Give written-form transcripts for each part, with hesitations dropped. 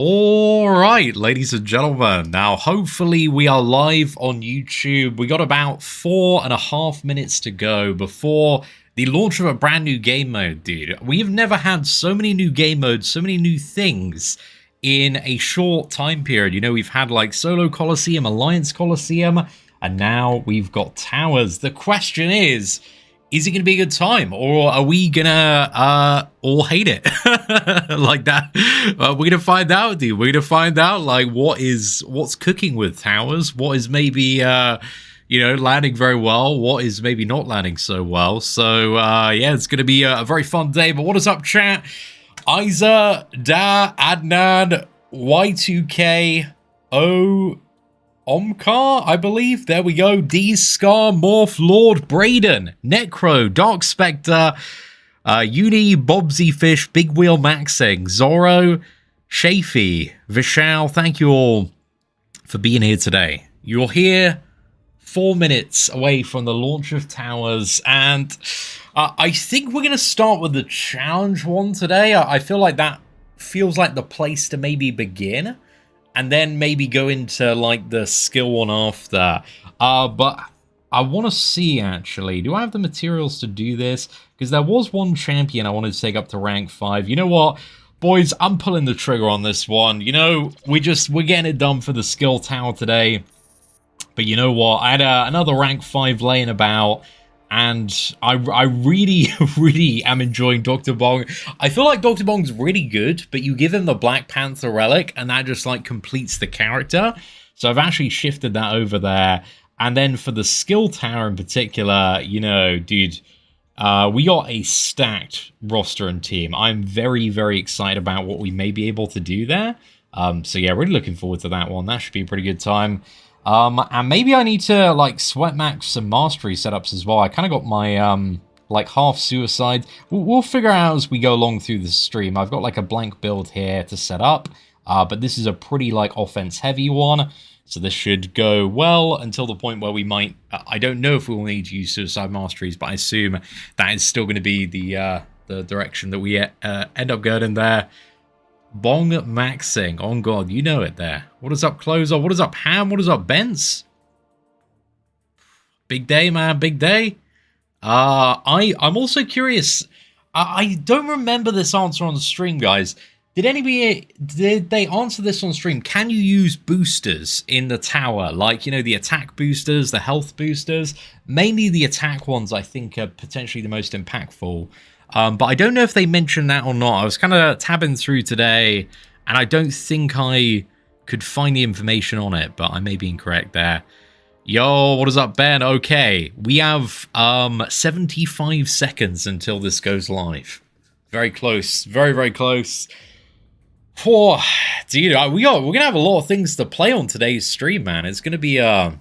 Alright, ladies and gentlemen, now hopefully we are live on YouTube. We got about 4.5 minutes to go before the launch of a brand new game mode, dude. We've never had so many new game modes, so many new things in a short time period. You know, we've had like Solo Coliseum, Alliance Coliseum, and now we've got Towers. The question is it going to be a good time, or are we gonna all hate it like that? We're gonna find out, dude. We're gonna find out like what's cooking with Towers, what is maybe landing very well, what is maybe not landing so well. So yeah, it's gonna be a very fun day. But what is up, chat? Isa, Da, Adnan, Y2K, O. Omkar, I believe. There we go. D, Scar, Morph, Lord, Braden, Necro, Dark Spectre, Uni, Bobsy Fish, Big Wheel Maxing, Zorro, Shafy, Vishal. Thank you all for being here today. You're here 4 minutes away from the launch of Towers, and I think we're going to start with the challenge one today. I feel like that feels like the place to maybe begin, and then maybe go into like the skill one after. But I want to see, actually, do I have the materials to do this? Because there was one champion I wanted to take up to rank 5. You know what, boys, I'm pulling the trigger on this one. You know, we're getting it done for the skill tower today. But you know what, I had another rank 5 laying about, and I really, really am enjoying Dr. Bong. I feel like Dr. Bong's really good, but you give him the Black Panther relic, and that just, like, completes the character. So I've actually shifted that over there. And then for the skill tower in particular, you know, dude, we got a stacked roster and team. I'm very, very excited about what we may be able to do there. So yeah, really looking forward to that one. That should be a pretty good time. And maybe I need to, like, sweat max some mastery setups as well. I kind of got my, like, half suicide. We'll figure out as we go along through the stream. I've got, like, a blank build here to set up. But this is a pretty, like, offense-heavy one. So this should go well until the point where we might... I don't know if we'll need to use suicide masteries, but I assume that is still going to be the direction that we end up going in there. Bong maxing. Oh god, you know it there. What is up, Closer? What is up, Ham? What is up, Bence? Big day, man. Big day. I'm also curious. I don't remember this answer on the stream, guys. Did they answer this on stream? Can you use boosters in the tower? Like, you know, the attack boosters, the health boosters? Mainly the attack ones, I think, are potentially the most impactful. But I don't know if they mentioned that or not. I was kind of tabbing through today, and I don't think I could find the information on it, but I may be incorrect there. Yo, what is up, Ben? Okay, we have 75 seconds until this goes live. Very close. Very, very close. Oh, dude, we're gonna have a lot of things to play on today's stream, man. It's gonna be a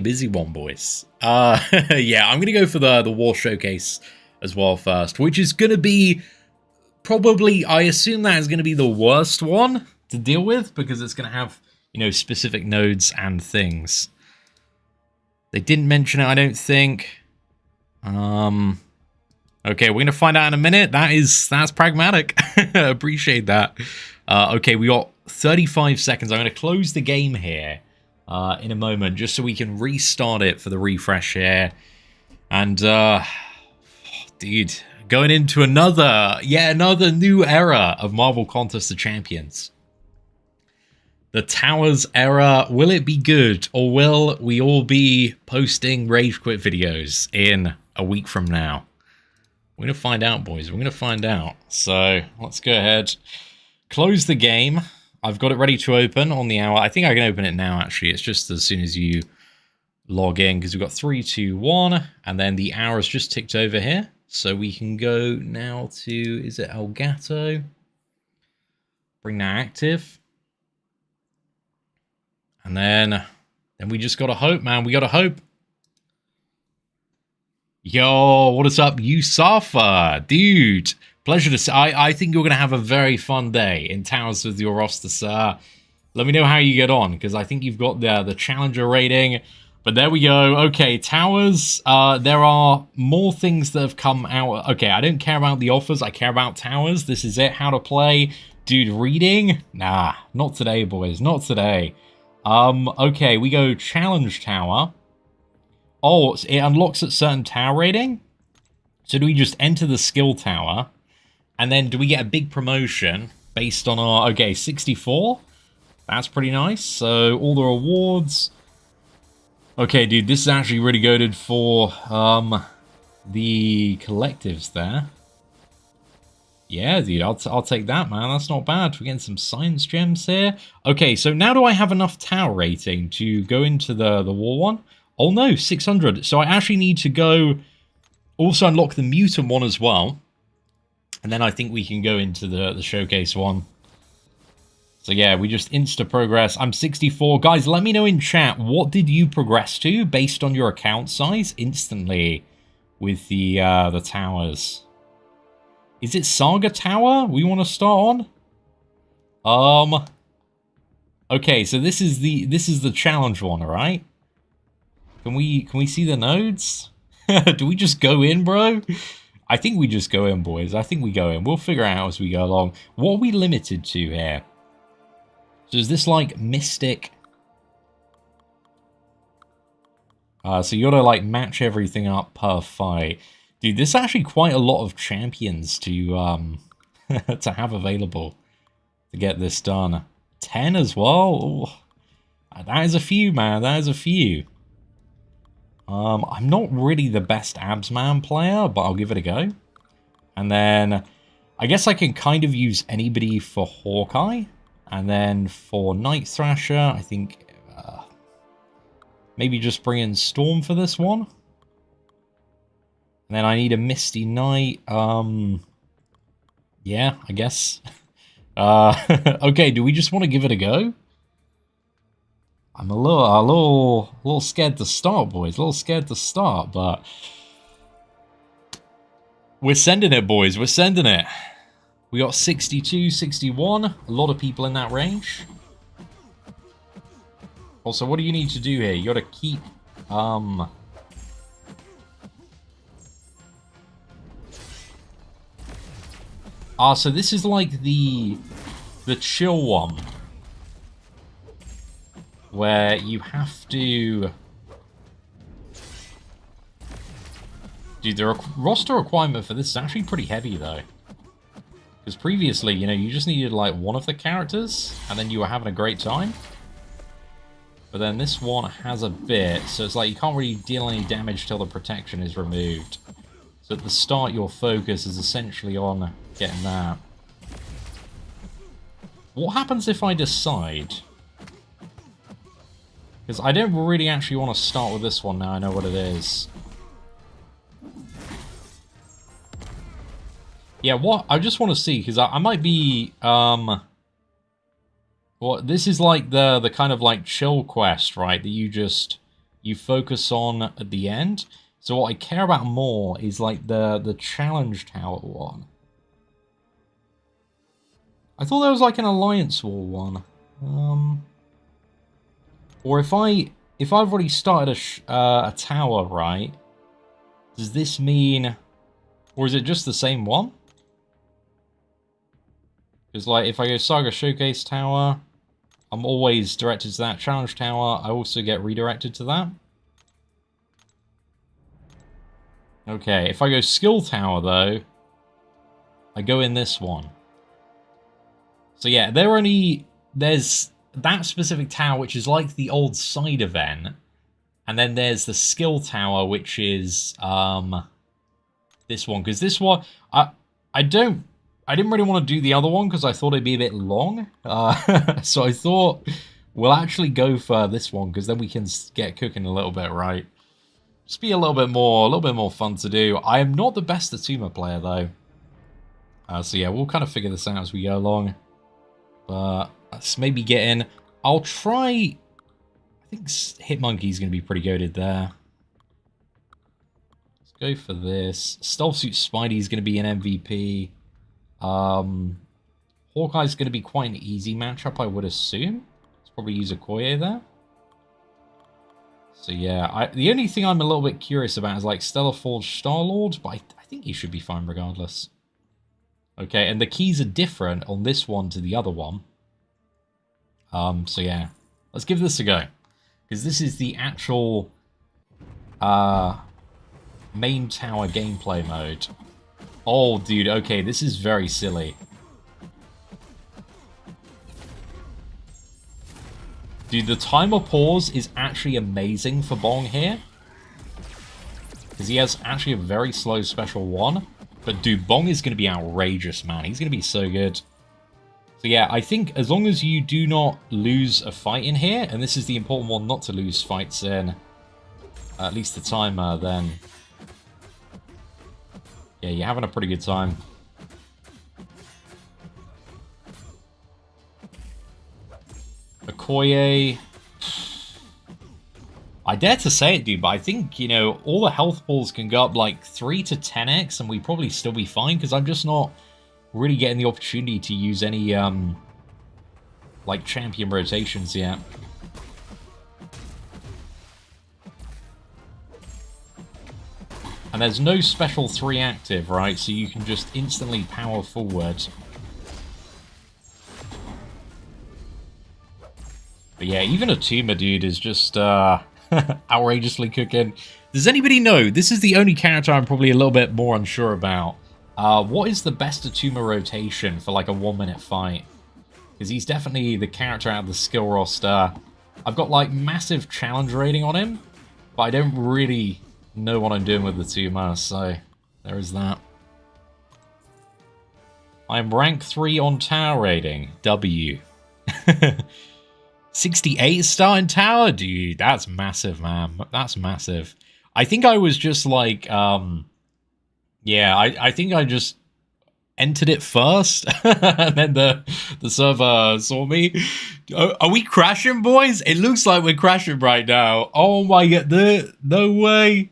busy one, boys. Yeah, I'm gonna go for the War Showcase as well first, which is going to be probably, I assume that is going to be the worst one to deal with, because it's going to have, you know, specific nodes and things. They didn't mention it, I don't think. Okay, we're going to find out in a minute. That's pragmatic. Appreciate that. Okay, we got 35 seconds. I'm going to close the game here in a moment, just so we can restart it for the refresh here. And dude, going into another new era of Marvel Contest of Champions. The Towers era, will it be good? Or will we all be posting Rage Quit videos in a week from now? We're going to find out, boys. We're going to find out. So, let's go ahead. Close the game. I've got it ready to open on the hour. I think I can open it now, actually. It's just as soon as you log in, because we've got 3, 2, 1. And then the hour has just ticked over here. So we can go now to, is it Elgato? Bring that active. And then we just gotta hope, man. We gotta hope. Yo, what is up, Yusafa? Dude, pleasure to see. I think you're gonna have a very fun day in Towers with your roster, sir. Let me know how you get on, because I think you've got the Challenger rating. But there we go. Okay, Towers. There are more things that have come out. Okay, I don't care about the offers. I care about Towers. This is it. How to play. Dude, reading? Nah, not today, boys. Not today. Okay, we go challenge tower. Oh, it unlocks at certain tower rating? So do we just enter the skill tower? And then do we get a big promotion based on our... Okay, 64? That's pretty nice. So all the rewards... Okay, dude, this is actually really goated for the collectives there. Yeah, dude, I'll take that, man. That's not bad. We're getting some science gems here. Okay, so now do I have enough tower rating to go into the war one? Oh no, 600. So I actually need to go also unlock the mutant one as well. And then I think we can go into the showcase one. So yeah, we just insta-progress. I'm 64. Guys, let me know in chat, what did you progress to based on your account size instantly with the towers? Is it Saga Tower we want to start on? Okay, so this is the challenge one, right? Can we see the nodes? Do we just go in, bro? I think we just go in, boys. I think we go in. We'll figure it out as we go along. What are we limited to here? So is this like Mystic? So you gotta like match everything up per fight. Dude, this is actually quite a lot of champions to to have available to get this done. 10 as well? Ooh. That is a few, man. That is a few. I'm not really the best Absman player, but I'll give it a go. And then I guess I can kind of use anybody for Hawkeye. And then for Night Thrasher, I think maybe just bring in Storm for this one. And then I need a Misty Knight. Yeah, I guess. Okay, do we just want to give it a go? I'm a little scared to start, boys. A little scared to start, but we're sending it, boys. We're sending it. We got 62, 61. A lot of people in that range. Also, what do you need to do here? You got to keep so this is like the chill one. Where you have to... Dude, the roster requirement for this is actually pretty heavy, though. Because previously, you know, you just needed, like, one of the characters, and then you were having a great time. But then this one has a bit, so it's like you can't really deal any damage till the protection is removed. So at the start, your focus is essentially on getting that. What happens if I decide... Because I don't really actually want to start with this one now I know what it is. Yeah, what? I just want to see, because I might be... Well, this is like the kind of like chill quest, right? That you focus on at the end. So what I care about more is like the challenge tower one. I thought there was like an Alliance War one. Or if I've already started a tower, right? Does this mean, or is it just the same one? Because like if I go Saga Showcase Tower, I'm always directed to that challenge tower. I also get redirected to that. Okay, if I go Skill Tower though, I go in this one. So yeah, there's that specific tower, which is like the old side event, and then there's the skill tower, which is this one. Because this one, I didn't really want to do the other one because I thought it'd be a bit long. So I thought we'll actually go for this one because then we can get cooking a little bit, right? Just be a little bit more fun to do. I am not the best Attuma player though. So yeah, we'll kind of figure this out as we go along. But let's maybe get in. I'll try... I think Hitmonkey's going to be pretty goated there. Let's go for this. Stealth Suit Spidey's going to be an MVP. Hawkeye's going to be quite an easy matchup, I would assume. Let's probably use Okoye there. So yeah, the only thing I'm a little bit curious about is like Stellar Forge Star-Lord, but I think he should be fine regardless. Okay, and the keys are different on this one to the other one. So yeah, let's give this a go. Because this is the actual main tower gameplay mode. Oh, dude, okay, this is very silly. Dude, the timer pause is actually amazing for Bong here. Because he has actually a very slow special one. But dude, Bong is going to be outrageous, man. He's going to be so good. So yeah, I think as long as you do not lose a fight in here, and this is the important one not to lose fights in, at least the timer, then yeah, you're having a pretty good time. Okoye. I dare to say it, dude, but I think, you know, all the health balls can go up like 3 to 10x, and we'd probably still be fine, because I'm just not really getting the opportunity to use any, like, champion rotations yet. And there's no special 3 active, right? So you can just instantly power forward. But yeah, even a Tuma, dude, is just, outrageously cooking. Does anybody know? This is the only character I'm probably a little bit more unsure about. What is the best Atuma rotation for like a 1-minute fight? Because he's definitely the character out of the skill roster. I've got like massive challenge rating on him, but I don't really know what I'm doing with the Atuma, so there is that. I'm rank 3 on tower rating. W. 68 star in tower? Dude, that's massive, man. That's massive. I think I was just like, yeah, I think I just entered it first, and then the server saw me. Are we crashing, boys? It looks like we're crashing right now. Oh my god, no way.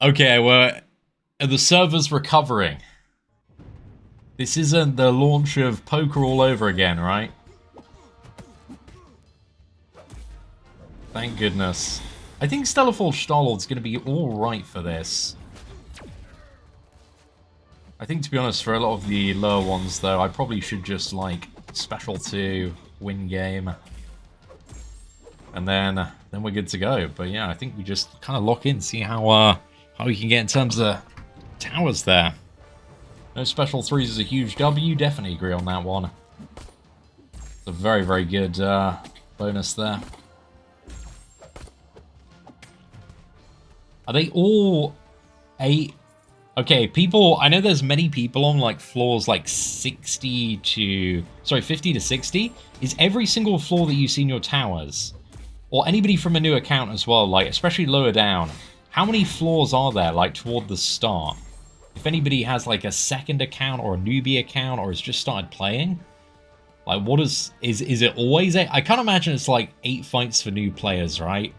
Okay, the server's recovering. This isn't the launch of poker all over again, right? Thank goodness. I think Stellarfall Star-Lord's going to be alright for this. I think, to be honest, for a lot of the lower ones, though, I probably should just, like, special 2, win game. And then we're good to go. But yeah, I think we just kind of lock in, see how we can get in terms of towers there. No special 3s is a huge W, definitely agree on that one. It's a very, very good bonus there. Are they all 8? Okay, people, I know there's many people on like floors like 50 to 60. Is every single floor that you see in your towers, or anybody from a new account as well, like especially lower down, how many floors are there like toward the start? If anybody has like a second account or a newbie account or has just started playing, like what is it always 8? I can't imagine it's like 8 fights for new players, right?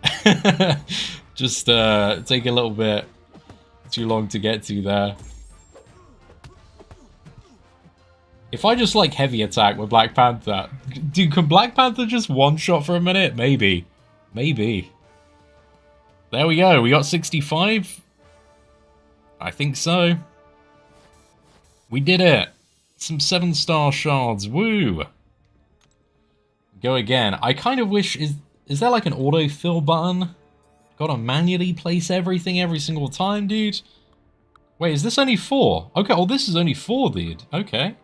Just take a little bit too long to get to there. If I just like heavy attack with Black Panther, dude, can Black Panther just one-shot for a minute? Maybe. Maybe. There we go. We got 65. I think so. We did it. Some 7-star shards. Woo. Go again. I kind of wish... Is there like an autofill button? Gotta manually place everything every single time, dude. Wait, is this only 4? Okay, well, this is only 4, dude. Okay.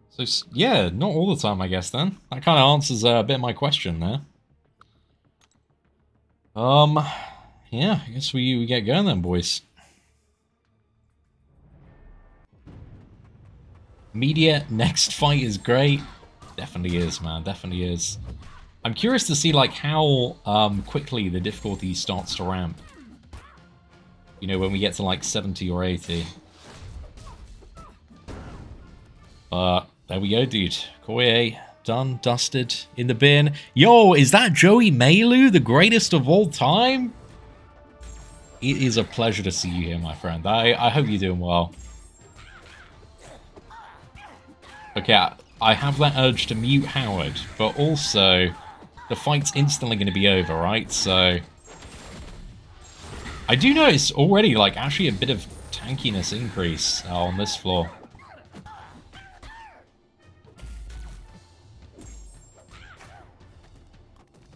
So, yeah, not all the time, I guess, then. That kind of answers a bit of my question there. Yeah, I guess we get going then, boys. Media next fight is great. Definitely is, man. Definitely is. I'm curious to see, like, how quickly the difficulty starts to ramp. You know, when we get to, like, 70 or 80. But there we go, dude. Koye, done, dusted, in the bin. Yo, is that Joey Mailu, the greatest of all time? It is a pleasure to see you here, my friend. I hope you're doing well. Okay, I have that urge to mute Howard, but also... the fight's instantly going to be over, right? So... I do notice already, like, actually a bit of tankiness increase on this floor.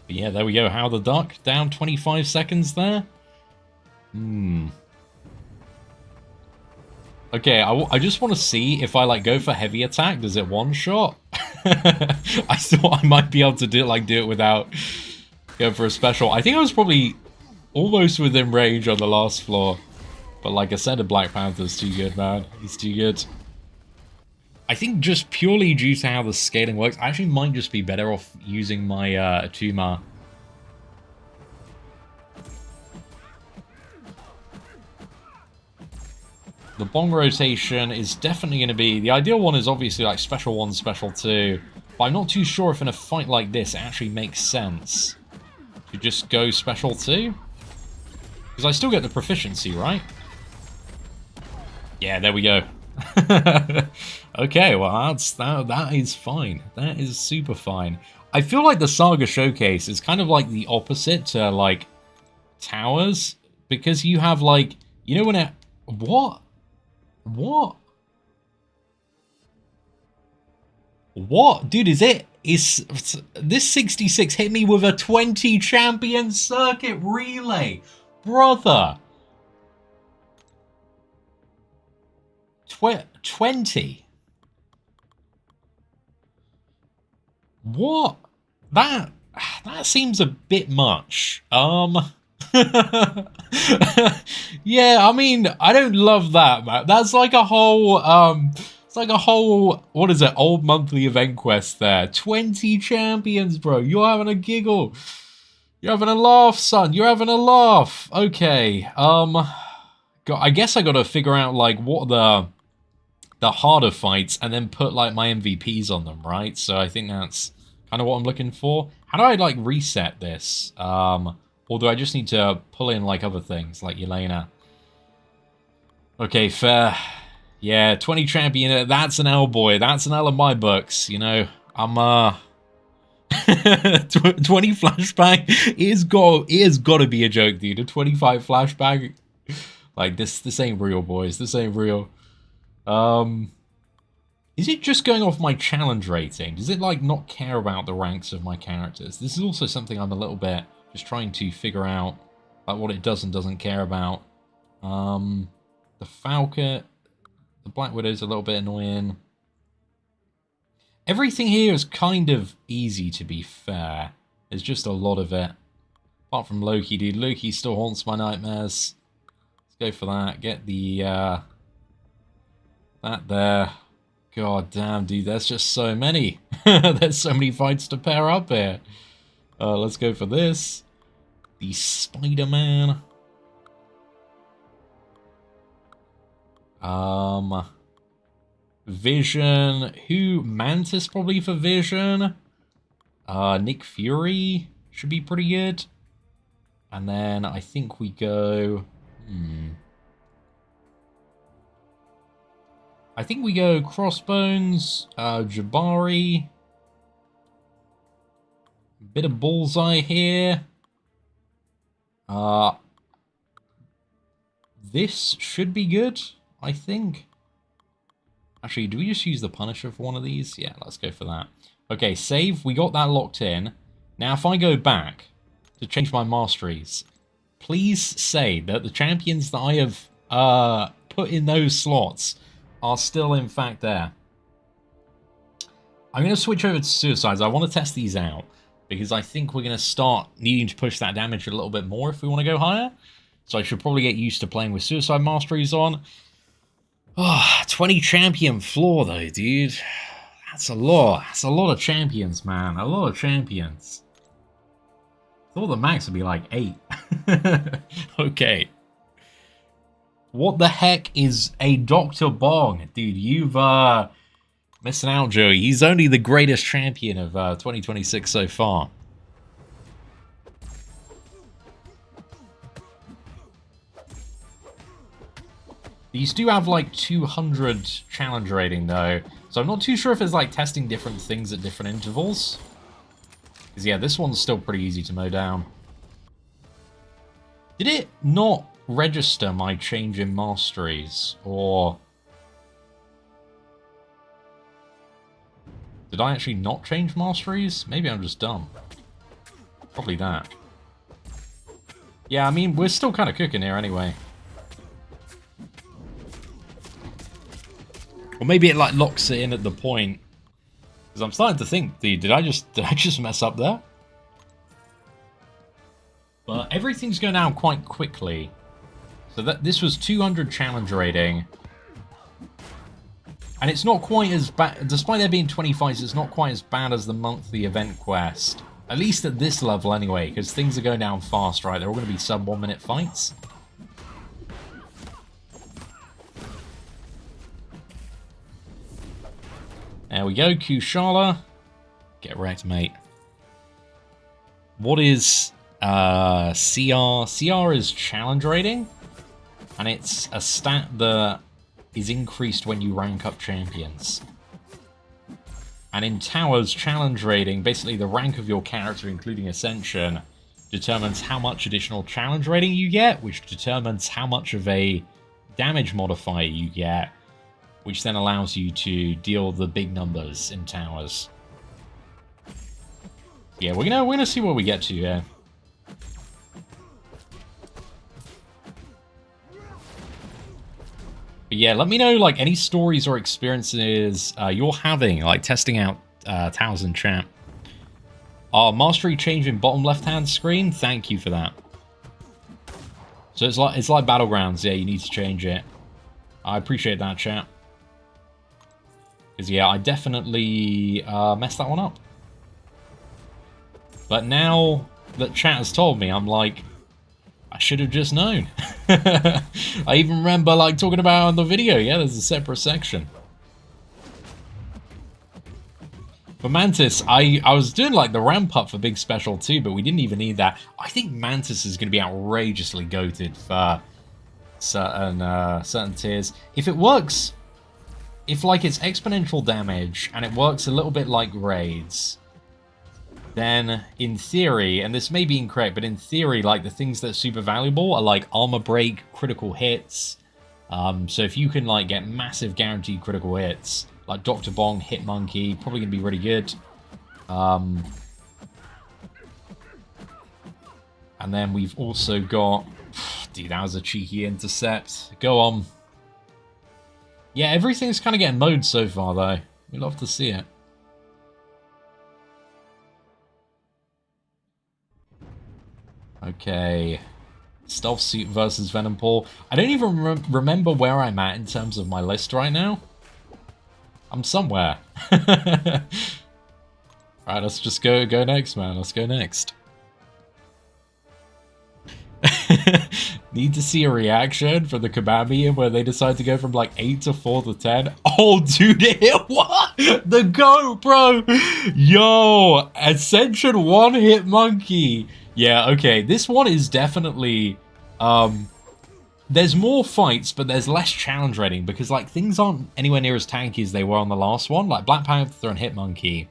But yeah, there we go. How the Duck down 25 seconds there. Okay, I just want to see if I like go for heavy attack. Does it one shot? I thought I might be able to do it without going for a special. I think I was probably almost within range on the last floor, but like I said, a Black Panther's too good, man. He's too good. I think just purely due to how the scaling works, I actually might just be better off using my Atuma. The bong rotation is definitely going to be... The ideal one is obviously like special 1, special 2. But I'm not too sure if in a fight like this it actually makes sense to just go special 2. Because I still get the proficiency, right? Yeah, there we go. Okay, well, that is fine. That is super fine. I feel like the Saga Showcase is kind of like the opposite to, like, Towers. Because you have, like... You know when it... What? What? What? Dude, is this 66 hit me with a 20 champion circuit relay? Brother. 20. What? That seems a bit much. Yeah, I mean, I don't love that, man. That's like a whole, it's like a whole, what is it, old monthly event quest there. 20 champions, bro. You're having a giggle. You're having a laugh, son. You're having a laugh. Okay, I guess I gotta figure out, like, what the harder fights and then put, like, my MVPs on them, right? So I think that's kind of what I'm looking for. How do I, like, reset this? Or do I just need to pull in, like, other things, like Yelena? Okay, fair. Yeah, 20 champion, that's an L, boy. That's an L in my books, you know. I'm, 20 flashbang it has got to be a joke, dude. A 25 flashbang. Like, this ain't real, boys. This ain't real. Is it just going off my challenge rating? Does it, like, not care about the ranks of my characters? This is also something I'm a little bit... just trying to figure out like what it does and doesn't care about. The Falcon, the Black Widow's a little bit annoying. Everything here is kind of easy, to be fair. There's just a lot of it. Apart from Loki, dude. Loki still haunts my nightmares. Let's go for that. Get the that there. God damn, dude. There's just so many. There's so many fights to pair up here. Let's go for this. The Spider-Man. Vision. Who? Mantis probably for Vision. Nick Fury should be pretty good. And then I think we go... I think we go Crossbones, Jabari... Bit of Bullseye here. This should be good, I think. Actually, do we just use the Punisher for one of these? Yeah, let's go for that. Okay, save. We got that locked in. Now, if I go back to change my masteries, please say that the champions that I have put in those slots are still, in fact, there. I'm going to switch over to Suicides. I want to test these out, because I think we're going to start needing to push that damage a little bit more if we want to go higher. So I should probably get used to playing with Suicide Masteries on. Oh, 20 champion floor though, dude. That's a lot. That's a lot of champions, man. A lot of champions. I thought the max would be like 8. Okay. What the heck is a Dr. Bong? Dude, you've missing out, Joey. He's only the greatest champion of 2026 so far. These do have like 200 challenge rating though, so I'm not too sure if it's like testing different things at different intervals. Because yeah, this one's still pretty easy to mow down. Did it not register my change in masteries, or did I actually not change masteries? Maybe I'm just dumb. Probably that. Yeah, I mean, we're still kind of cooking here anyway. Or maybe it like locks it in at the point. Because I'm starting to think, dude, did I just mess up there? But everything's going down quite quickly. So this was 200 challenge rating. And it's not quite as bad, despite there being 20 fights, it's not quite as bad as the monthly event quest. At least at this level anyway, because things are going down fast, right? They're all going to be sub 1 minute fights. There we go, Kushala. Get wrecked, mate. What is CR? CR is challenge rating, and it's a stat that is increased when you rank up champions. And in Towers, challenge rating, basically the rank of your character, including Ascension, determines how much additional challenge rating you get, which determines how much of a damage modifier you get, which then allows you to deal the big numbers in Towers. Yeah, we're gonna see what we get to here. But yeah, let me know like any stories or experiences you're having, like testing out Towers in chat. Mastery change in bottom left-hand screen. Thank you for that. So it's like Battlegrounds. Yeah, you need to change it. I appreciate that, chat. Because yeah, I definitely messed that one up. But now that chat has told me, I'm like, I should have just known. I even remember like talking about it on the video. Yeah, there's a separate section. For Mantis, I was doing like the ramp up for Big Special too, but we didn't even need that. I think Mantis is going to be outrageously goated for certain tiers. If it works, if like it's exponential damage and it works a little bit like raids, then in theory, and this may be incorrect, but in theory, like the things that are super valuable are like armor break, critical hits. So if you can like get massive guaranteed critical hits, like Dr. Bong, Hit Monkey, probably gonna be really good. And then we've also got, dude, that was a cheeky intercept. Go on. Yeah, everything's kind of getting mowed so far though. We love to see it. Okay, Stealth Suit versus Venom Paw. I don't even remember where I'm at in terms of my list right now. I'm somewhere. Alright, let's just go next, man. Let's go next. Need to see a reaction for the Command Meeting where they decide to go from like 8 to 4 to 10. Oh, dude, what? The GOAT, bro. Yo, Ascension 1 Hit Monkey. Yeah, okay, this one is definitely, there's more fights, but there's less challenge rating, because, like, things aren't anywhere near as tanky as they were on the last one. Like, Black Panther and Hit Monkey,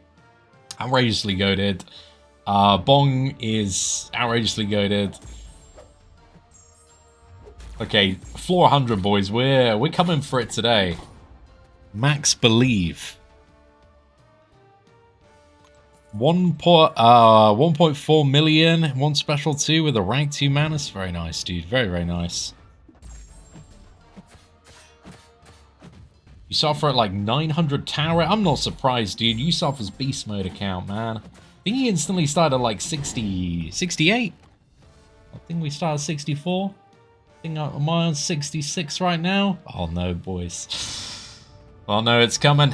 outrageously goated. Bong is outrageously goated. Okay, floor 100, boys, we're coming for it today. Max Believe. 1.4 million, one special 2 with a rank 2 Manus. Very nice, dude. Very, very nice. You suffer at like 900 tower. I'm not surprised, dude. You suffer's beast mode account, man. I think he instantly started at like 60, 68. I think we started 64. I think I'm on 66 right now. Oh no, boys. Oh no, it's coming.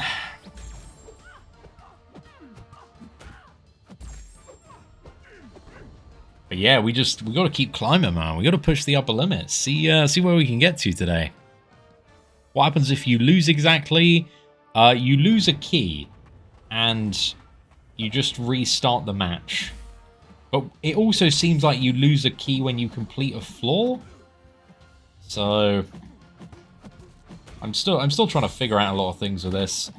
But yeah, we got to keep climbing, man. We got to push the upper limits. See where we can get to today. What happens if you lose exactly? You lose a key, and you just restart the match. But it also seems like you lose a key when you complete a floor. So I'm still trying to figure out a lot of things with this.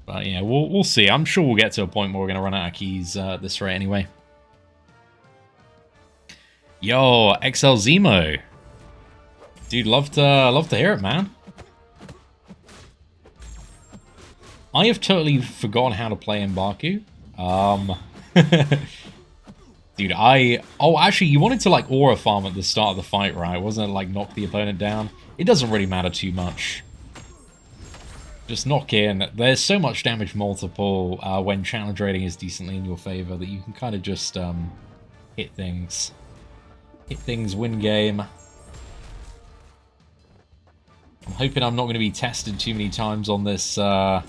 But yeah, we'll see. I'm sure we'll get to a point where we're gonna run out of keys at this rate anyway. Yo, XL Zemo. Dude, love to hear it, man. I have totally forgotten how to play M'Baku. Dude, oh, actually, you wanted to, like, aura farm at the start of the fight, right? Wasn't it, like, knock the opponent down? It doesn't really matter too much. Just knock in. There's so much damage multiple when challenge rating is decently in your favor that you can kind of just hit things. Hit things, win game. I'm hoping I'm not going to be tested too many times on this 20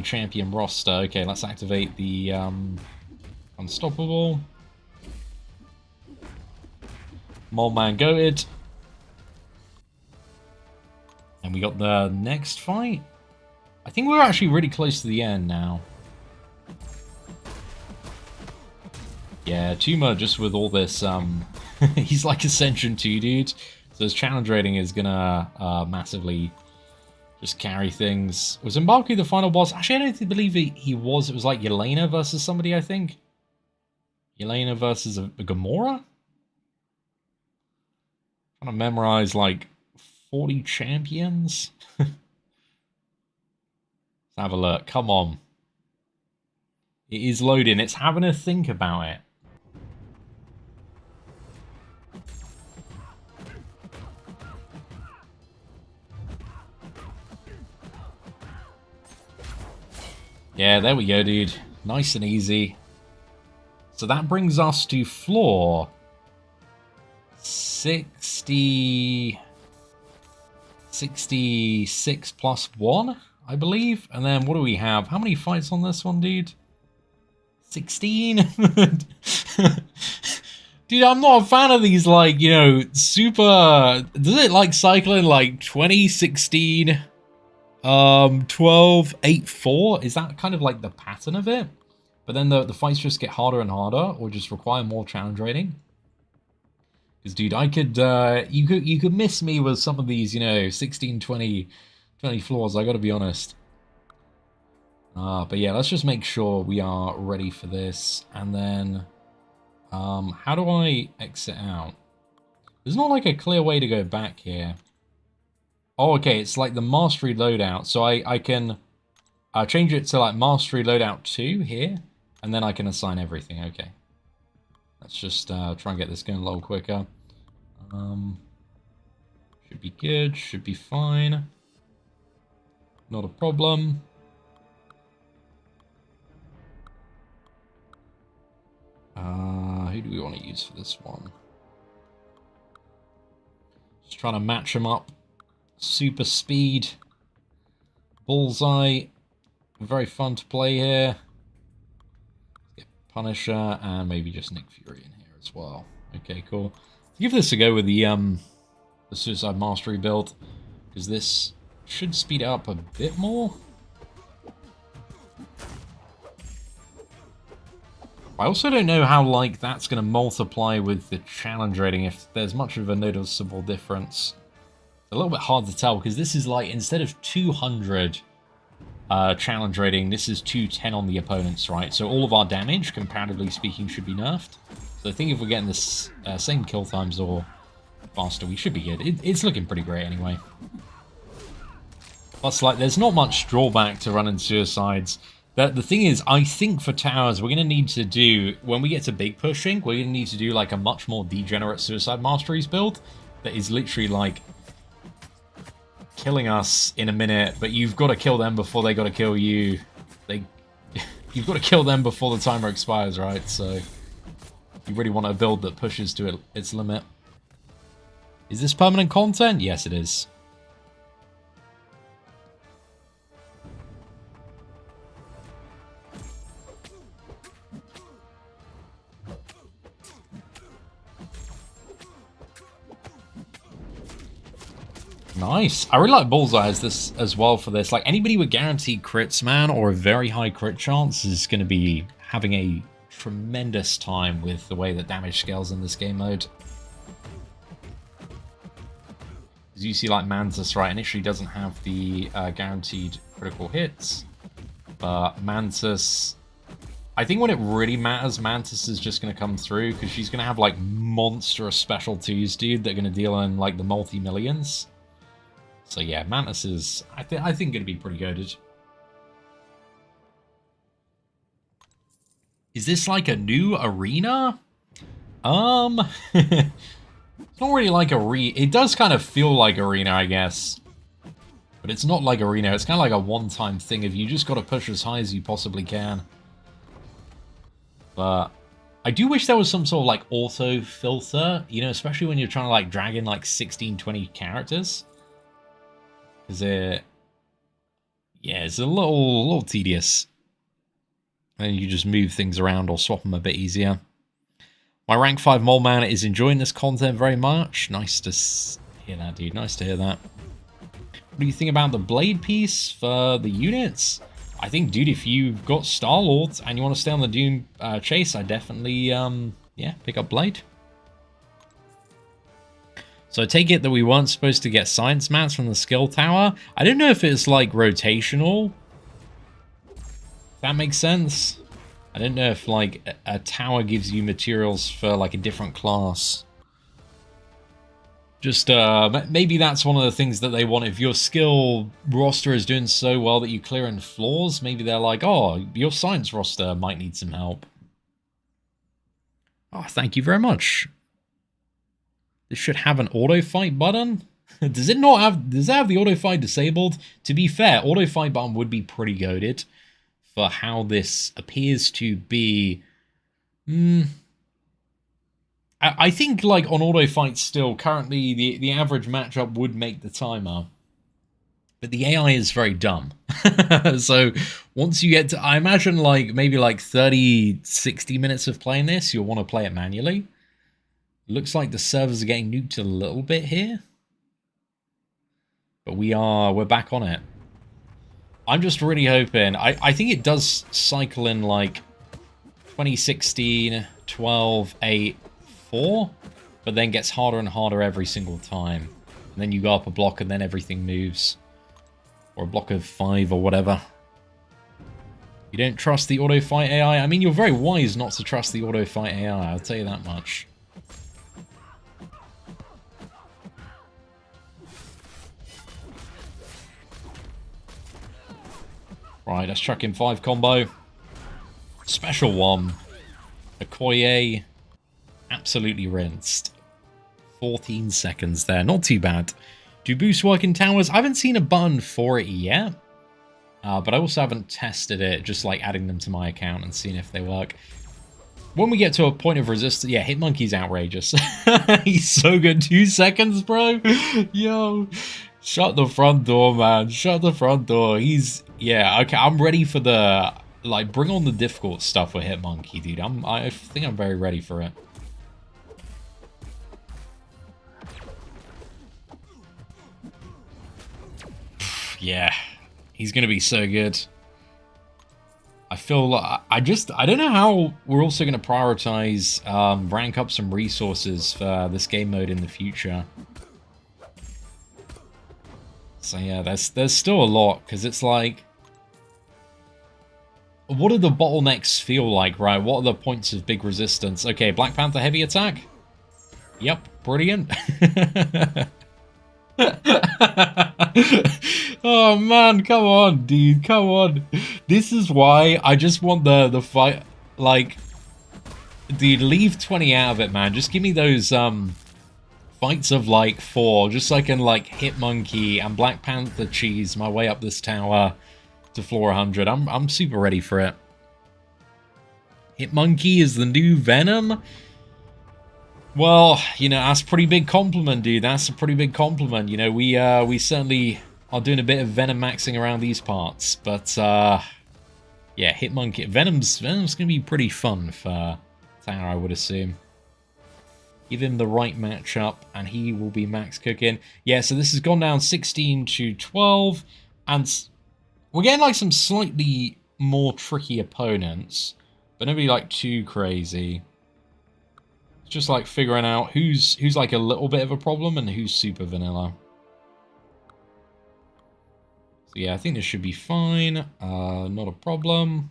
champion roster. Okay, let's activate the Unstoppable. Mole Man goated. And we got the next fight. I think we're actually really close to the end now. Yeah, Tuma just with all this, he's like Ascension 2, dude. So his challenge rating is gonna massively just carry things. Was M'Baku the final boss? Actually, I don't believe he was. It was like Yelena versus somebody, I think. Yelena versus a Gamora? Trying to memorize like 40 champions. Let's have a look. Come on. It is loading. It's having a think about it. Yeah, there we go, dude. Nice and easy. So that brings us to floor 66 plus 1, I believe. And then what do we have? How many fights on this one, dude? 16? Dude, I'm not a fan of these, like, you know, super... Does it, like, cycle in, like, 20, 16, 12, 8, 4? Is that kind of, like, the pattern of it? But then the fights just get harder and harder, or just require more challenge rating? Because, dude, I could, you could miss me with some of these, you know, 16, 20 floors, I gotta be honest. But yeah, let's just make sure we are ready for this. And then, how do I exit out? There's not like a clear way to go back here. Oh, okay, it's like the mastery loadout. So I can change it to like mastery loadout 2 here, and then I can assign everything. Okay. Let's just try and get this going a little quicker. Should be good, should be fine. Not a problem. Who do we want to use for this one? Just trying to match them up. Super speed. Bullseye. Very fun to play here. Get Punisher and maybe just Nick Fury in here as well. Okay, cool. Give this a go with the Suicide Mastery build, because this should speed it up a bit more. I also don't know how, like, that's going to multiply with the challenge rating, if there's much of a noticeable difference. It's a little bit hard to tell, because this is like, instead of 200 challenge rating, this is 210 on the opponents, right? So all of our damage, comparatively speaking, should be nerfed. So I think if we're getting this same kill times or faster, we should be good. It's looking pretty great anyway. Plus, like, there's not much drawback to running suicides. The thing is, I think for towers, we're going to need to do, when we get to big pushing, we're going to need to do, like, a much more degenerate Suicide Masteries build that is literally, like, killing us in a minute, but you've got to kill them before they got to kill you. You've got to kill them before the timer expires, right? So you really want a build that pushes to its limit. Is this permanent content? Yes, it is. Nice. I really like Bullseye as this as well for this. Like, anybody with guaranteed crits, man, or a very high crit chance is going to be having a tremendous time with the way that damage scales in this game mode. As you see, like, Mantis, right, initially doesn't have the guaranteed critical hits, but Mantis... I think when it really matters, Mantis is just going to come through because she's going to have like monstrous special twos, dude, that are going to deal in like the multi-millions. So yeah, Mantis is, I think, going to be pretty goated. Is this like a new arena? It's not really like it does kind of feel like arena, I guess. But it's not like arena, it's kind of like a one-time thing if you just got to push as high as you possibly can. But I do wish there was some sort of like auto filter, you know, especially when you're trying to like drag in like 16, 20 characters. Because it's a little tedious. And you just move things around or swap them a bit easier. My rank 5 mole man is enjoying this content very much. Nice to hear that, dude. Nice to hear that. What do you think about the blade piece for the units? I think, dude, if you've got Star-Lord and you want to stay on the Doom chase, I definitely, yeah, pick up blade. So I take it that we weren't supposed to get science mats from the skill tower. I don't know if it's, like, rotational. If that makes sense. I don't know if, like, a tower gives you materials for, like, a different class. Just, maybe that's one of the things that they want. If your skill roster is doing so well that you clear in floors, maybe they're like, oh, your science roster might need some help. Oh, thank you very much. This should have an auto fight button. Does it have the auto fight disabled? To be fair, auto fight button would be pretty goated for how this appears to be. I think, like, on auto fight still, currently, the average matchup would make the timer. But the AI is very dumb. So, once you get to, I imagine, like, maybe, like, 30, 60 minutes of playing this, you'll want to play it manually. Looks like the servers are getting nuked a little bit here. But we're back on it. I'm just really hoping, I think it does cycle in, like, 2016, 12, 8, 4, but then gets harder and harder every single time. And then you go up a block and then everything moves. Or a block of 5 or whatever. You don't trust the auto fight AI? I mean, you're very wise not to trust the auto fight AI, I'll tell you that much. Right, let's chuck in 5 combo. Special one. Okoye. Absolutely rinsed. 14 seconds there. Not too bad. Do boosts work in towers? I haven't seen a button for it yet. But I also haven't tested it, just like adding them to my account and seeing if they work. When we get to a point of resistance, yeah, Hitmonkey's outrageous. He's so good. 2 seconds, bro. Yo. Shut the front door, man. Shut the front door. Yeah, okay, I'm ready for the, like, bring on the difficult stuff with Hitmonkey, dude. I think I'm very ready for it. Yeah, he's gonna be so good. I feel like I don't know how we're also gonna prioritize rank up some resources for this game mode in the future. So yeah, there's still a lot, because it's like, what do the bottlenecks feel like, right? What are the points of big resistance? Okay, Black Panther heavy attack. Yep, brilliant. Oh man, come on, dude, come on. This is why I just want the fight, like, dude, leave 20 out of it, man. Just give me those fights of like 4, just so I can like Hitmonkey and Black Panther cheese my way up this tower to floor 100. I'm super ready for it. Hitmonkey is the new Venom. Well, you know, that's a pretty big compliment, dude. That's a pretty big compliment. You know, we certainly are doing a bit of Venom maxing around these parts, but yeah, Hitmonkey, Venom's gonna be pretty fun for Tower, I would assume. Give him the right matchup, and he will be max cooking. Yeah, so this has gone down 16 to 12, and we're getting like some slightly more tricky opponents, but nobody like too crazy. Just like figuring out who's like a little bit of a problem and who's super vanilla. So yeah, I think this should be fine. Not a problem.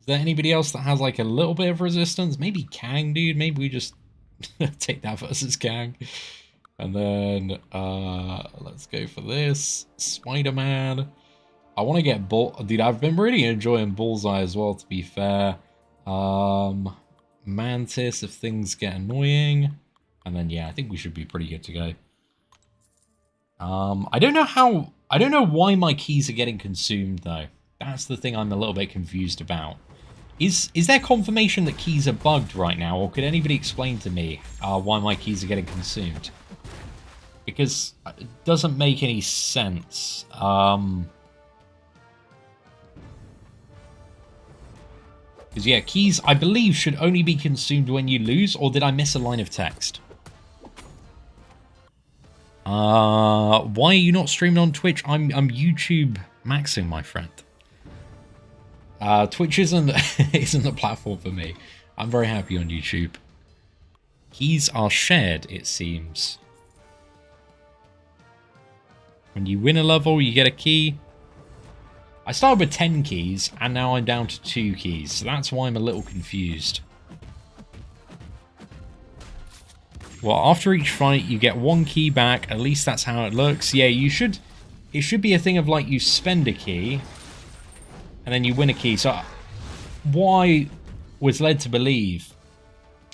Is there anybody else that has like a little bit of resistance? Maybe Kang, dude. Maybe we just take that versus Kang. And then let's go for this. Spider-Man. I want to get dude, I've been really enjoying Bullseye as well, to be fair. Mantis if things get annoying. And then yeah, I think we should be pretty good to go. I don't know why my keys are getting consumed though. That's the thing I'm a little bit confused about. Is there confirmation that keys are bugged right now, or could anybody explain to me why my keys are getting consumed? Because it doesn't make any sense. Because yeah, keys, I believe, should only be consumed when you lose, or did I miss a line of text? Why are you not streaming on Twitch? I'm YouTube maxing, my friend. Twitch isn't the platform for me. I'm very happy on YouTube. Keys are shared, it seems. When you win a level, you get a key. I started with 10 keys, and now I'm down to 2 keys, so that's why I'm a little confused. Well, after each fight, you get 1 key back. At least that's how it looks. Yeah, it should be a thing of, like, you spend a key, and then you win a key. So, what I was led to believe,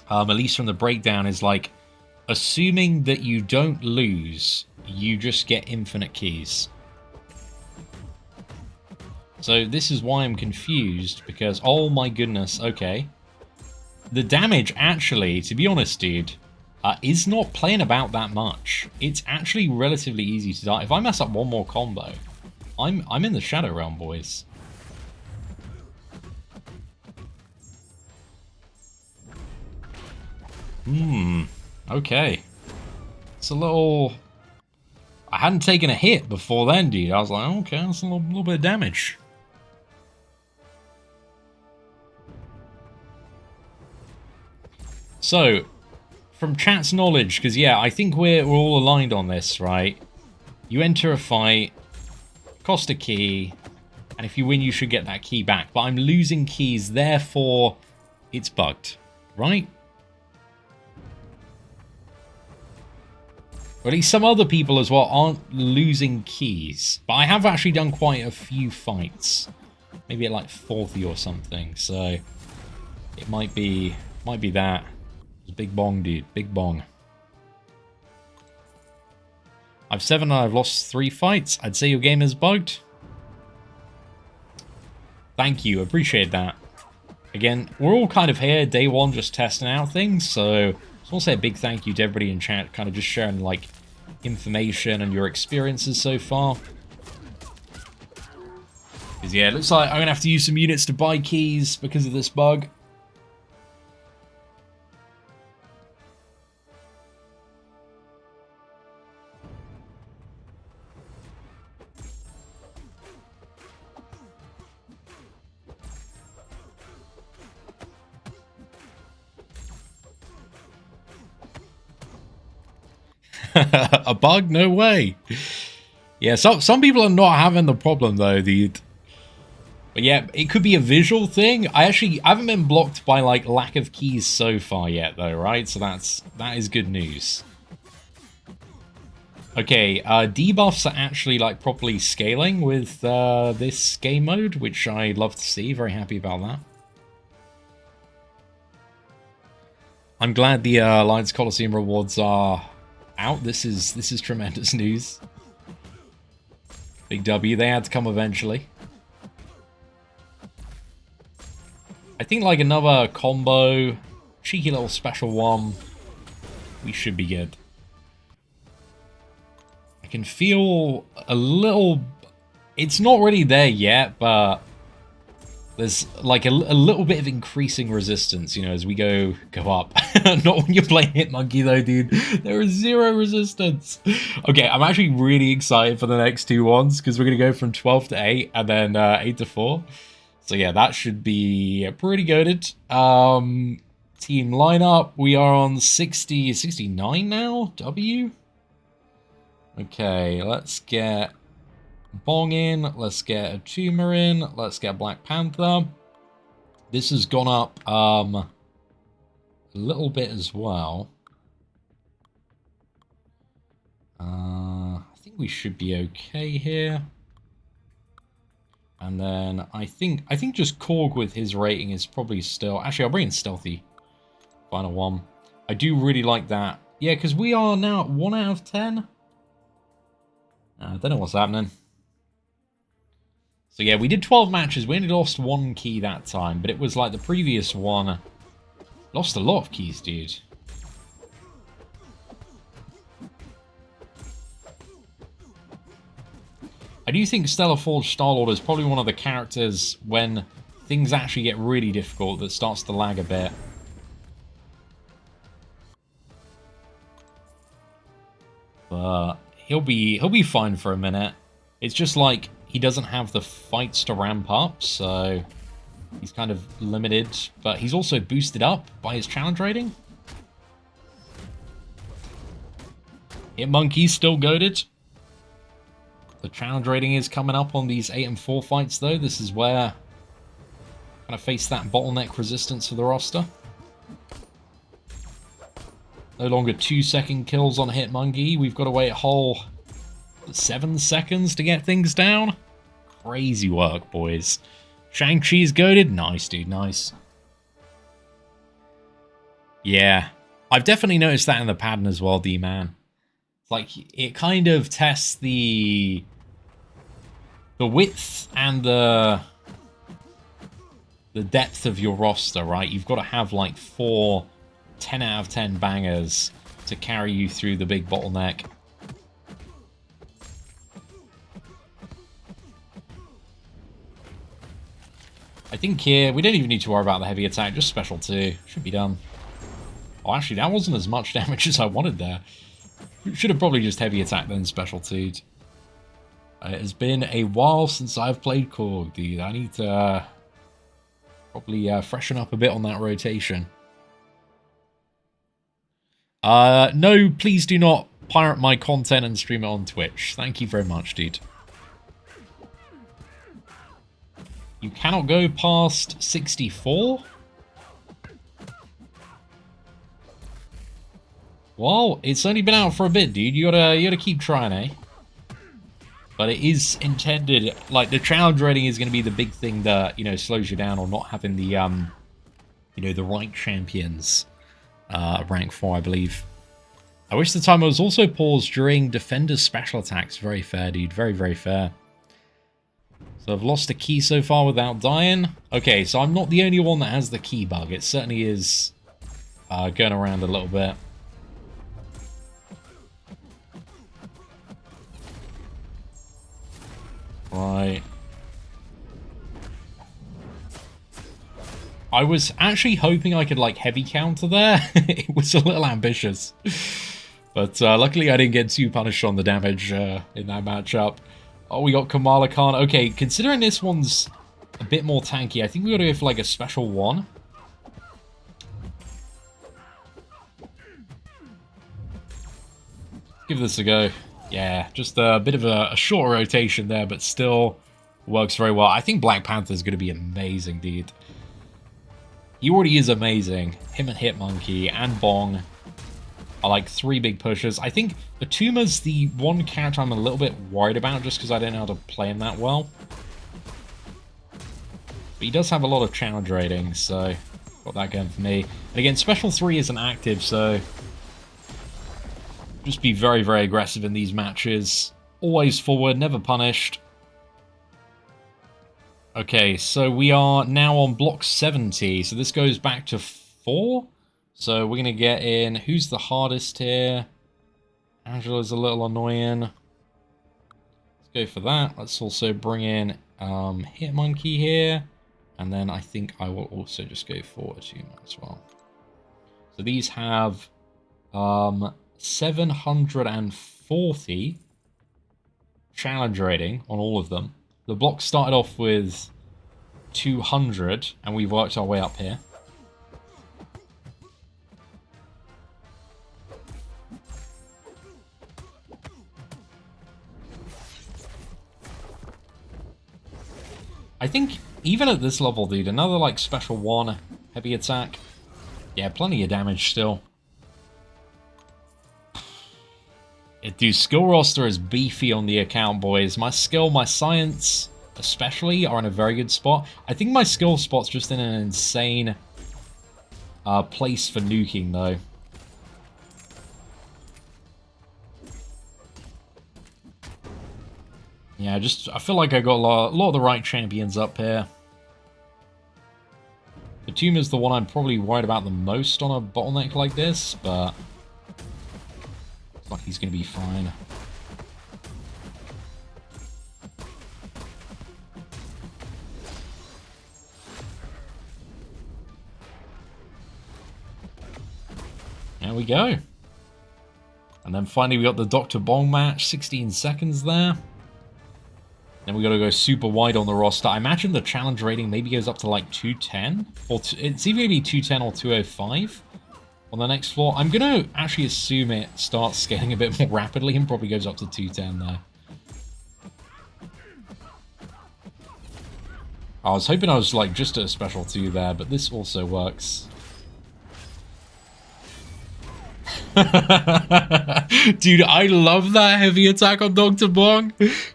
at least from the breakdown, is, like, assuming that you don't lose, you just get infinite keys. So this is why I'm confused, because, oh my goodness, okay. The damage, actually, to be honest, dude, is not playing about that much. It's actually relatively easy to die. If I mess up one more combo, I'm in the Shadow Realm, boys. Okay. It's a little... I hadn't taken a hit before then, dude. I was like, okay, that's a little bit of damage. So, from chat's knowledge, because yeah, I think we're all aligned on this, right? You enter a fight, cost a key, and if you win, you should get that key back. But I'm losing keys, therefore it's bugged, right? Or at least some other people as well aren't losing keys. But I have actually done quite a few fights. Maybe at like 40 or something, so it might be that. Big bong, dude. Big bong. I've 7 and I've lost 3 fights. I'd say your game is bugged. Thank you. Appreciate that. Again, we're all kind of here day one just testing out things, so I just want to say a big thank you to everybody in chat, kind of just sharing like information and your experiences so far. Because yeah, it looks like I'm going to have to use some units to buy keys because of this bug. A bug? No way. Yeah, some people are not having the problem though, dude. But yeah, it could be a visual thing. I haven't been blocked by like lack of keys so far yet though, right? So that is good news. Okay, debuffs are actually like properly scaling with this game mode, which I love to see. Very happy about that. I'm glad the Alliance Coliseum rewards are out. This is tremendous news. Big W. They had to come eventually. I think like another combo, cheeky little special one, we should be good. I can feel a little... It's not really there yet, but there's like a little bit of increasing resistance, you know, as we go up. Not when you're playing Hitmonkey though, dude. There is 0 resistance. Okay, I'm actually really excited for the next 2 ones, because we're going to go from 12 to 8 and then 8 to 4. So yeah, that should be pretty goated. Team lineup, we are on 69 now, W. Okay, let's get Bong in, let's get a Tumor in, let's get Black Panther. This has gone up a little bit as well. I think we should be okay here. And then I think just Korg with his rating is probably still... Actually, I'll bring in Stealthy. Final one. I do really like that. Yeah, because we are now at 1 out of 10. I don't know what's happening. So yeah, we did 12 matches. We only lost 1 key that time, but it was like the previous one. Lost a lot of keys, dude. I do think Stellar Forge Star-Lord is probably one of the characters when things actually get really difficult that starts to lag a bit. But he'll be fine for a minute. It's just like he doesn't have the fights to ramp up, so he's kind of limited. But he's also boosted up by his challenge rating. Hitmonkey's still goated. The challenge rating is coming up on these 8 and 4 fights, though. This is where kind of face that bottleneck resistance for the roster. No longer 2-second kills on Hitmonkey. We've got to wait a whole 7 seconds to get things down. Crazy work, boys. Shang-Chi's goated. Nice, dude. Nice. Yeah. I've definitely noticed that in the pattern as well, D-Man. Like, it kind of tests the width and the depth of your roster, right? You've got to have like 4 10 out of 10 bangers to carry you through the big bottleneck. I think here we don't even need to worry about the heavy attack, just special 2 should be done. Oh, actually, that wasn't as much damage as I wanted there. Should have probably just heavy attack then special 2'd. It has been a while since I've played Korg, dude. I need to probably freshen up a bit on that rotation. No, please do not pirate my content and stream it on Twitch. Thank you very much, dude. You cannot go past 64? Well, it's only been out for a bit, dude. You gotta keep trying, eh? But it is intended, like, the challenge rating is going to be the big thing that, you know, slows you down, or not having the, you know, the right champions, rank 4, I believe. I wish the timer was also paused during Defender's special attacks. Very fair, dude. Very, very fair. So I've lost a key so far without dying. Okay, so I'm not the only one that has the key bug. It certainly is going around a little bit. Right. I was actually hoping I could, like, heavy counter there. It was a little ambitious. But luckily I didn't get too punished on the damage in that matchup. Oh, we got Kamala Khan. Okay, considering this one's a bit more tanky, I think we got to go for, like, a special 1. Give this a go. Yeah, just a bit of a short rotation there, but still works very well. I think Black Panther's going to be amazing, dude. He already is amazing. Him and Hitmonkey and Bong are like 3 big pushes. I think Atuma's the one character I'm a little bit worried about just because I don't know how to play him that well. But he does have a lot of challenge rating, so got that going for me. And again, Special 3 isn't active, so just be very, very aggressive in these matches. Always forward, never punished. Okay, so we are now on block 70. So this goes back to 4. So we're going to get in... Who's the hardest here? Angela's a little annoying. Let's go for that. Let's also bring in Hitmonkey here. And then I think I will also just go for Atuma as well. So these have 740 challenge rating on all of them. The block started off with 200, and we've worked our way up here. I think Even at this level, dude, another, like, special 1 heavy attack. Yeah, plenty of damage still. Dude, skill roster is beefy on the account, boys. My skill, my science, especially, are in a very good spot. I think my skill spot's just in an insane place for nuking, though. Yeah, I feel like I got a lot of the right champions up here. Batum is the one I'm probably worried about the most on a bottleneck like this, but looks like he's going to be fine. There we go. And then finally we got the Dr. Bong match, 16 seconds there. Then we got to go super wide on the roster. I imagine the challenge rating maybe goes up to like 210. Or it's either going to be 210 or 205 on the next floor. I'm going to actually assume it starts scaling a bit more rapidly and probably goes up to 210 there. I was hoping I was like just at a special 2 there, but this also works. Dude, I love that heavy attack on Dr. Bong.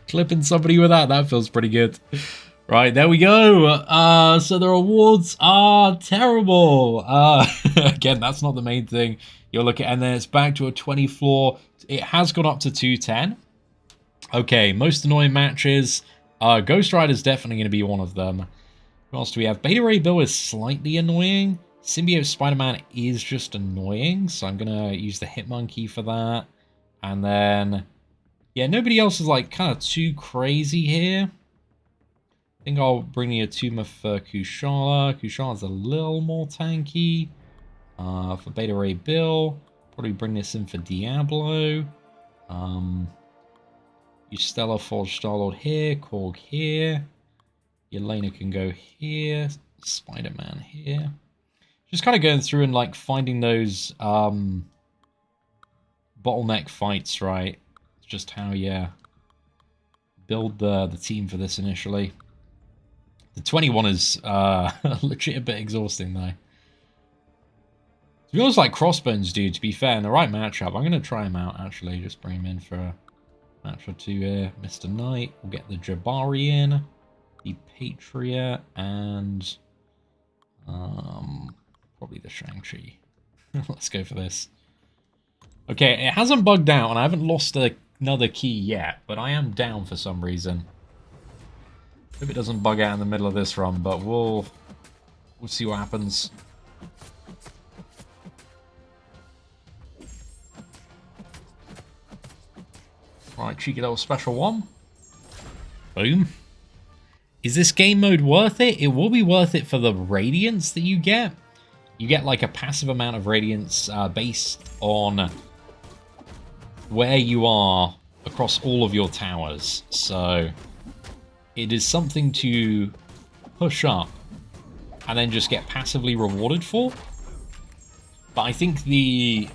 Clipping somebody with that feels pretty good. Right, there we go. So the rewards are terrible. Again, that's not the main thing. You'll look at, and then it's back to a 20 floor. It has gone up to 210. Okay, most annoying matches. Ghost Rider's definitely going to be one of them. What else do we have? Beta Ray Bill is slightly annoying. Symbiote Spider-Man is just annoying, so I'm going to use the Hitmonkey for that. And then, yeah, nobody else is, like, kind of too crazy here. I think I'll bring the Atuma for Kushala. Kushala's a little more tanky. For Beta Ray Bill, probably bring this in for Diablo. Use Stella Forge Star-Lord here, Korg here. Yelena can go here. Spider-Man here. Just kind of going through and, like, finding those bottleneck fights, right? It's just how you build the team for this initially. The 21 is legit a bit exhausting, though. To be honest, like Crossbones, dude, to be fair, in the right matchup, I'm going to try him out, actually. Just bring him in for a match or 2 here. Mr. Knight. We'll get the Jabari in. The Patriot. And probably the Shang-Chi. Let's go for this. Okay, it hasn't bugged out, and I haven't lost another key yet, but I am down for some reason. Hope it doesn't bug out in the middle of this run, but we'll see what happens. Right, cheeky little special 1. Boom. Is this game mode worth it? It will be worth it for the radiance that you get. You get like a passive amount of radiance based on where you are across all of your towers. So it is something to push up and then just get passively rewarded for. But I think the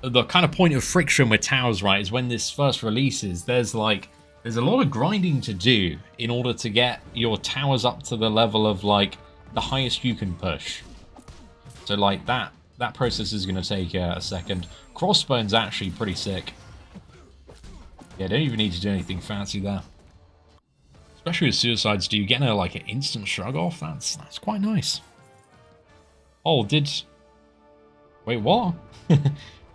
kind of point of friction with towers, right, is when this first releases, there's a lot of grinding to do in order to get your towers up to the level of, like, the highest you can push. So, like, that process is going to take a second. Crossbone's actually pretty sick. Yeah, don't even need to do anything fancy there. Especially with Suicides, do you get like an instant shrug off? That's quite nice. Oh, wait, what?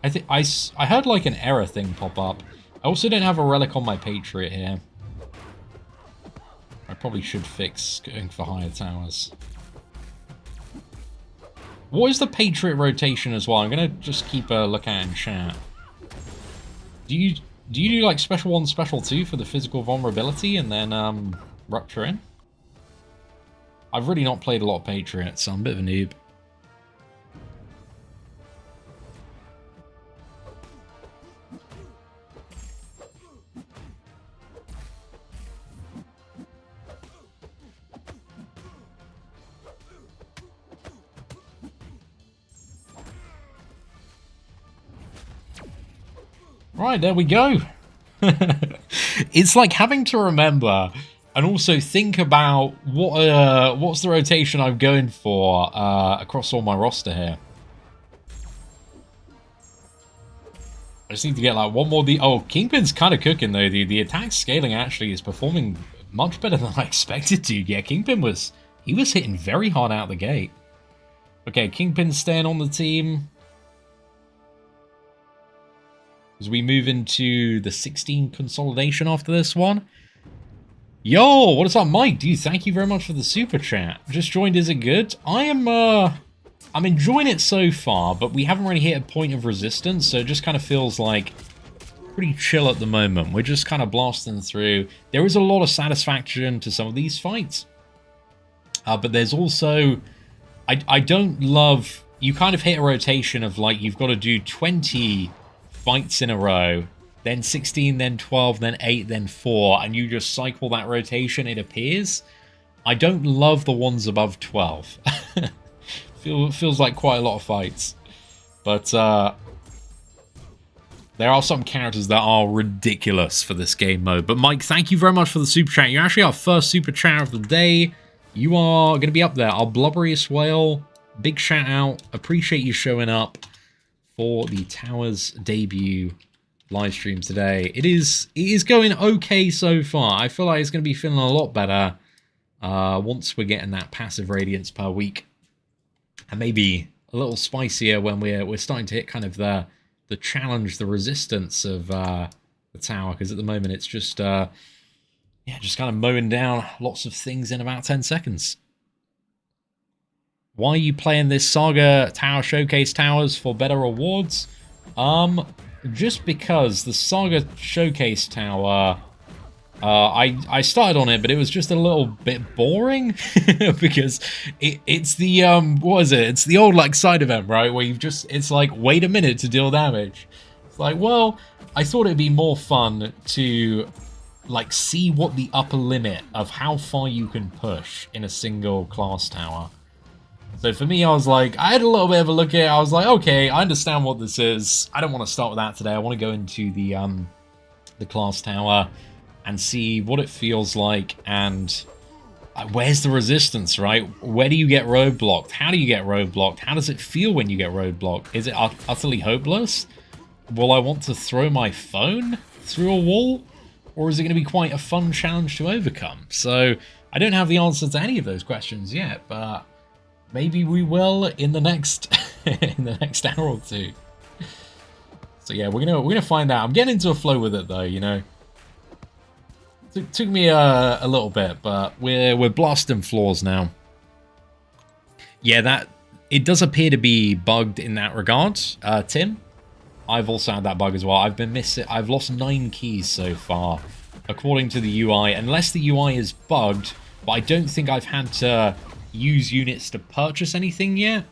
I heard like an error thing pop up. I also don't have a relic on my Patriot here. I probably should fix going for higher towers. What is the Patriot rotation as well? I'm going to just keep a look at it in chat. Do you do like special 1, special 2 for the physical vulnerability and then rupture in? I've really not played a lot of Patriot, so I'm a bit of a noob. Right, there we go. It's like having to remember And also think about what's the rotation I'm going for across all my roster here. I just need to get like one more. Oh, Kingpin's kind of cooking though. The attack scaling actually is performing much better than I expected to. Yeah, Kingpin was hitting very hard out the gate. Okay, Kingpin's staying on the team. As we move into the 16 consolidation after this one. Yo, what is up, Mike? Dude, thank you very much for the super chat. Just joined, is it good? I'm enjoying it so far, but we haven't really hit a point of resistance, so it just kind of feels like pretty chill at the moment. We're just kind of blasting through. There is a lot of satisfaction to some of these fights, but there's also... I don't love... You kind of hit a rotation of, like, you've got to do 20 fights in a row, then 16, then 12, then 8, then 4, and you just cycle that rotation, it appears. I don't love the ones above 12. Feels like quite a lot of fights. But there are some characters that are ridiculous for this game mode. But Mike, thank you very much for the super chat. You're actually our first super chat of the day. You are going to be up there. Our blubberiest whale. Big shout out. Appreciate you showing up for the Towers debut live stream today. It is going okay so far. I feel like it's going to be feeling a lot better once we're getting that passive radiance per week, and maybe a little spicier when we're starting to hit kind of the challenge, the resistance of the tower, because at the moment it's just just kind of mowing down lots of things in about 10 seconds. Why are you playing this Saga Tower Showcase Towers for better rewards? Just because the Saga Showcase Tower, I started on it, but it was just a little bit boring because it's the what is it? It's the old like side event, right? Where it's like wait a minute to deal damage. It's like, well, I thought it'd be more fun to like see what the upper limit of how far you can push in a single class tower. So for me, I was like, I had a little bit of a look at it. I was like, okay, I understand what this is. I don't want to start with that today. I want to go into the class tower and see what it feels like and where's the resistance, right? Where do you get roadblocked? How do you get roadblocked? How does it feel when you get roadblocked? Is it utterly hopeless? Will I want to throw my phone through a wall? Or is it going to be quite a fun challenge to overcome? So I don't have the answer to any of those questions yet, but maybe we will in the next hour or two. So yeah, we're gonna find out. I'm getting into a flow with it though, you know. Took me a little bit, but we're blasting floors now. Yeah, it does appear to be bugged in that regard, Tim. I've also had that bug as well. I've lost 9 keys so far, according to the UI. Unless the UI is bugged, but I don't think I've had to use units to purchase anything yet.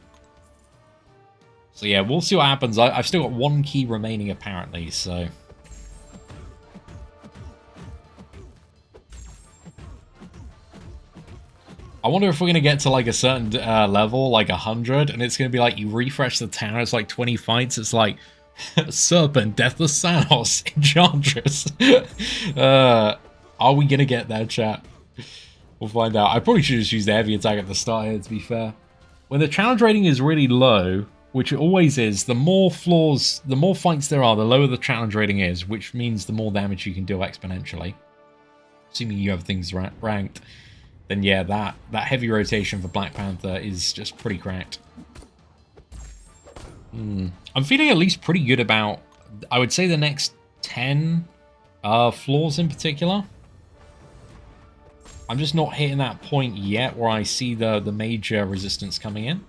So yeah, we'll see what happens. I've still got 1 key remaining apparently, so... I wonder if we're going to get to like a certain level, like 100, and it's going to be like you refresh the tower, it's like 20 fights, it's like Serpent, Deathless Thanos, Enchantress. Are we going to get that, chat? We'll find out. I probably should just use the heavy attack at the start here, to be fair. When the challenge rating is really low, which it always is, the more floors, the more fights there are, the lower the challenge rating is, which means the more damage you can deal exponentially. Assuming you have things ranked. Then yeah, that heavy rotation for Black Panther is just pretty cracked. I'm feeling at least pretty good about, I would say, the next 10 floors in particular. I'm just not hitting that point yet where I see the major resistance coming in.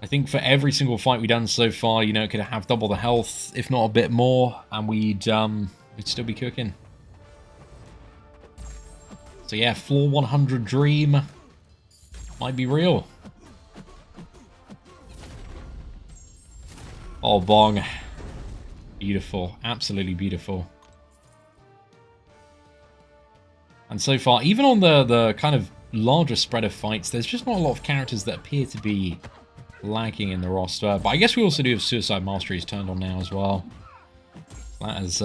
I think for every single fight we've done so far, you know, it could have double the health, if not a bit more, and we'd still be cooking. So yeah, floor 100 dream might be real. Oh, bong. Beautiful. Absolutely beautiful. And so far, even on the kind of larger spread of fights, there's just not a lot of characters that appear to be lacking in the roster. But I guess we also do have Suicide Masteries turned on now as well. That has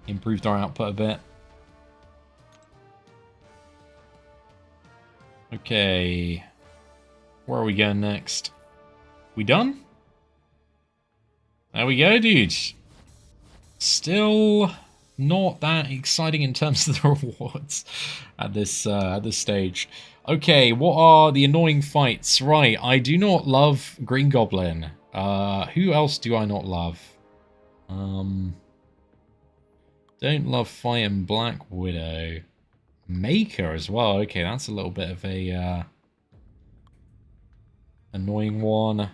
improved our output a bit. Okay. Where are we going next? We done? There we go, dude. Still not that exciting in terms of the rewards at this stage. Okay, what are the annoying fights? Right, I do not love Green Goblin. Who else do I not love? Don't love fighting Black Widow. Maker as well. Okay, that's a little bit of a annoying one.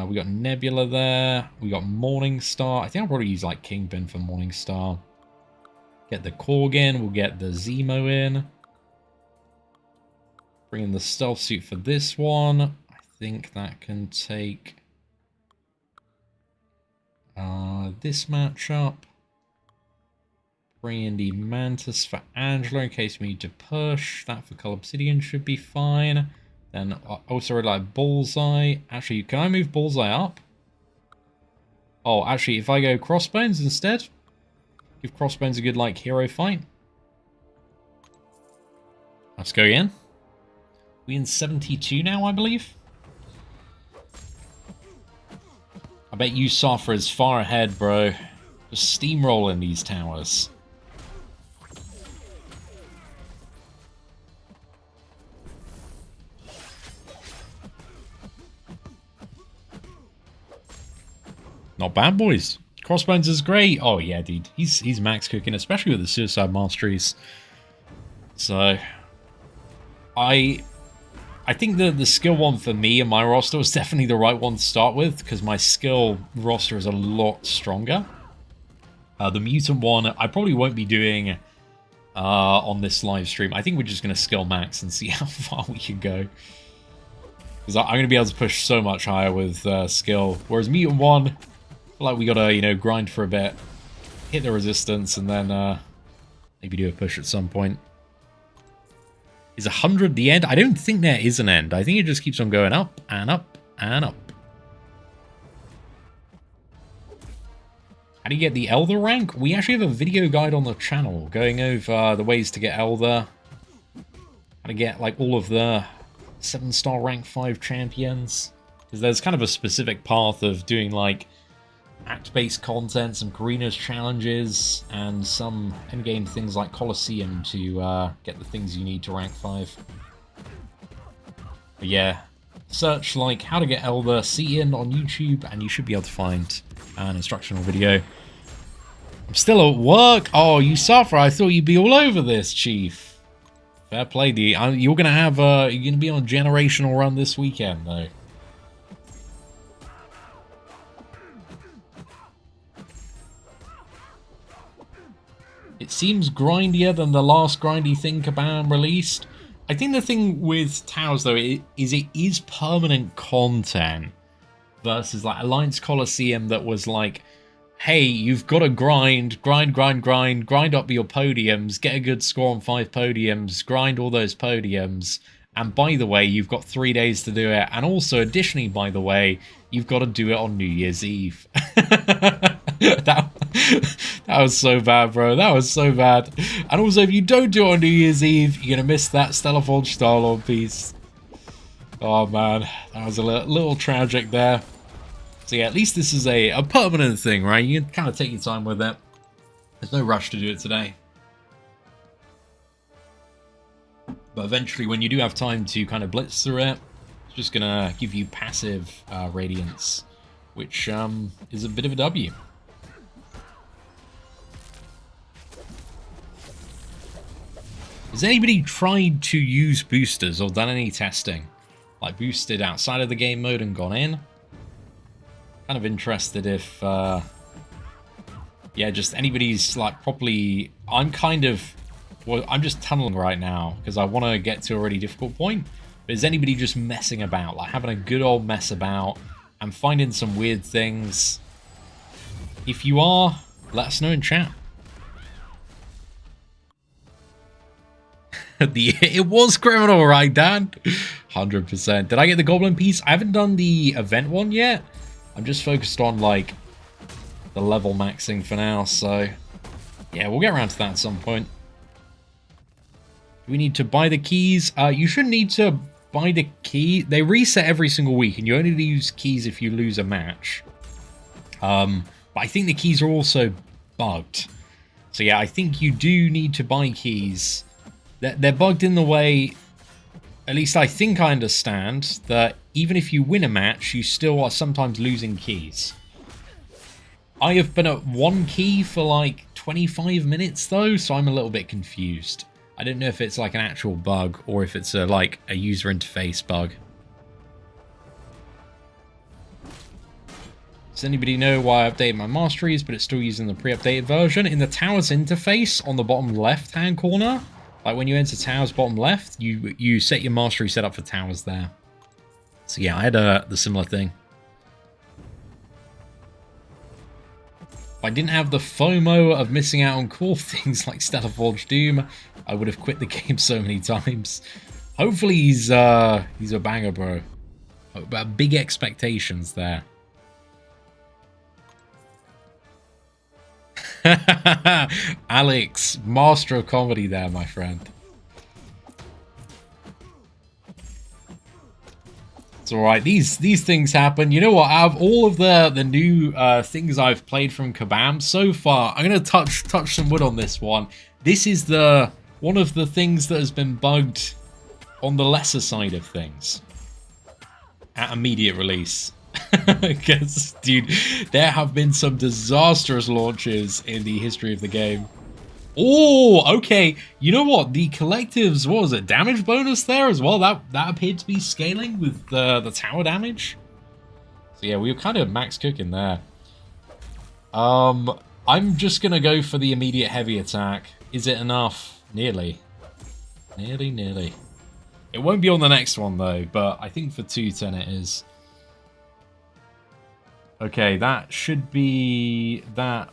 We got Nebula there. We got Morningstar. I think I'll probably use like Kingpin for Morningstar. Get the Korg in. We'll get the Zemo in. Bring in the stealth suit for this one. I think that can take this matchup. Bring in the Mantis for Angela in case we need to push. That for Cull Obsidian should be fine. Then I also really like Bullseye. Actually, can I move Bullseye up? Oh, actually, if I go Crossbones instead, give Crossbones a good like hero fight. Let's go again. We in 72 now, I believe. I bet you Safra is far ahead, bro. Just steamrolling these towers. Not bad, boys. Crossbones is great. Oh yeah, dude. He's max cooking, especially with the Suicide Masteries. So I think the skill one for me and my roster was definitely the right one to start with, because my skill roster is a lot stronger. The mutant one I probably won't be doing on this live stream. I think we're just going to skill max and see how far we can go. Because I'm going to be able to push so much higher with skill. Whereas mutant one, I feel like we got to, you know, grind for a bit, hit the resistance, and then maybe do a push at some point. Is 100 the end? I don't think there is an end. I think it just keeps on going up and up and up. How do you get the Elder rank? We actually have a video guide on the channel going over the ways to get Elder. How to get like all of the 7-star rank 5 champions. Because there's kind of a specific path of doing like act-based content, some Karina's challenges, and some endgame things like Colosseum to get the things you need to rank 5. But yeah, search like how to get Elder Seatin on YouTube and you should be able to find an instructional video. I'm still at work. Oh, you suffer. I thought you'd be all over this, Chief. Fair play, D. You're gonna have you're gonna be on a generational run this weekend, though. It seems grindier than the last grindy thing Kabam released. I think the thing with Towers, though, is it is permanent content versus like Alliance Colosseum that was like, hey, you've got to grind up your podiums, get a good score on 5 podiums, grind all those podiums, and by the way, you've got 3 days to do it, and also additionally, by the way, you've got to do it on New Year's Eve. that was so bad, bro. That was so bad. And also, if you don't do it on New Year's Eve, you're gonna miss that Stellar Forge Starlord piece. Oh man, that was a little tragic there. So yeah, at least this is a permanent thing, right? You can kind of take your time with it. There's no rush to do it today. But eventually, when you do have time to kind of blitz through it, it's just gonna give you passive radiance, which is a bit of a W. Has anybody tried to use boosters or done any testing? Like boosted outside of the game mode and gone in? Kind of interested if, yeah, just anybody's like properly... I'm kind of... Well, I'm just tunneling right now because I want to get to a really difficult point. But is anybody just messing about? Like having a good old mess about and finding some weird things? If you are, let us know in chat. It was criminal, right, Dan? 100%. Did I get the Goblin piece? I haven't done the event one yet. I'm just focused on, like, the level maxing for now, so... Yeah, we'll get around to that at some point. Do we need to buy the keys? You shouldn't need to buy the key. They reset every single week, and you only use keys if you lose a match. But I think the keys are also bugged. So yeah, I think you do need to buy keys. They're bugged in the way, at least I think I understand, that even if you win a match, you still are sometimes losing keys. I have been at one key for like 25 minutes though, so I'm a little bit confused. I don't know if it's like an actual bug or if it's like a user interface bug. Does anybody know why I updated my masteries, but it's still using the pre-updated version? In the tower's interface on the bottom left-hand corner, like when you enter towers bottom left, you set your mastery set up for towers there. So yeah, I had the similar thing. If I didn't have the FOMO of missing out on cool things like Stellar Forge Doom, I would have quit the game so many times. Hopefully he's a banger, bro. Big expectations there. Alex, master of comedy there, my friend. It's alright, these things happen. You know what, out of all of the new things I've played from Kabam so far, I'm going to touch some wood on this one. This is one of the things that has been bugged on the lesser side of things at immediate release. Because, dude, there have been some disastrous launches in the history of the game. Oh, okay. You know what? The collective's, what was it, damage bonus there as well? That appeared to be scaling with the tower damage. So yeah, we were kind of max cooking there. I'm just going to go for the immediate heavy attack. Is it enough? Nearly. Nearly. It won't be on the next one, though, but I think for 210 it is. Okay, that should be that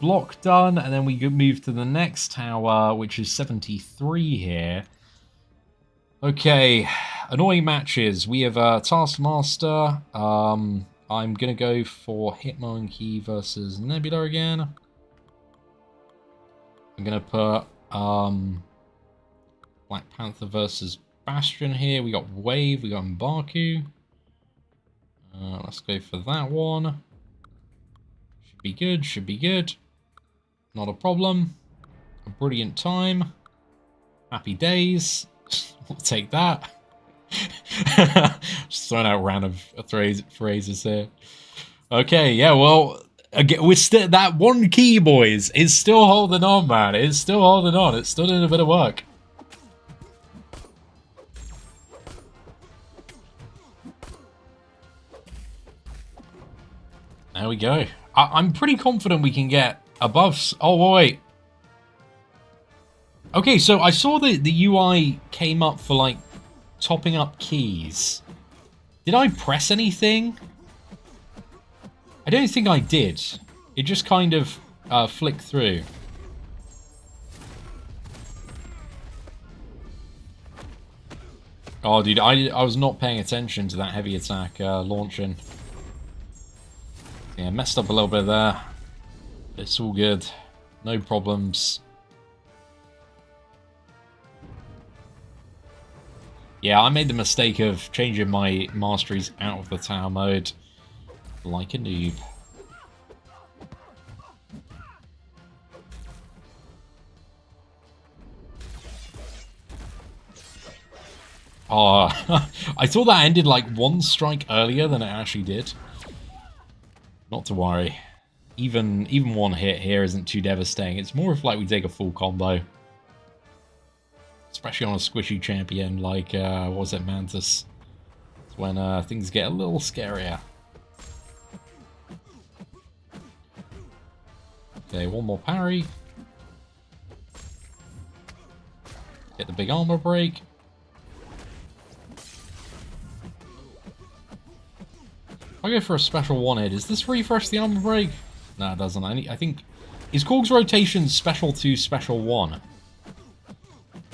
block done, and then we could move to the next tower, which is 73 here. Okay, annoying matches. We have Taskmaster. I'm going to go for Hitmonkey versus Nebula again. I'm going to put Black Panther versus Bastion here. We got Wave, we got Mbaku. Let's go for that one. Should be good. Not a problem. A brilliant time. Happy days. We'll take that. Just throwing out random phrases here. Okay, yeah, well, again, we're still, that one key, boys, is still holding on, man. It's still holding on. It's still doing a bit of work. There we go. I'm pretty confident we can get above... Oh, wait. Okay, so I saw the UI came up for, like, topping up keys. Did I press anything? I don't think I did. It just kind of flicked through. Oh, dude, I was not paying attention to that heavy attack launching. Yeah, messed up a little bit there. It's all good. No problems. Yeah, I made the mistake of changing my masteries out of the tower mode. Like a noob. Oh, I thought that ended like one strike earlier than it actually did. Not to worry. Even one hit here isn't too devastating. It's more of like we take a full combo. Especially on a squishy champion like, what was it, Mantis? It's when things get a little scarier. Okay, one more parry. Get the big armor break. I go for a special one-hit. Does this refresh the armor break? No, it doesn't. I think... Is Korg's rotation special to special 1?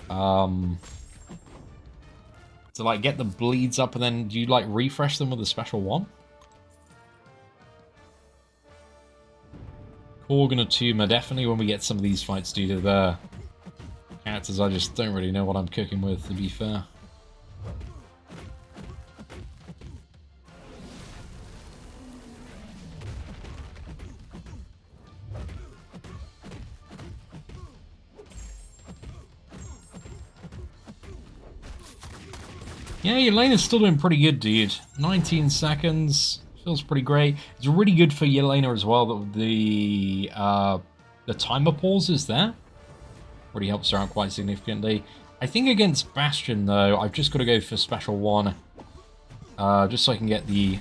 To, like, get the bleeds up and then do you, like, refresh them with a special 1? Korg and Atuma, definitely when we get some of these fights due to the Characters, I just don't really know what I'm cooking with, to be fair. Yeah, your lane is still doing pretty good, dude. 19 seconds. Feels pretty great. It's really good for your laner as well that the timer pause is there. Really helps her out quite significantly. I think against Bastion, though, I've just got to go for Special 1. Just so I can get the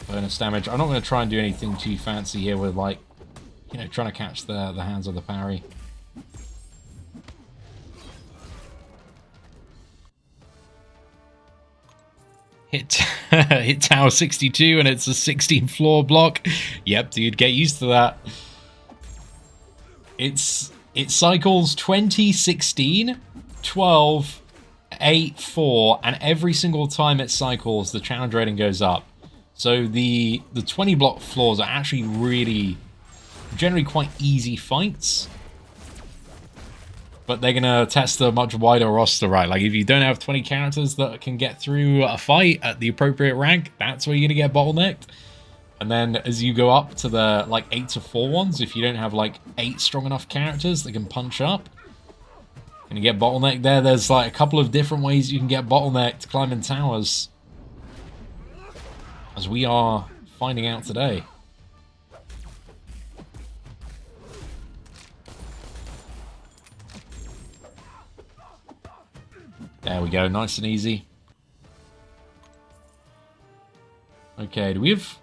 bonus damage. I'm not going to try and do anything too fancy here with, like, you know, trying to catch the hands of the parry. Hit tower 62 and it's a 16 floor block. Yep, dude, get used to that. It cycles 20, 16, 12, 8, 4, and every single time it cycles, the challenge rating goes up. So the 20 block floors are actually really, generally quite easy fights. But they're going to test a much wider roster, right? Like, if you don't have 20 characters that can get through a fight at the appropriate rank, that's where you're going to get bottlenecked. And then as you go up to the, like, 8 to 4 ones, if you don't have, like, 8 strong enough characters that can punch up, you're going to get bottlenecked there. There's, like, a couple of different ways you can get bottlenecked climbing towers. As we are finding out today. There we go, nice and easy. Okay, do we have...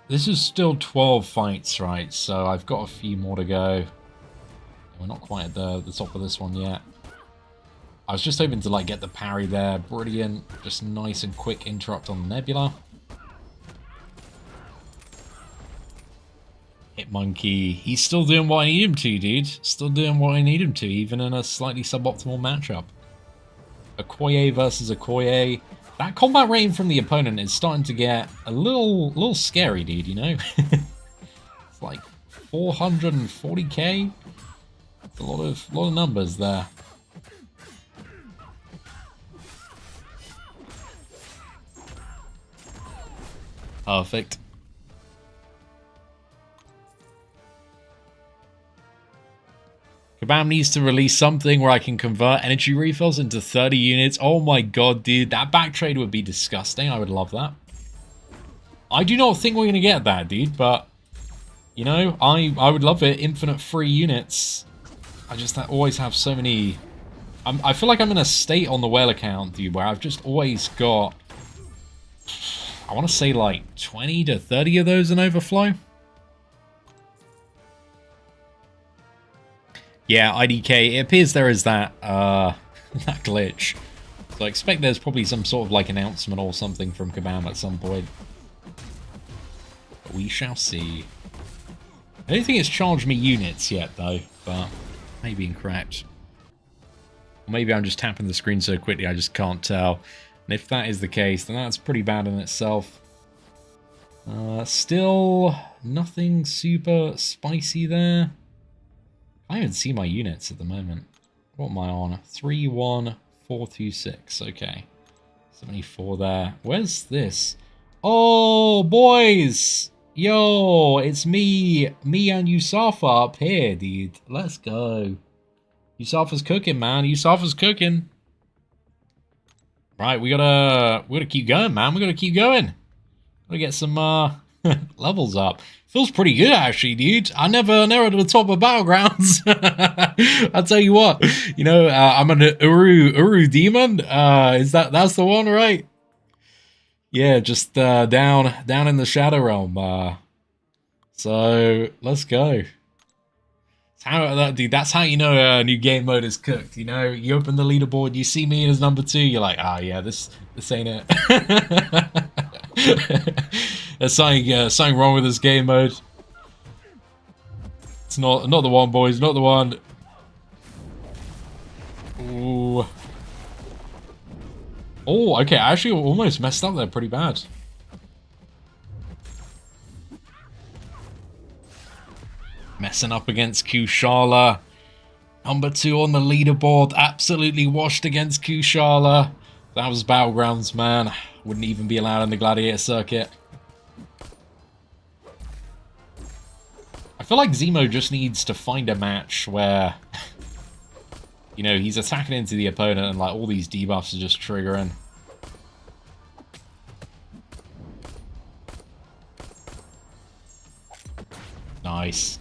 This is still 12 fights, right? So I've got a few more to go. We're not quite at the top of this one yet. I was just hoping to, like, get the parry there. Brilliant. Just nice and quick interrupt on the Nebula. Hit Monkey. He's still doing what I need him to, dude. Still doing what I need him to, even in a slightly suboptimal matchup. Okoye versus Okoye. That combat rating from the opponent is starting to get a little scary, dude, you know? It's like 440k. It's a lot of numbers there. Perfect. Kabam needs to release something where I can convert energy refills into 30 units. Oh my god, dude. That back trade would be disgusting. I would love that. I do not think we're going to get that, dude. But, you know, I would love it. Infinite free units. I just always have so many... I feel like I'm in a state on the whale account, dude, where I've just always got... I want to say like 20 to 30 of those in overflow. Yeah, IDK, it appears there is that that glitch. So I expect there's probably some sort of like announcement or something from Kabam at some point. But we shall see. I don't think it's charged me units yet though, but maybe incorrect. Or maybe I'm just tapping the screen so quickly I just can't tell. And if that is the case, then that's pretty bad in itself. Still nothing super spicy there. I don't even see my units at the moment. What am I on? 31426. Okay. 74 there. Where's this? Oh, boys! Yo, it's me and Yusafa up here, dude. Let's go. Yusafa's cooking, man. Yusafa's cooking. Right, we gotta keep going, man. We gotta keep going. Gotta get some levels up. Feels pretty good, actually, dude. I never narrowed to the top of Battlegrounds. I'll tell you what. You know, I'm an Uru demon. That's the one, right? Yeah, just down in the Shadow Realm. So let's go. Dude, that's how you know a new game mode is cooked. You know, you open the leaderboard, you see me as number 2, you're like, ah, yeah, this ain't it. There's something wrong with this game mode. It's not the one, boys. Not the one. Ooh. Oh, okay. I actually almost messed up there pretty bad. Messing up against Kushala. Number 2 on the leaderboard, absolutely washed against Kushala. That was Battlegrounds, man. Wouldn't even be allowed in the Gladiator circuit. I feel like Zemo just needs to find a match where, you know, he's attacking into the opponent and like all these debuffs are just triggering. Nice.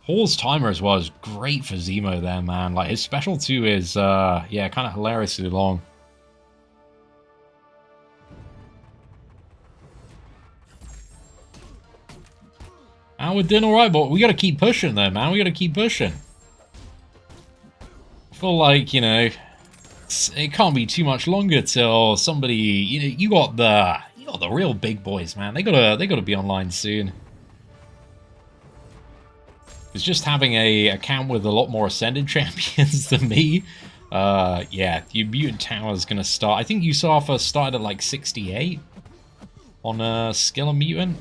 Hall's timer as well is great for Zemo there, man. Like, his special 2 is, yeah, kind of hilariously long. And we're doing alright, but we gotta keep pushing though, man. We gotta keep pushing. I feel like, you know, it can't be too much longer till somebody, you know, you got the real big boys, man. They gotta be online soon. It's just having a account with a lot more Ascended champions than me. Yeah, your Mutant Tower is gonna start. I think Yusafa started at like 68 on skill and Mutant.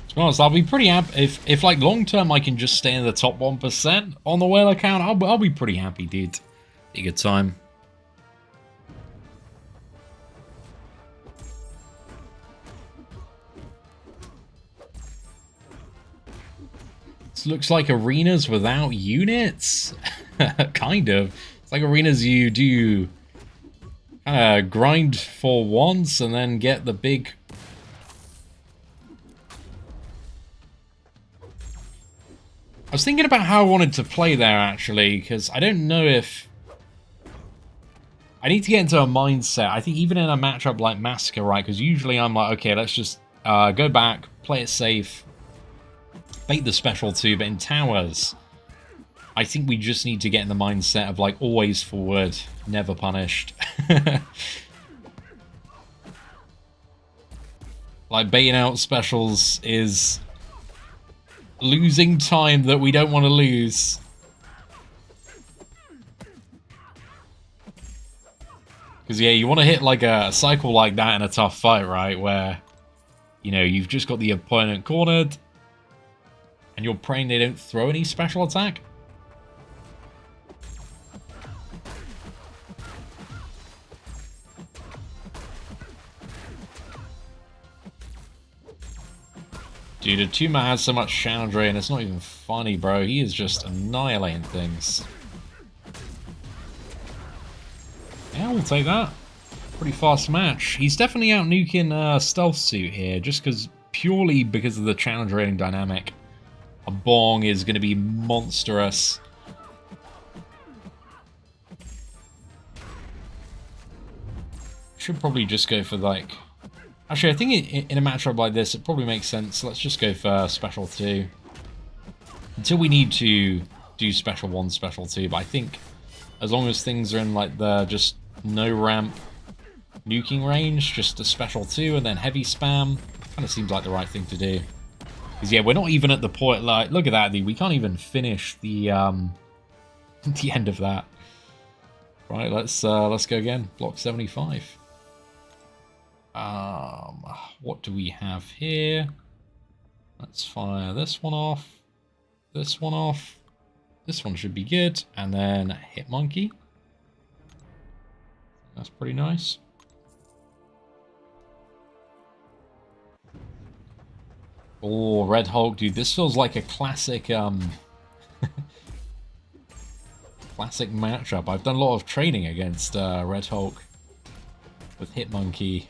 To be honest, I'll be pretty happy if like long term I can just stay in the top 1% on the whale account. I'll be pretty happy, dude. Be a good time. This looks like arenas without units, kind of. It's like arenas you do kind of grind for once and then get the big. I was thinking about how I wanted to play there, actually, because I don't know if... I need to get into a mindset. I think even in a matchup like Massacre, right, because usually I'm like, okay, let's just go back, play it safe, bait the special 2, but in towers, I think we just need to get in the mindset of, like, always forward, never punished. Like, baiting out specials is... losing time that we don't want to lose. Because, yeah, you want to hit, like, a cycle like that in a tough fight, right? Where, you know, you've just got the opponent cornered, and you're praying they don't throw any special attack. Dude, Atuma has so much Chandra, and it's not even funny, bro. He is just annihilating things. Yeah, we'll take that. Pretty fast match. He's definitely out nuking Stealth Suit here, just purely because of the Challenger rating dynamic. A bong is going to be monstrous. Should probably just go for, like... Actually, I think in a matchup like this, it probably makes sense. Let's just go for Special 2. Until we need to do Special 1, Special 2. But I think as long as things are in, like, the just no ramp nuking range, just a Special 2 and then heavy spam, kind of seems like the right thing to do. Because, yeah, we're not even at the point, like, look at that, dude. We can't even finish the, the end of that. Right, let's go again. Block 75. What do we have here? Let's fire this one off. This one off. This one should be good. And then Hit Monkey. That's pretty nice. Oh, Red Hulk, dude. This feels like a classic, classic matchup. I've done a lot of training against Red Hulk with Hit Monkey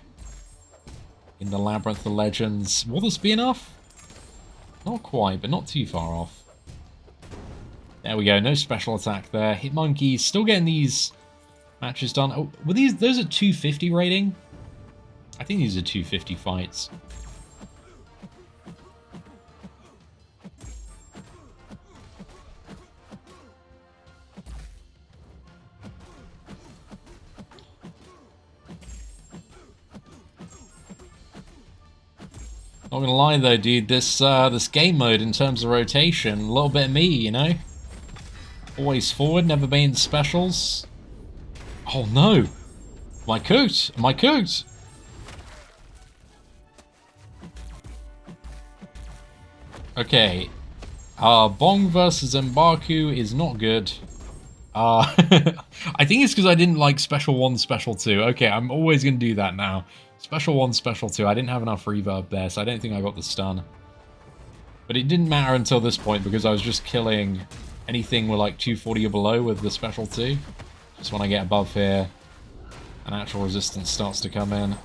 in the Labyrinth of Legends. Will this be enough? Not quite, but not too far off. There we go. No special attack there. Hit Monkey still getting these matches done. Oh, were those are 250 rating? I think these are 250 fights. Not gonna lie though, dude, this game mode in terms of rotation, a little bit of me, you know? Always forward, never been specials. Oh no! My coat! My coat! Okay. Bong versus Mbaku is not good. I think it's because I didn't like Special 1, Special 2. Okay, I'm always going to do that now. Special 1, Special 2. I didn't have enough reverb there, so I don't think I got the stun. But it didn't matter until this point because I was just killing anything with like 240 or below with the Special 2. Just when I get above here, an actual resistance starts to come in.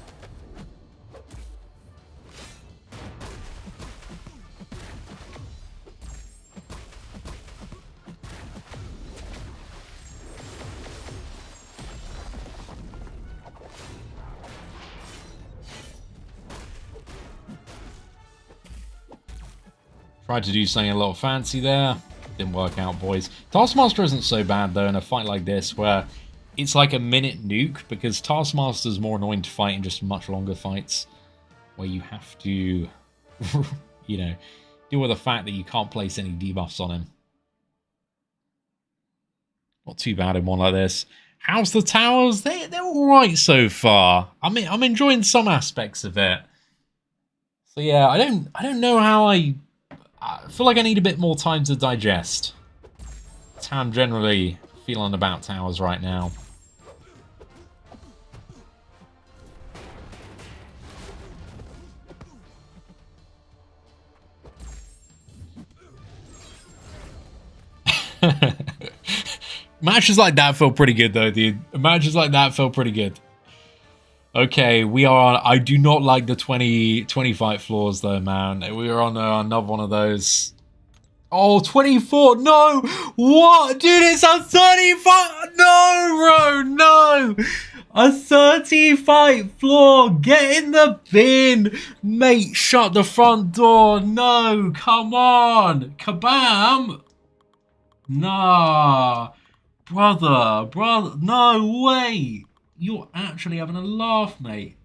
Tried to do something a little fancy there. Didn't work out, boys. Taskmaster isn't so bad, though, in a fight like this, where it's like a minute nuke, because Taskmaster's more annoying to fight in just much longer fights, where you have to, you know, deal with the fact that you can't place any debuffs on him. Not too bad in one like this. How's the towers? They're alright so far. I mean, I'm enjoying some aspects of it. So yeah, I don't know how I feel like I need a bit more time to digest. That's how I'm generally feeling about towers right now. Matches like that feel pretty good though, dude. Matches like that feel pretty good. Okay, we are on... I do not like the 25 floors though, man. We are on another one of those. Oh, 24! No! What? Dude, it's a 35! No, bro! No! A 35 floor! Get in the bin! Mate, shut the front door! No! Come on! Kabam! Nah! Brother! No way! You're actually having a laugh, mate.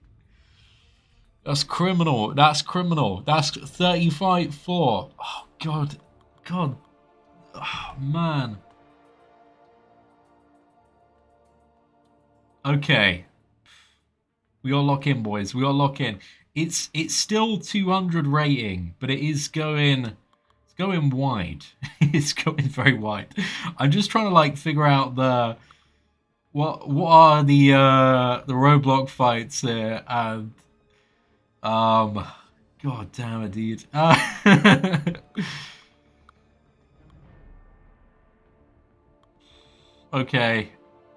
That's criminal. That's criminal. That's 35 floor. Oh, God. God. Oh, man. Okay. We all lock in, boys. We all lock in. It's still 200 rating, but it is going... It's going wide. It's going very wide. I'm just trying to, like, figure out the... What are the Roblox fights here? And God damn it, dude. Okay,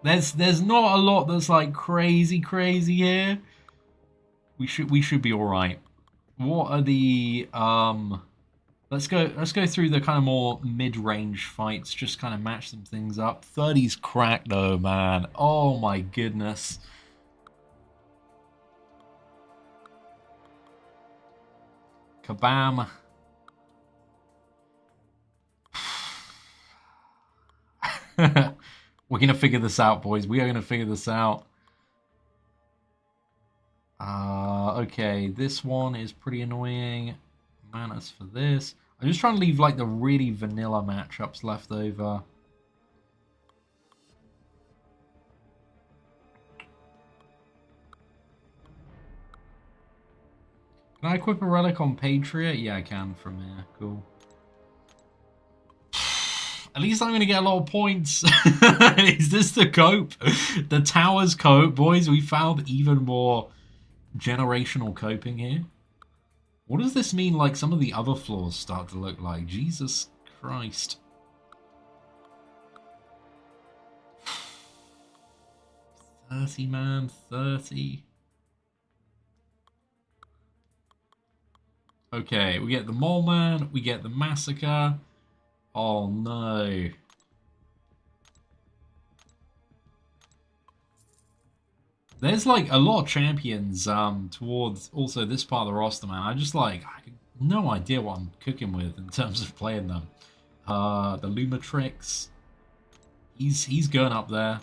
there's not a lot that's like crazy here. We should be all right. What are the Let's go through the kind of more mid-range fights, just kind of match some things up. 30's crack though, man. Oh my goodness. Kabam. We're gonna figure this out, boys. We are gonna figure this out. Okay, this one is pretty annoying. Manas for this. I'm just trying to leave like the really vanilla matchups left over. Can I equip a relic on Patriot? Yeah, I can from here. Cool. At least I'm going to get a lot of points. Is this the cope? The tower's cope, boys. We found even more generational coping here. What does this mean, like, some of the other floors start to look like? Jesus Christ. $30, man. 30. Okay, we get the Mole Man. We get the Massacre. Oh, no. There's, like, a lot of champions towards also this part of the roster, man. I have no idea what I'm cooking with in terms of playing them. The Lumatrix. He's going up there.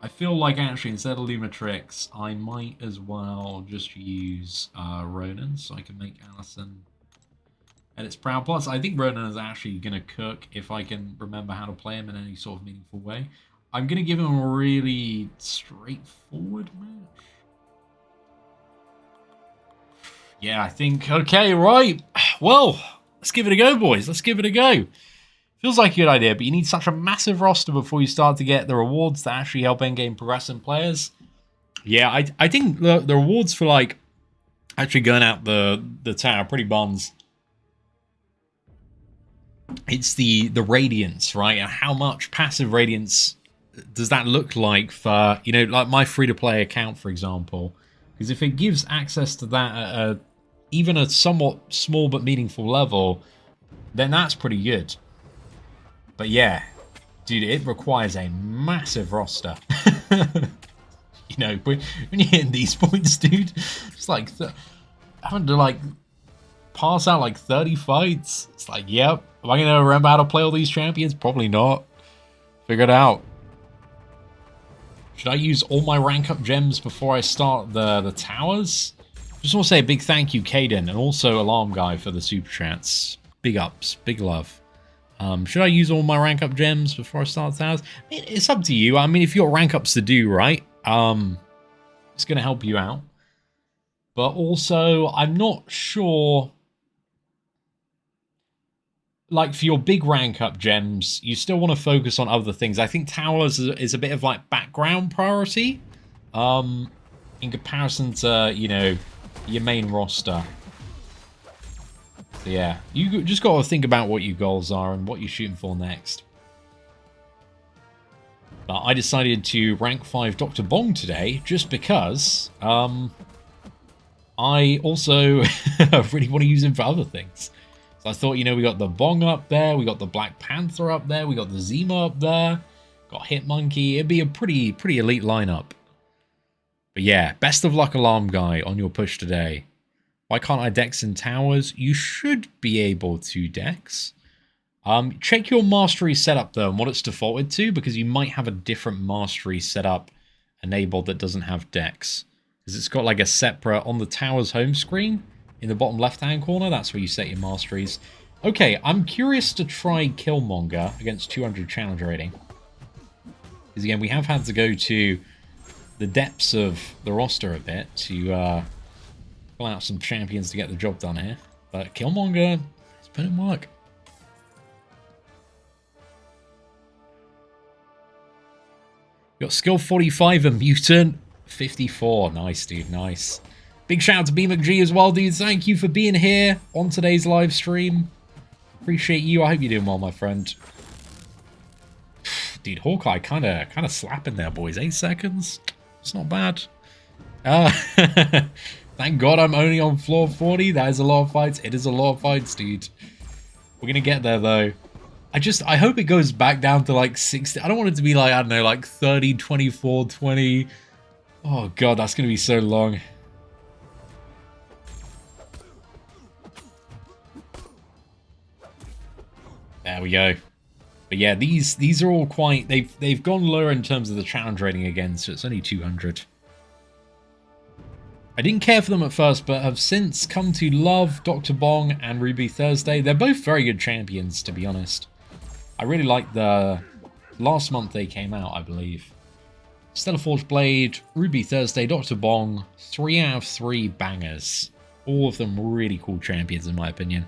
I feel like actually instead of Lumitrix, I might as well just use Ronan so I can make Allison edits proud. Plus, I think Ronan is actually going to cook if I can remember how to play him in any sort of meaningful way. I'm going to give him a really straightforward match. Yeah, I think, okay, right. Well, let's give it a go, boys. Let's give it a go. Feels like a good idea, but you need such a massive roster before you start to get the rewards that actually help endgame progressing players. Yeah, I think the rewards for, like, actually going out the tower are pretty buns. It's the radiance, right? And how much passive radiance does that look like for, you know, like my free-to-play account, for example? Because if it gives access to that at even a somewhat small but meaningful level, then that's pretty good. But yeah, dude, it requires a massive roster. You know, when you're hitting these points, dude, it's like having to like pass out like 30 fights. It's like, yep. Am I going to remember how to play all these champions? Probably not. Figure it out. Should I use all my rank up gems before I start the towers? Just want to say a big thank you, Caden, and also Alarm Guy for the super chats. Big ups, big love. Should I use all my rank up gems before I start the towers? It's up to you. I mean, if you've got rank ups to do, right? It's going to help you out. But also, I'm not sure. Like, for your big rank up gems, you still want to focus on other things. I think towers is a bit of, like, background priority. In comparison to, you know, your main roster. So yeah, you just got to think about what your goals are and what you're shooting for next. But I decided to rank 5 Dr. Bong today just because I also really want to use him for other things. So I thought, you know, we got the Bong up there, we got the Black Panther up there, we got the Zima up there, got Hitmonkey. It'd be a pretty elite lineup. But yeah, best of luck, Alarm Guy, on your push today. Why can't I dex in towers? You should be able to dex. Check your mastery setup though and what it's defaulted to, because you might have a different mastery setup enabled that doesn't have dex. Because it's got like a separate on the tower's home screen in the bottom left hand corner. That's where you set your masteries. Okay, I'm curious to try Killmonger against 200 challenge rating. Because again, we have had to go to the depths of the roster a bit to pull out some champions to get the job done here. But Killmonger, it's put in work. Got skill 45 and mutant 54. Nice, dude, nice. Big shout out to BMcG as well, dude. Thank you for being here on today's live stream. Appreciate you. I hope you're doing well, my friend. Dude, Hawkeye kind of slapping there, boys. 8 seconds. It's not bad. Thank God I'm only on floor 40. That is a lot of fights. It is a lot of fights, dude. We're going to get there, though. I hope it goes back down to, like, 60. I don't want it to be, like, I don't know, like, 30, 24, 20. Oh, God, that's going to be so long. There we go. But yeah, these are all quite... They've gone lower in terms of the challenge rating again, so it's only 200. I didn't care for them at first, but have since come to love Dr. Bong and Ruby Thursday. They're both very good champions, to be honest. I really liked the... Last month they came out, I believe. Stellar Forge Blade, Ruby Thursday, Dr. Bong. 3 out of 3 bangers. All of them really cool champions, in my opinion.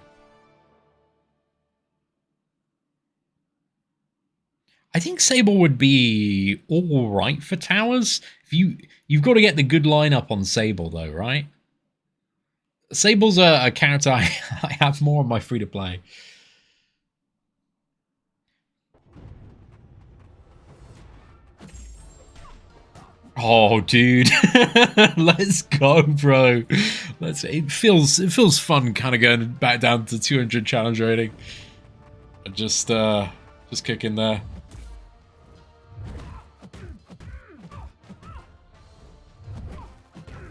I think Sable would be all right for towers. If you've got to get the good lineup on Sable, though, right? Sable's a character I have more on my free-to-play. Oh, dude, let's go, bro. It feels fun, kind of going back down to 200 challenge rating. Just kick in there.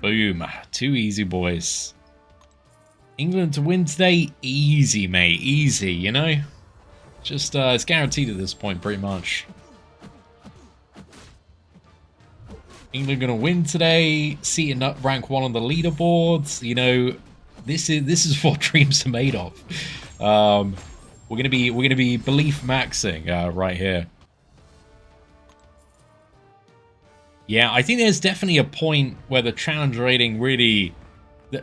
Boom. Too easy, boys. England to win today? Easy, mate. Easy, you know? Just, it's guaranteed at this point, pretty much. England gonna win today. Seatin up rank 1 on the leaderboards. You know, this is what dreams are made of. We're gonna be belief maxing right here. Yeah, I think there's definitely a point where the challenge rating really...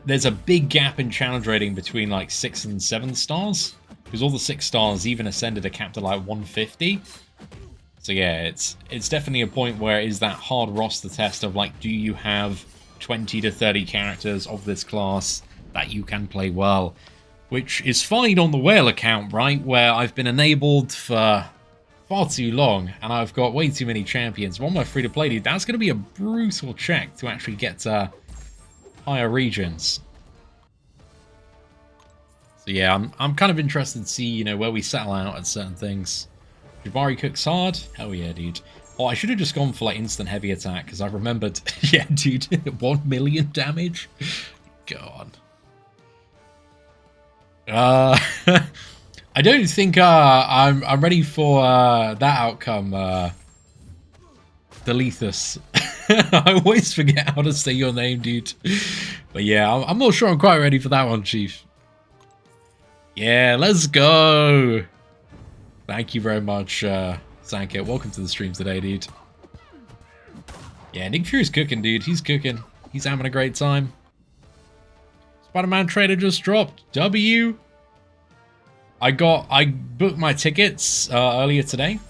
There's a big gap in challenge rating between like 6 and 7 stars. Because all the 6 stars even ascended a cap to like 150. So yeah, it's definitely a point where it is that hard roster test of like, do you have 20 to 30 characters of this class that you can play well? Which is fine on the whale account, right? Where I've been enabled for far too long, and I've got way too many champions. One more free-to-play dude, that's going to be a brutal check to actually get to higher regions. So yeah, I'm kind of interested to see, you know, where we settle out at certain things. Jabari cooks hard? Hell yeah, dude. Oh, I should have just gone for like instant heavy attack, because I remembered, yeah, dude, 1 million damage? God. I don't think I'm ready for that outcome, Delethus. I always forget how to say your name, dude. But yeah, I'm not sure I'm quite ready for that one, Chief. Yeah, let's go. Thank you very much, Sanka. Welcome to the stream today, dude. Yeah, Nick Fury's cooking, dude. He's cooking. He's having a great time. Spider-Man trailer just dropped. W. I booked my tickets earlier today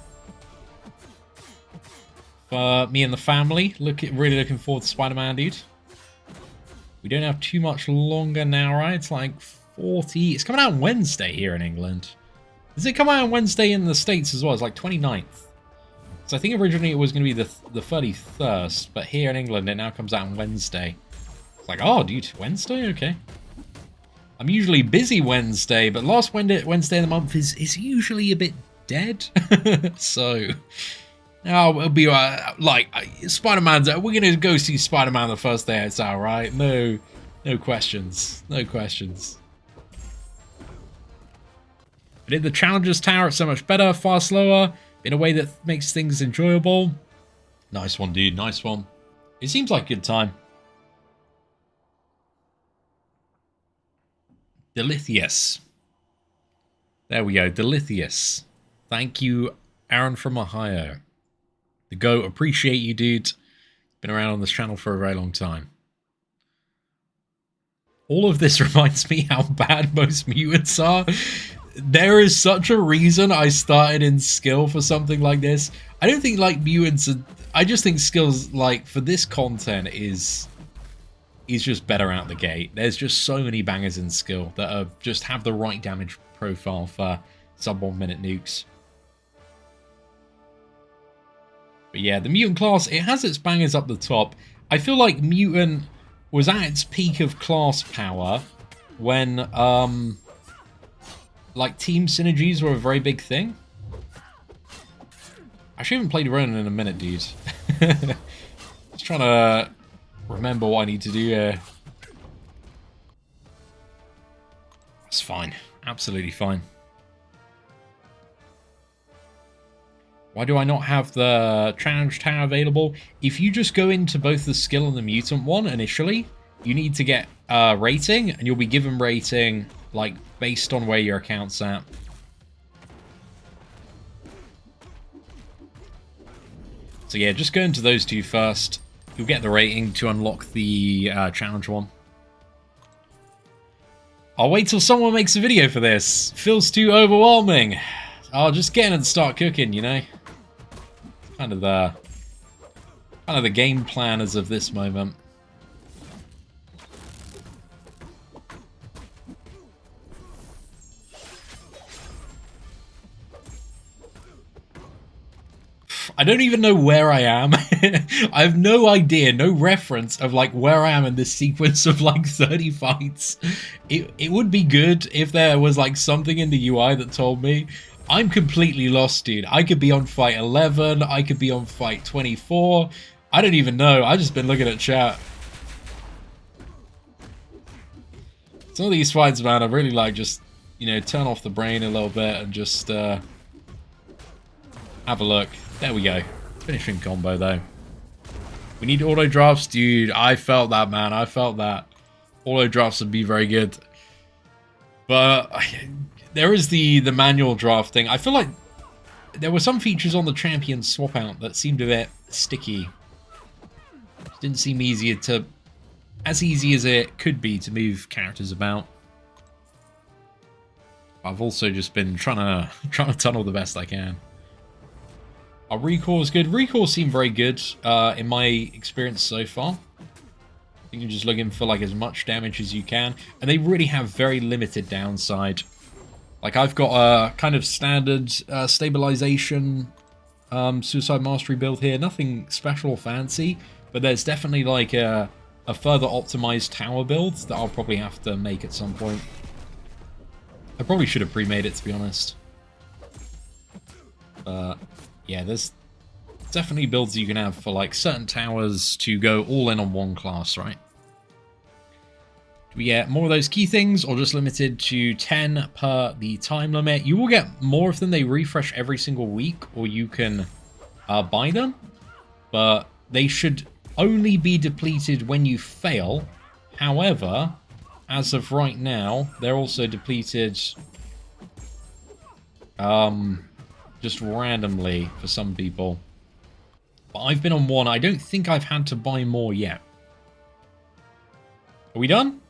for me and the family. Really looking forward to Spider-Man, dude. We don't have too much longer now, right? It's like 40. It's coming out on Wednesday here in England. Does it come out on Wednesday in the States as well? It's like 29th. So I think originally it was going to be the 31st, but here in England it now comes out on Wednesday. It's like, oh, dude, Wednesday? Okay. I'm usually busy Wednesday, but last Wednesday of the month is usually a bit dead. So, now it'll be like Spider-Man's. We're gonna go see Spider-Man the first day it's out, right? No questions, no questions. But in the Challenger's Tower, it's so much better, far slower, in a way that makes things enjoyable. Nice one, dude. Nice one. It seems like a good time. Delithius. There we go, Delithius. Thank you, Aaron from Ohio. The GOAT, appreciate you, dude. Been around on this channel for a very long time. All of this reminds me how bad most mutants are. There is such a reason I started in skill for something like this. I don't think like mutants are... I just think skills like for this content is just better out the gate. There's just so many bangers in skill that are just have the right damage profile for sub 1 minute nukes. But yeah, the mutant class, it has its bangers up the top. I feel like mutant was at its peak of class power when like team synergies were a very big thing. I actually haven't played Ronin in a minute, dude. Just trying to remember what I need to do here. It's fine. Absolutely fine. Why do I not have the challenge tower available? If you just go into both the skill and the mutant one initially, you need to get rating, and you'll be given rating like based on where your account's at. So yeah, just go into those two first. You'll get the rating to unlock the challenge one. I'll wait till someone makes a video for this. Feels too overwhelming. I'll just get in and start cooking, you know? Kind of the game plan as of this moment. I don't even know where I am. I have no idea, no reference of like where I am in this sequence of like 30 fights. It would be good if there was like something in the UI that told me. I'm completely lost, dude. I could be on fight 11, I could be on fight 24. I don't even know. I've just been looking at chat. Some of these fights, man, I really like just, you know, turn off the brain a little bit and just have a look. There we go. Finishing combo, though. We need auto drafts, dude. I felt that, man. I felt that. Auto drafts would be very good. But there is the manual draft thing. I feel like there were some features on the champion swap out that seemed a bit sticky. It didn't seem as easy as it could be to move characters about. I've also just been trying to tunnel the best I can. Our recoil is good. Recoil seemed very good in my experience so far. I think you're just looking for like as much damage as you can, and they really have very limited downside. Like I've got a kind of standard stabilization suicide mastery build here. Nothing special or fancy, but there's definitely like a further optimized tower build that I'll probably have to make at some point. I probably should have pre-made it, to be honest. But yeah, there's definitely builds you can have for like certain towers to go all in on one class, right? Do we get more of those key things, or just limited to 10 per the time limit? You will get more of them. They refresh every single week, or you can buy them. But they should only be depleted when you fail. However, as of right now, they're also depleted just randomly for some people. But I've been on one. I don't think I've had to buy more yet. Are we done?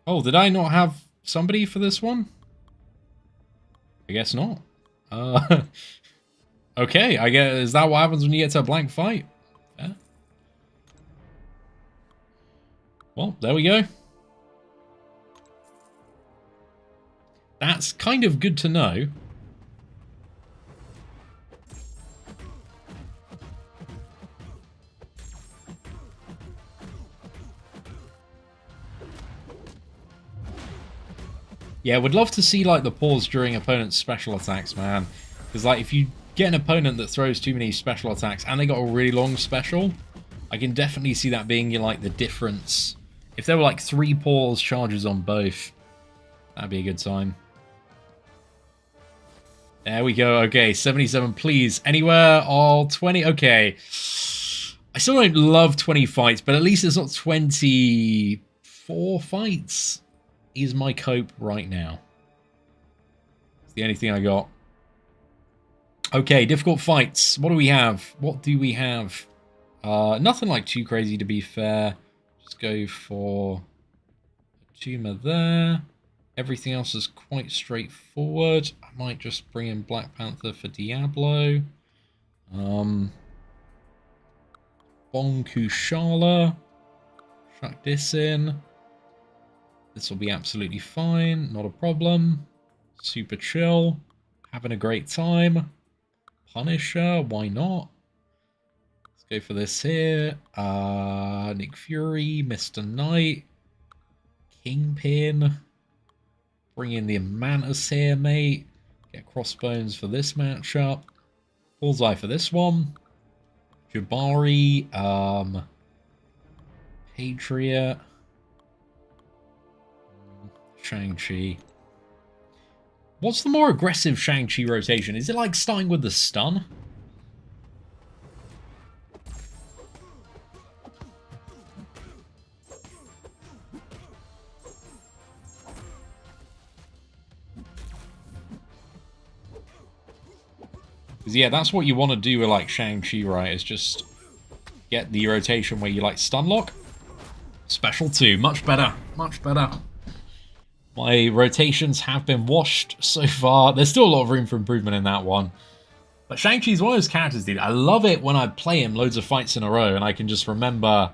Oh, did I not have somebody for this one? I guess not. Okay, I guess, is that what happens when you get to a blank fight? Yeah. Well, there we go. That's kind of good to know. Yeah, would love to see like the pause during opponents' special attacks, man. Because like if you get an opponent that throws too many special attacks and they got a really long special, I can definitely see that being like the difference. If there were like 3 pause charges on both, that'd be a good time. There we go. Okay, 77, please. Anywhere? All 20. Okay. I still don't love 20 fights, but at least it's not 24 fights. Is my cope right now. It's the only thing I got. Okay, difficult fights. What do we have? What do we have? Nothing like too crazy, to be fair. Just go for a tumor there. Everything else is quite straightforward. I might just bring in Black Panther for Diablo. Bonkushala. Chuck this in. This will be absolutely fine. Not a problem. Super chill. Having a great time. Punisher. Why not? Let's go for this here. Nick Fury. Mr. Knight. Kingpin. Bring in the Mantis here, mate. Get Crossbones for this matchup. Bullseye for this one. Jabari. Patriot. Shang-Chi. What's the more aggressive Shang-Chi rotation? Is it like starting with the stun? Because yeah, that's what you want to do with like Shang-Chi, right? Is just get the rotation where you like stun lock. Special 2. Much better. Much better. My rotations have been washed so far. There's still a lot of room for improvement in that one. But Shang-Chi's one of those characters, dude. I love it when I play him loads of fights in a row and I can just remember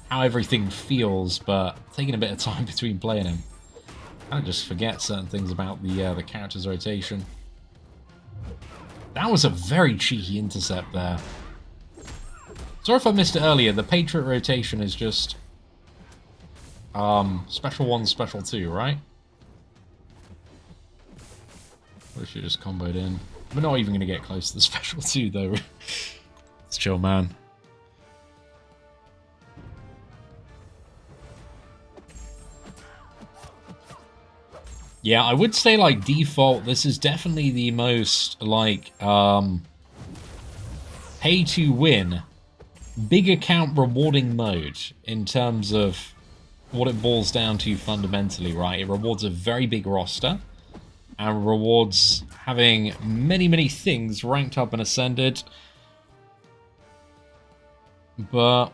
how everything feels, but taking a bit of time between playing him. I just forget certain things about the character's rotation. That was a very cheeky intercept there. Sorry if I missed it earlier. The Patriot rotation is just special 1, special 2, right? I should just comboed in. We're not even going to get close to the special 2 though. It's chill, man. Yeah, I would say like default, this is definitely the most like pay to win, big account rewarding mode in terms of what it boils down to fundamentally, right? It rewards a very big roster and rewards having many, many things ranked up and ascended. But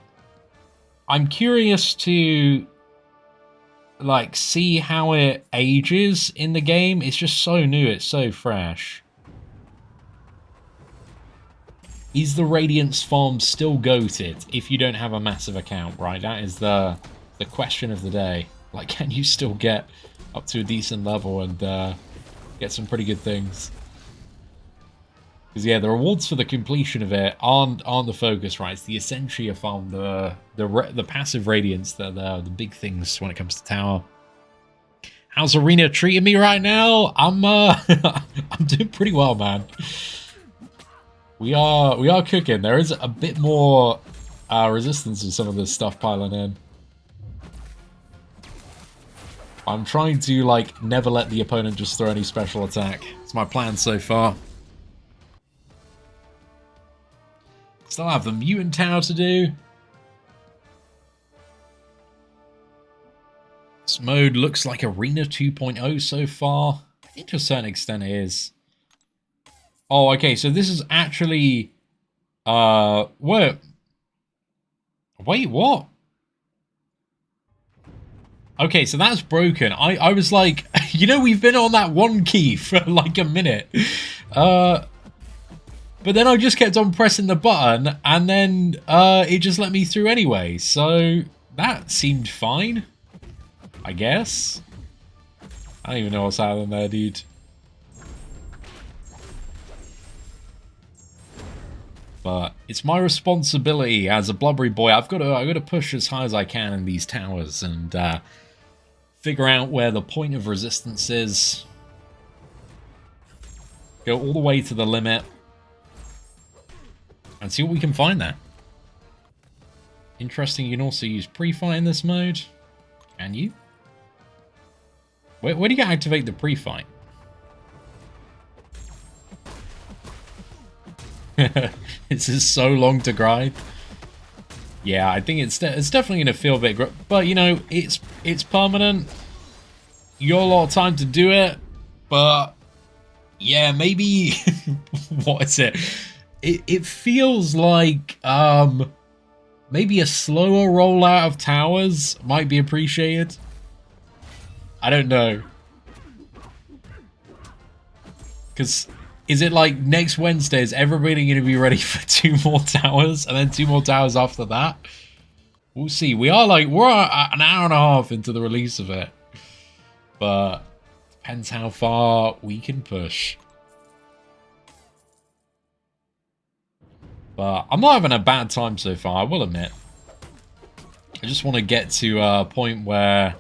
I'm curious to like see how it ages in the game. It's just so new, it's so fresh. Is the Radiance farm still goated if you don't have a massive account, right? That is the question of the day. Like, can you still get up to a decent level and get some pretty good things? Because yeah, the rewards for the completion of it aren't the focus, right? It's the Essentia farm, the passive Radiance that are the big things when it comes to tower. How's Arena treating me right now? I'm I'm doing pretty well, man. We are cooking. There is a bit more resistance to some of this stuff piling in. I'm trying to like never let the opponent just throw any special attack. It's my plan so far. Still have the mutant tower to do. This mode looks like Arena 2.0 so far. I think to a certain extent it is. Oh, okay, so this is actually... Wait, what? Okay, so that's broken. I was like, you know, we've been on that one key for like a minute. But then I just kept on pressing the button, and then it just let me through anyway. So that seemed fine, I guess. I don't even know what's happening there, dude. But it's my responsibility as a blubbery boy. I've got to push as high as I can in these towers and figure out where the point of resistance is. Go all the way to the limit and see what we can find there. Interesting, you can also use pre-fight in this mode. Can you? Where do you activate the pre-fight? This is so long to grind. Yeah, I think it's definitely going to feel a bit... But, you know, it's permanent. You got a lot of time to do it. But, yeah, maybe... what is it? It feels like maybe a slower rollout of towers might be appreciated. I don't know. Because... is it like next Wednesday, is everybody going to be ready for 2 more towers and then 2 more towers after that? We'll see. We're an hour and a half into the release of it. But depends how far we can push. But I'm not having a bad time so far, I will admit. I just want to get to a point where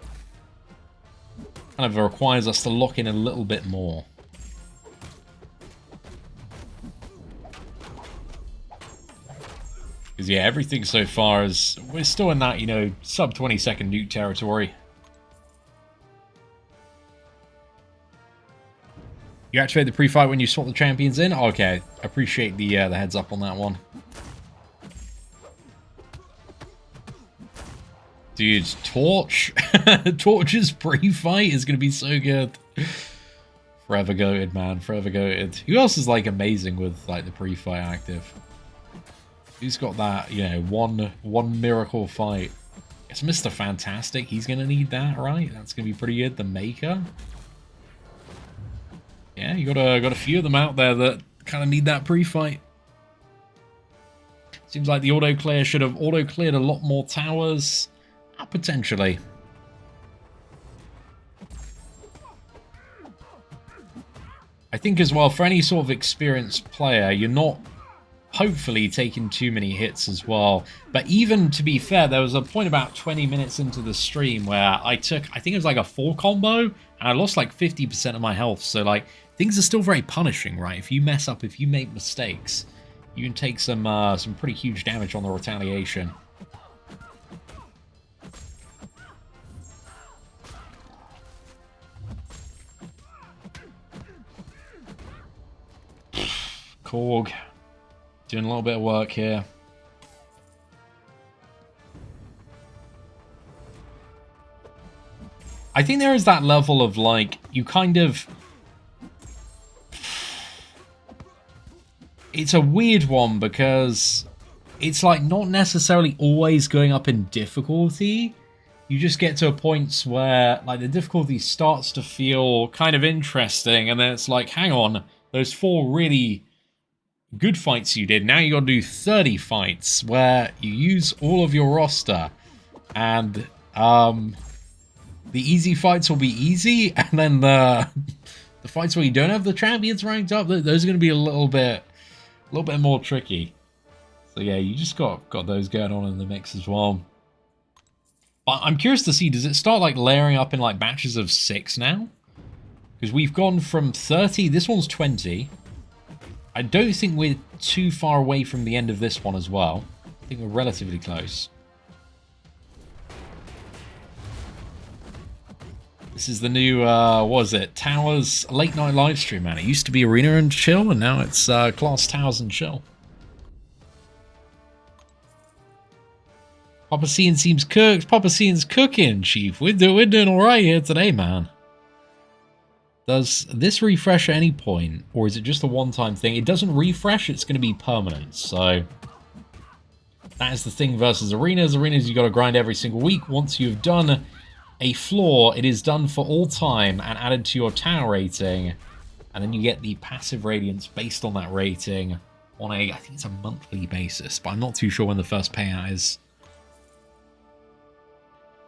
kind of requires us to lock in a little bit more. Because, yeah, everything so far is... we're still in that, you know, sub 20-second nuke territory. You activate the pre-fight when you swap the champions in? Okay, appreciate the heads up on that one. Dude, Torch. Torch's pre-fight is going to be so good. Forever goated, man. Forever goated. Who else is, like, amazing with, like, the pre-fight active? Who's got that, you know, one miracle fight? It's Mr. Fantastic. He's going to need that, right? That's going to be pretty good. The Maker. Yeah, you got a few of them out there that kind of need that pre-fight. Seems like the auto-clear should have auto-cleared a lot more towers. Potentially. I think as well, for any sort of experienced player, you're not hopefully taking too many hits as well. But even to be fair, there was a point about 20 minutes into the stream where I think it was like a 4 combo, and I lost like 50% of my health. So like, things are still very punishing, right? If you mess up, if you make mistakes, you can take some pretty huge damage on the retaliation. Korg. Doing a little bit of work here. I think there is that level of, like, you kind of... It's a weird one because it's, like, not necessarily always going up in difficulty. You just get to points where, like, the difficulty starts to feel kind of interesting, and then it's like, hang on, those 4 really good fights you did, now you gotta do 30 fights where you use all of your roster, and, the easy fights will be easy, and then the fights where you don't have the champions ranked up, those are going to be a little bit more tricky. So yeah, you just got those going on in the mix as well. But I'm curious to see, does it start like layering up in like batches of 6 now? Because we've gone from 30, this one's 20. I don't think we're too far away from the end of this one as well. I think we're relatively close. This is the new, what was it? Towers late night live stream, man. It used to be Arena and Chill, and now it's Class Towers and Chill. Papa Cian seems cooked. Papa Cian's cooking, Chief. We're doing all right here today, man. Does this refresh at any point, or is it just a one-time thing? It doesn't refresh, it's going to be permanent, so... That is the thing versus Arenas. Arenas, you got to grind every single week. Once you've done a floor, it is done for all time and added to your tower rating, and then you get the passive radiance based on that rating on a, I think it's a monthly basis, but I'm not too sure when the first payout is.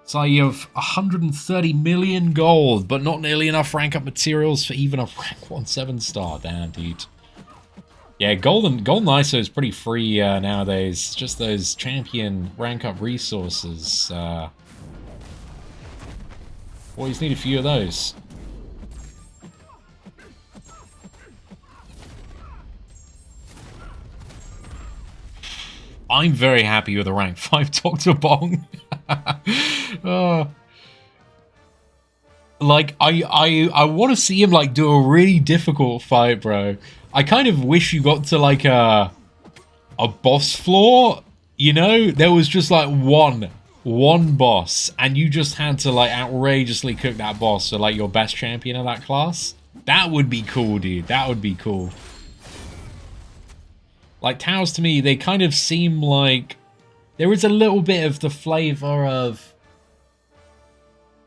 So you have 130 million gold, but not nearly enough rank up materials for even a rank 1 7-star. Damn, dude. Yeah, golden ISO is pretty free nowadays. Just those champion rank up resources. Always need a few of those. I'm very happy with the rank 5 Dr. Bong. Like, I want to see him, like, do a really difficult fight, bro. I kind of wish you got to, like, a boss floor, you know? There was just, like, one boss, and you just had to, like, outrageously cook that boss for, like, your best champion of that class. That would be cool, dude. That would be cool. Like, towers to me, they kind of seem like... There is a little bit of the flavor of...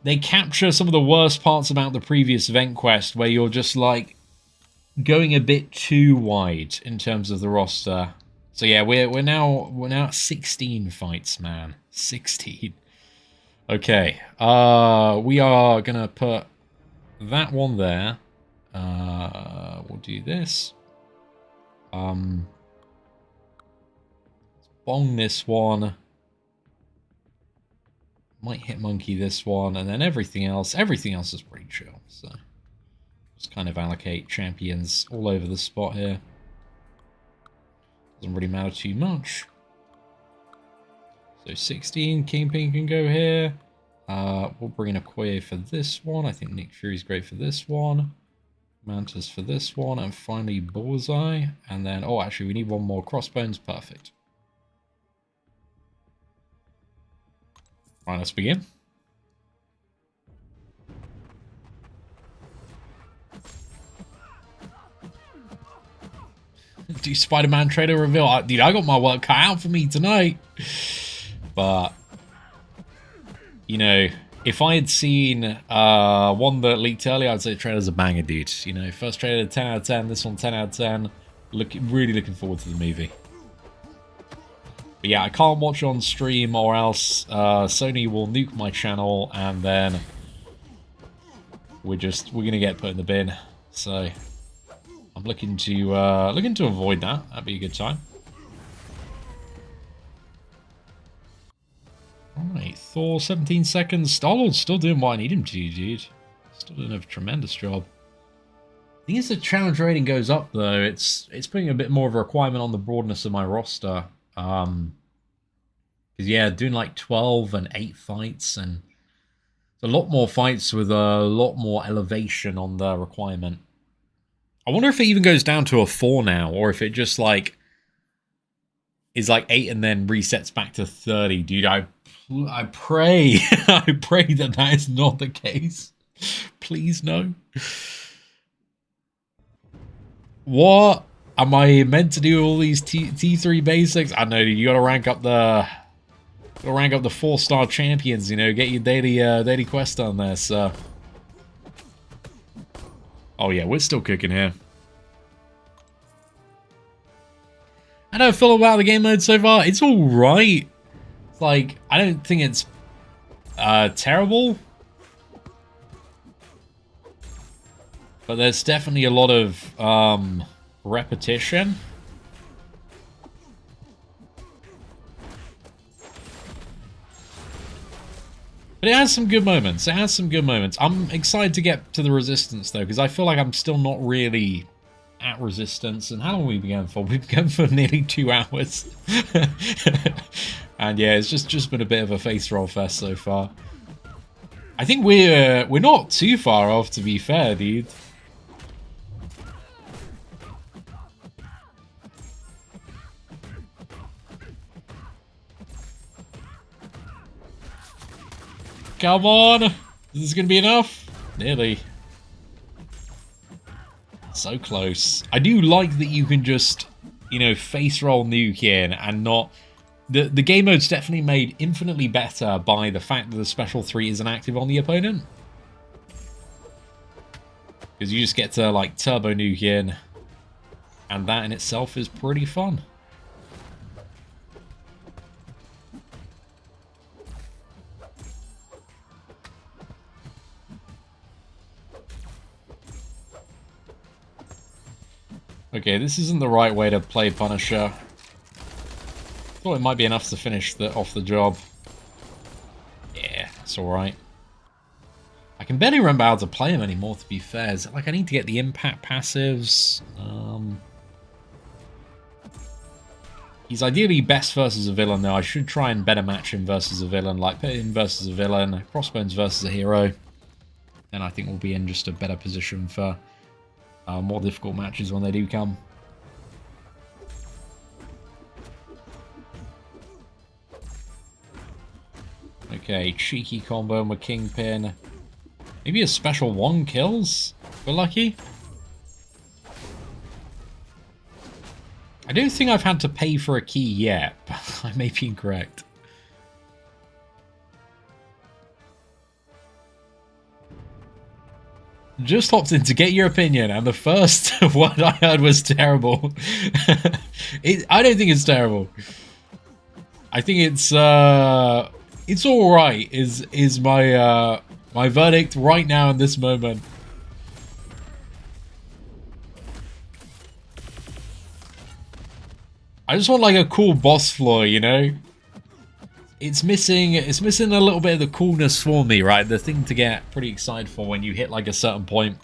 They capture some of the worst parts about the previous event quest, where you're just, like, going a bit too wide in terms of the roster. So yeah, we're now at 16 fights, man. 16. Okay. We are gonna put that one there. We'll do this. Bong this one. Might hit monkey this one, and then everything else is pretty chill. So just kind of allocate champions all over the spot here. Doesn't really matter too much. So 16, Kingpin can go here. We'll bring in Okoye for this one. I think Nick Fury's great for this one. Mantis for this one, and finally Bullseye. And then, oh, actually, we need one more. Crossbones, perfect. All right, let's begin. Do Spider-Man trailer reveal? Dude, I got my work cut out for me tonight. But, you know, if I had seen one that leaked earlier, I'd say the trailer's a banger, dude. You know, first trailer 10 out of 10, this one 10 out of 10. Really looking forward to the movie. But yeah, I can't watch it on stream or else Sony will nuke my channel and then we're gonna get put in the bin. So I'm looking to avoid that. That'd be a good time. Alright, Thor, 17 seconds. Star-Lord's still doing what I need him to do, dude. Still doing a tremendous job. I think as the challenge rating goes up, though, it's putting a bit more of a requirement on the broadness of my roster. Because, yeah, doing like 12 and 8 fights, and a lot more fights with a lot more elevation on the requirement. I wonder if it even goes down to a 4 now, or if it just, like, is like 8 and then resets back to 30. Dude, I pray, I pray that that is not the case. Please no. What? Am I meant to do all these T3 basics? I know, you gotta rank up the 4-star champions, you know, get your daily quest done there, so. Oh yeah, we're still cooking here. How do I feel about the game mode so far? It's alright. It's like, I don't think it's terrible. But there's definitely a lot of repetition. But it has some good moments. It has some good moments. I'm excited to get to the Resistance, though, because I feel like I'm still not really at Resistance. And how long have we been going for? We've been going for nearly 2 hours. And yeah, it's just been a bit of a face roll fest so far. I think we're not too far off, to be fair, dude. Come on! Is this gonna be enough? Nearly. So close. I do like that you can just, you know, face roll nuke in and not... The game mode's definitely made infinitely better by the fact that the Special 3 isn't active on the opponent. Because you just get to, like, turbo nuke in. And that in itself is pretty fun. Okay, this isn't the right way to play Punisher. Thought it might be enough to finish off the job. Yeah, it's alright. I can barely remember how to play him anymore, to be fair. Is it like I need to get the impact passives? He's ideally best versus a villain, though. I should try and better match him versus a villain. Like, put him versus a villain, Crossbones versus a hero. Then I think we'll be in just a better position for more difficult matches when they do come. Okay, cheeky combo with Kingpin. Maybe a special 1 kills if we're lucky. I don't think I've had to pay for a key yet, but I may be incorrect. Just hopped in to get your opinion, and the first word I heard was terrible. I don't think it's terrible. I think it's all right. Is my my verdict right now in this moment. I just want like a cool boss floor, you know. It's missing a little bit of the coolness for me, right? The thing to get pretty excited for when you hit like a certain point.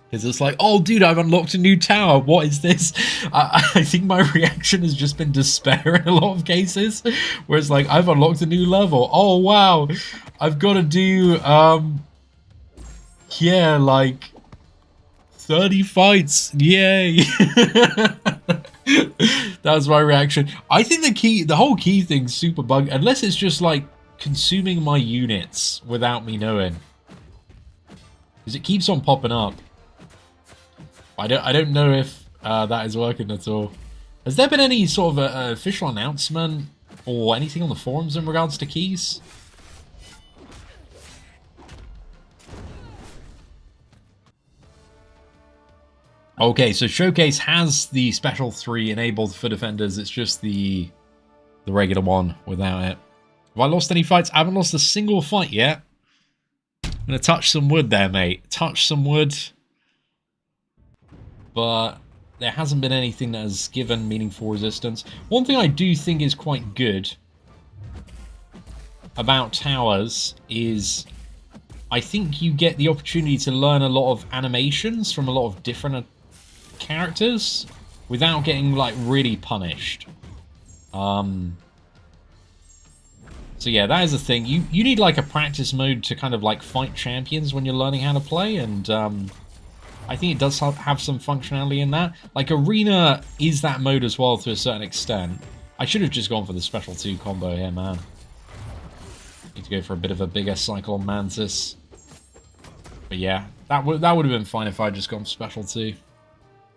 Because it's like, oh dude, I've unlocked a new tower. What is this? I think my reaction has just been despair in a lot of cases. Where it's like, I've unlocked a new level. Oh wow. I've got to do, yeah, like 30 fights. Yay. That was my reaction. I think the whole key thing's super bug, unless it's just like consuming my units without me knowing, because it keeps on popping up. I don't know if that is working at all. Has there been any sort of official announcement or anything on the forums in regards to keys? Okay, so Showcase has the Special 3 enabled for defenders. It's just the regular one without it. Have I lost any fights? I haven't lost a single fight yet. I'm going to touch some wood there, mate. Touch some wood. But there hasn't been anything that has given meaningful resistance. One thing I do think is quite good about towers is I think you get the opportunity to learn a lot of animations from a lot of different characters without getting like really punished. So yeah, that is a thing. You need like a practice mode to kind of like fight champions when you're learning how to play, and I think it does have some functionality in that. Like Arena is that mode as well to a certain extent. I should have just gone for the special 2 combo here, man. Need to go for a bit of a bigger cycle Mantis. But yeah, that would have been fine if I just gone for special 2.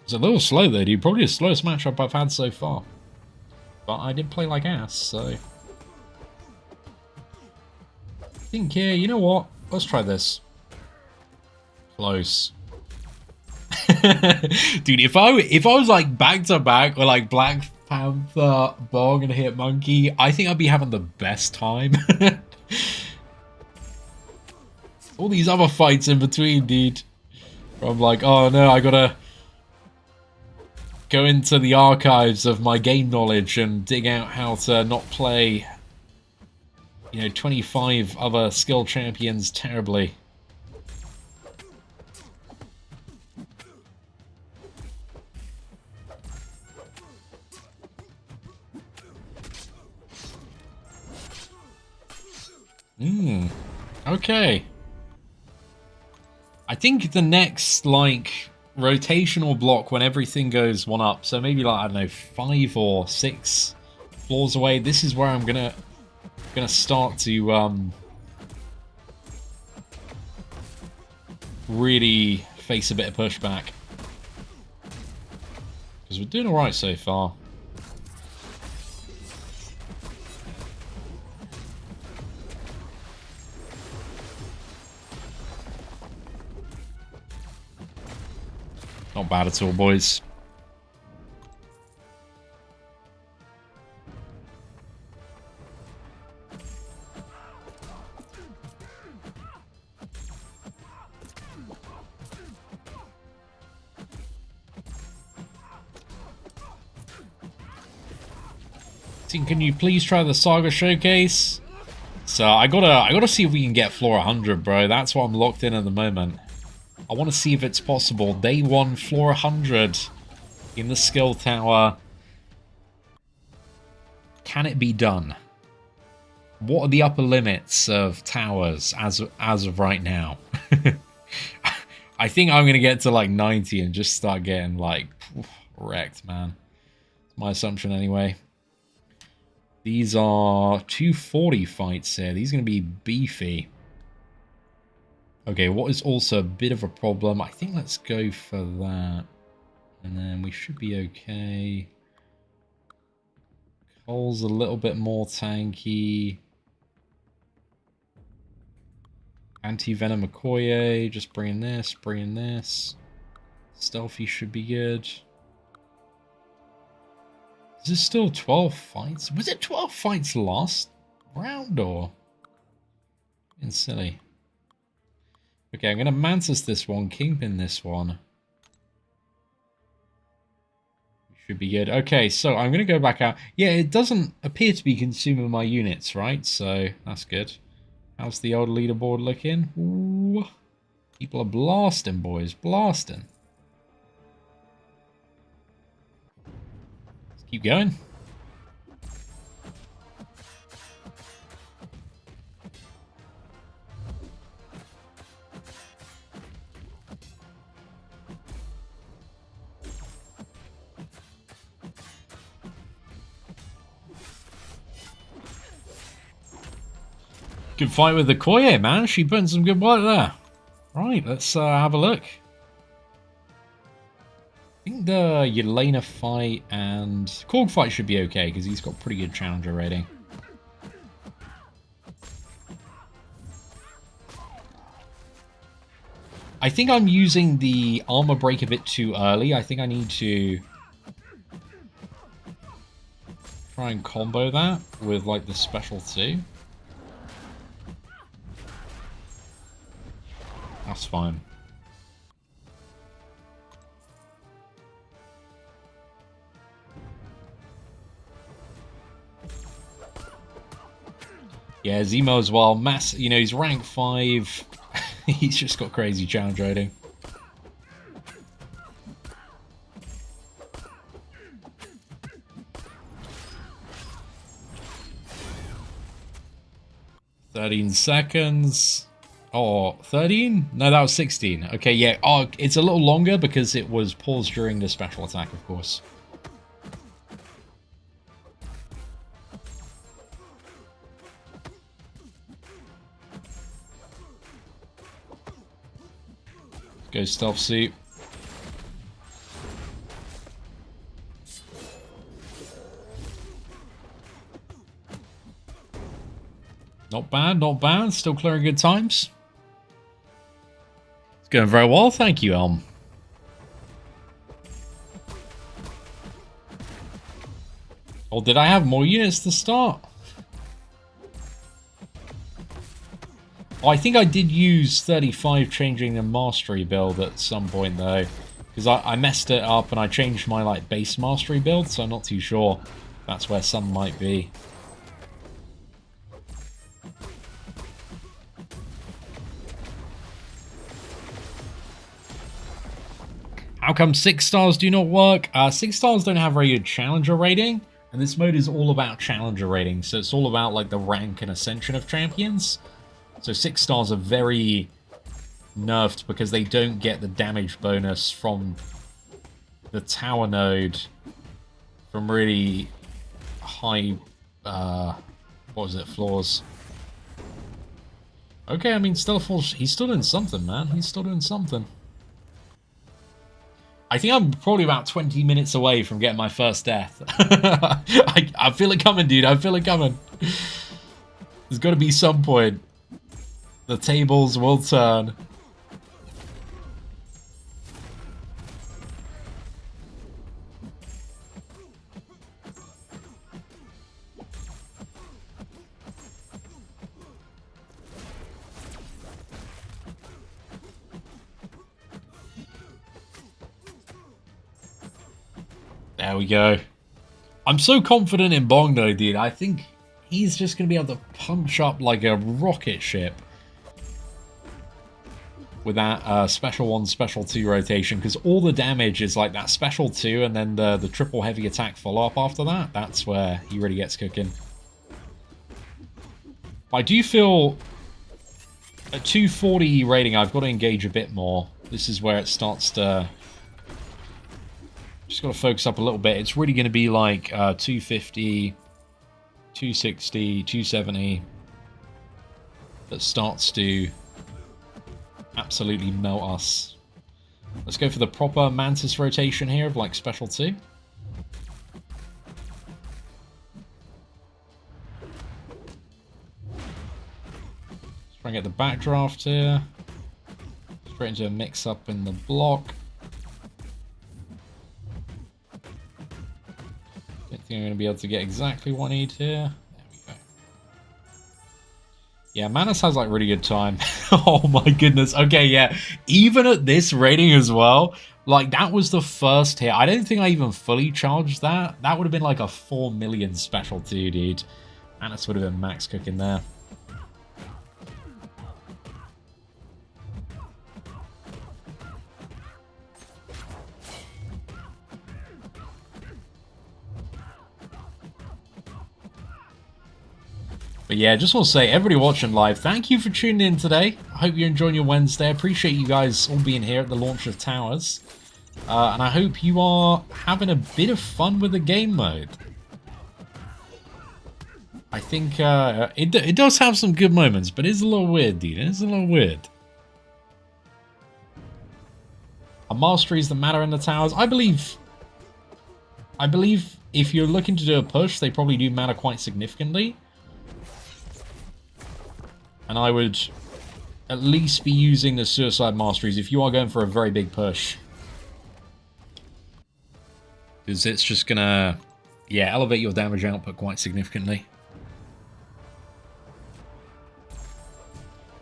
It's a little slow though, dude. Probably the slowest matchup I've had so far. But I did play like ass, so... I think here, you know what? Let's try this. Close. Dude, if I was like back to back or like Black Panther, Bong, and Hit Monkey, I think I'd be having the best time. All these other fights in between, dude. I'm like, oh no, I gotta go into the archives of my game knowledge and dig out how to not play, you know, 25 other skill champions terribly. Okay. I think the next, like, rotational block when everything goes 1 up, so maybe, like, I don't know, 5 or 6 floors away, this is where I'm gonna start to, really face a bit of pushback. Because we're doing alright so far. Not bad at all, boys. Can you please try the Saga Showcase? So I gotta see if we can get floor 100, bro. That's what I'm locked in at the moment. I want to see if it's possible. Day 1, floor 100 in the skill tower. Can it be done? What are the upper limits of towers as of right now? I think I'm gonna get to like 90 and just start getting like wrecked, man. It's my assumption anyway. These are 240 fights here. These are gonna be beefy. Okay, what is also a bit of a problem? I think let's go for that. And then we should be okay. Cole's a little bit more tanky. Anti-Venom Okoye, just bringing this, bringing this. Stealthy should be good. Is this still 12 fights? Was it 12 fights last round or? Getting silly. Okay, I'm going to Mantis this one, Kingpin this one. Should be good. Okay, so I'm going to go back out. Yeah, it doesn't appear to be consuming my units, right? So that's good. How's the old leaderboard looking? Ooh. People are blasting, boys. Blasting. Let's keep going. Good fight with the Koye, man. She put in some good work there. Right, let's have a look. I think the Yelena fight and Korg fight should be okay because he's got pretty good challenger rating. I think I'm using the armor break a bit too early. I think I need to try and combo that with like the special 2. That's fine. Yeah, Zemo as well. You know, he's rank 5. He's just got crazy challenge rating. $13 seconds. Oh, 13? No, that was 16. Okay, yeah. Oh, it's a little longer because it was paused during the special attack, of course. Go stealth suit. Not bad, not bad. Still clearing good times. It's going very well, thank you, Elm. Or did I have more units to start? Oh, I think I did use 35 changing the mastery build at some point, though. Because I messed it up and I changed my like base mastery build, so I'm not too sure. That's where some might be. How come 6 stars do not work? 6 stars don't have very good challenger rating, and this mode is all about challenger rating, so it's all about like the rank and ascension of champions. So 6 stars are very nerfed because they don't get the damage bonus from the tower node from really high, what was it, floors. Okay, I mean, still he's still doing something, man. He's still doing something. I think I'm probably about 20 minutes away from getting my first death. I feel it coming, dude. I feel it coming. There's got to be some point. The tables will turn. There we go. I'm so confident in Bong though, dude. I think he's just going to be able to punch up like a rocket ship with that special 1, special 2 rotation, because all the damage is like that special 2 and then the triple heavy attack follow-up after that. That's where he really gets cooking. I do feel at 240 rating, I've got to engage a bit more. This is where it starts to... Just got to focus up a little bit. It's really going to be like 250, 260, 270 that starts to absolutely melt us. Let's go for the proper Mantis rotation here of like special 2. Let's try and get the backdraft here. Straight into a mix-up in the block. Don't think I'm going to be able to get exactly what I need here. There we go. Yeah, Manus has like really good time. Oh my goodness. Okay, yeah. Even at this rating as well, like that was the first hit. I don't think I even fully charged that. That would have been like a 4 million special too, dude. Manus would have been max cooking there. But yeah, just want to say, everybody watching live, thank you for tuning in today. I hope you're enjoying your Wednesday. I appreciate you guys all being here at the launch of Towers. And I hope you are having a bit of fun with the game mode. I think it does have some good moments, but it's a little weird, dude. It's a little weird. Are masteries that matter in the Towers? I believe if you're looking to do a push, they probably do matter quite significantly. And I would at least be using the Suicide Masteries if you are going for a very big push. Because it's just going to, yeah, elevate your damage output quite significantly.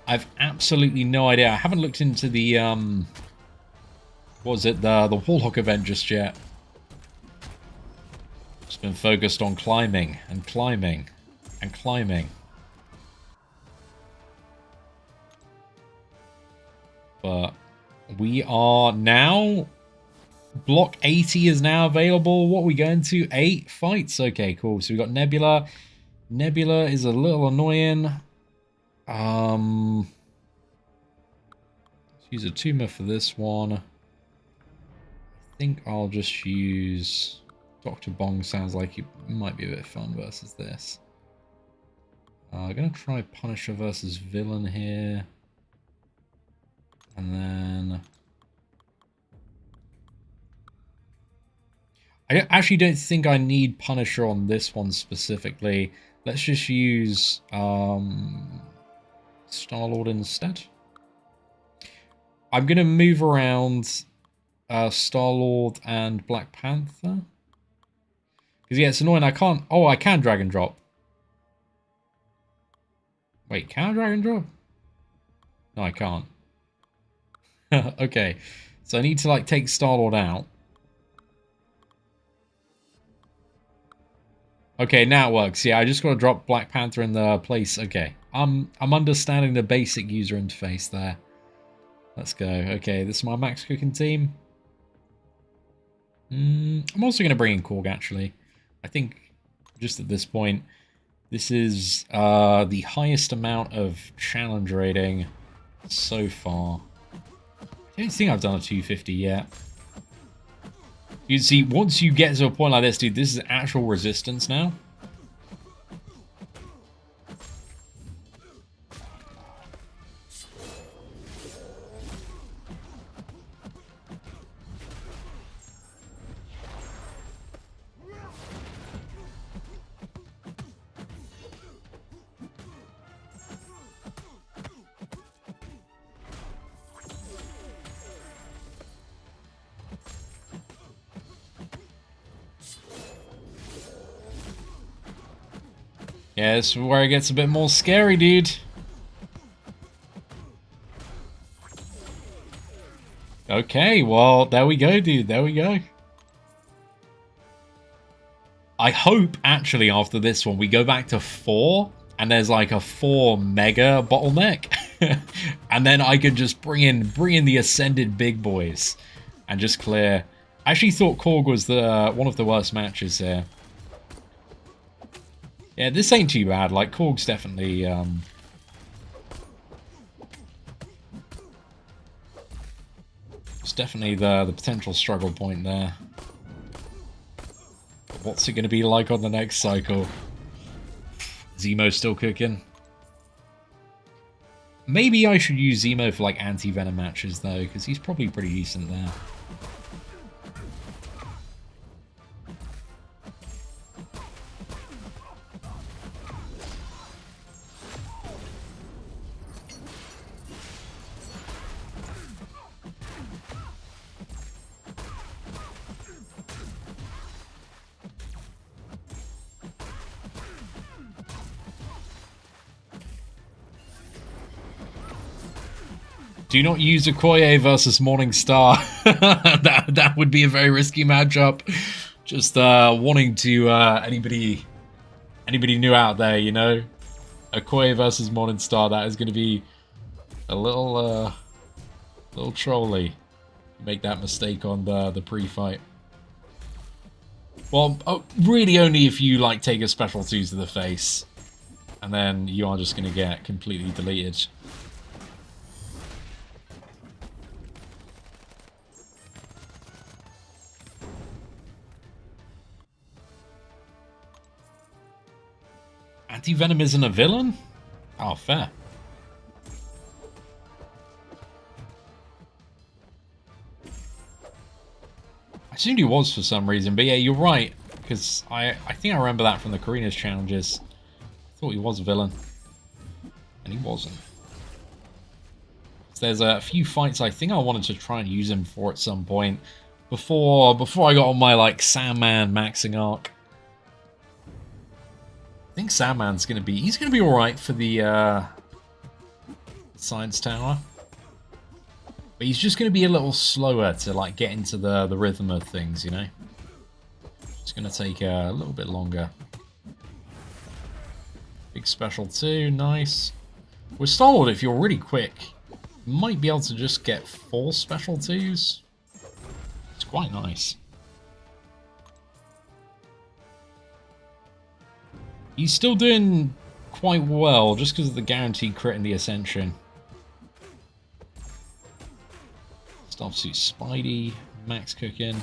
I've absolutely no idea. I haven't looked into the, what was it, the Warlock event just yet. Just been focused on climbing and climbing and climbing. But we are now... Block 80 is now available. What are we going to? 8 fights? Okay, cool. So we got Nebula. Nebula is a little annoying. Let's use a Tuma for this one. I think I'll just use... Dr. Bong sounds like it might be a bit fun versus this. I'm going to try Punisher versus Villain here. And then I actually don't think I need Punisher on this one specifically. Let's just use Star-Lord instead. I'm going to move around Star-Lord and Black Panther. Because, yeah, it's annoying. I can't... Oh, I can drag and drop. Wait, can I drag and drop? No, I can't. Okay. So I need to, like, take Star-Lord out. Okay, now it works. Yeah, I just got to drop Black Panther in the place. Okay. I'm understanding the basic user interface there. Let's go. Okay, this is my max cooking team. I'm also going to bring in Korg, actually. I think, just at this point, this is the highest amount of challenge rating so far. I don't think I've done a 250 yet. You see, once you get to a point like this, dude, this is actual resistance now. Yeah, this is where it gets a bit more scary, dude. Okay, well, there we go, dude. There we go. I hope, actually, after this one, we go back to 4, and there's like a 4 mega bottleneck. And then I can just bring in the Ascended big boys and just clear. I actually thought Korg was the one of the worst matches here. Yeah, this ain't too bad. Like, Korg's definitely... it's definitely the potential struggle point there. What's it going to be like on the next cycle? Zemo still cooking? Maybe I should use Zemo for, like, anti-Venom matches, though, because he's probably pretty decent there. Do not use Okoye versus Morningstar. that would be a very risky matchup. Just wanting to anybody new out there, you know, Okoye versus Morningstar. That is going to be a little trolly. Make that mistake on the pre-fight. Well, really only if you like take a special 2 to the face, and then you are just going to get completely deleted. Anti-Venom isn't a villain? Oh, fair. I assumed he was for some reason, but yeah, you're right. Because I think I remember that from the Karina's challenges. I thought he was a villain. And he wasn't. So there's a few fights I think I wanted to try and use him for at some point. Before I got on my, like, Sandman maxing arc. I think Sandman's going to be... He's going to be alright for the Science Tower. But he's just going to be a little slower to, like, get into the rhythm of things, you know? It's going to take a little bit longer. Big special 2, nice. With Star-Lord, if you're really quick, you might be able to just get 4 special 2s. It's quite nice. He's still doing quite well, just because of the guaranteed crit and the Ascension. Stuff suit Spidey, max cooking.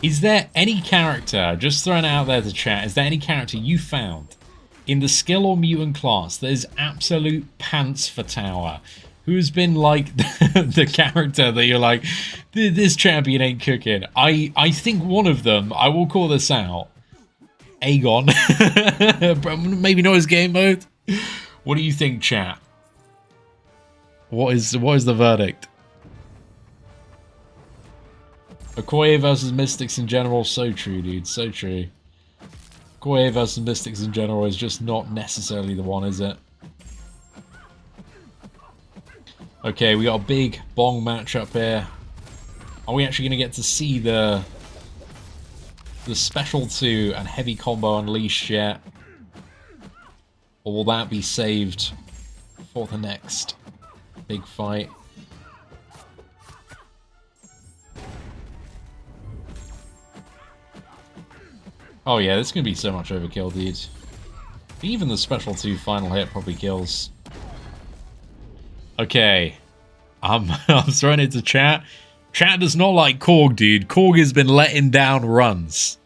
Is there any character, just throwing it out there to chat, is there any character you found in the skill or mutant class that is absolute pants for tower? Who has been like the character that you're like, This champion ain't cooking. I think one of them, I will call this out. Aegon. Maybe not his game mode. What do you think, chat? What is the verdict? Okoye versus Mystics in general, so true, dude. So true. Okoye versus Mystics in general is just not necessarily the one, is it? Okay, we got a big bong match up here. Are we actually going to get to see the Special 2 and Heavy Combo Unleashed yet? Or will that be saved for the next big fight? Oh yeah, this is going to be so much overkill, dude. Even the Special 2 final hit probably kills. Okay. I'm throwing it to chat. Chat does not like Korg, dude. Korg has been letting down runs.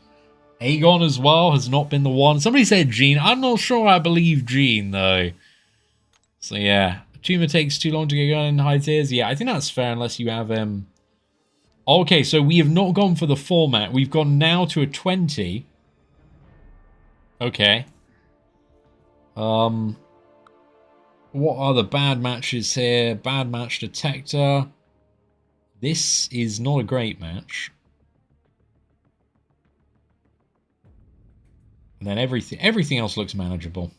Aegon as well has not been the one. Somebody said Gene. I'm not sure I believe Gene, though. So yeah. Tuma takes too long to get going in high tiers. Yeah, I think that's fair unless you have him. Okay, so we have not gone for the format. We've gone now to a 20. Okay. What are the bad matches here? Bad match detector. This is not a great match. And then everything else looks manageable.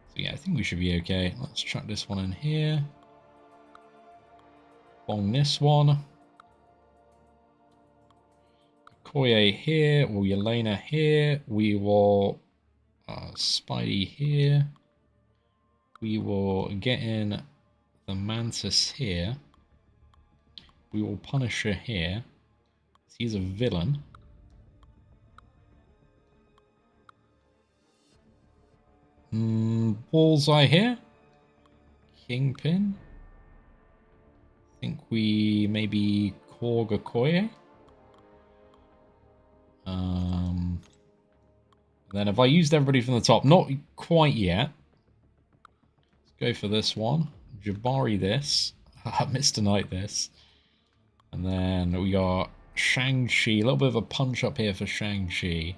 So yeah, I think we should be okay. Let's chuck this one in here. Bong this one. Koye here, or Yelena here. We will Spidey here. We will get in the Mantis here. We will Punisher here. He's a villain. Bullseye here. Kingpin. I think we maybe Korg Okoye. Then have I used everybody from the top? Not quite yet. Let's go for this one. Jabari this. Mr. Knight this. And then we got Shang-Chi. A little bit of a punch up here for Shang-Chi.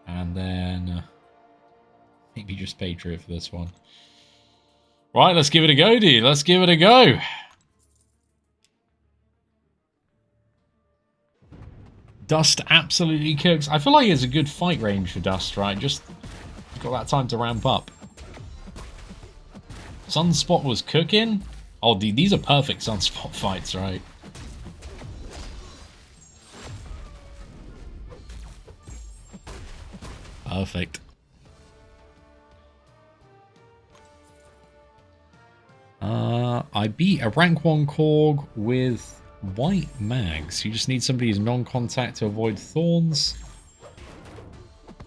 And then maybe just Patriot for this one. Right, let's give it a go, dude. Let's give it a go. Dust absolutely cooks. I feel like it's a good fight range for Dust, right? Just got that time to ramp up. Sunspot was cooking. Oh, dude, these are perfect Sunspot fights, right? Perfect. I beat a rank 1 Korg with white mags. You just need somebody who's non-contact to avoid thorns.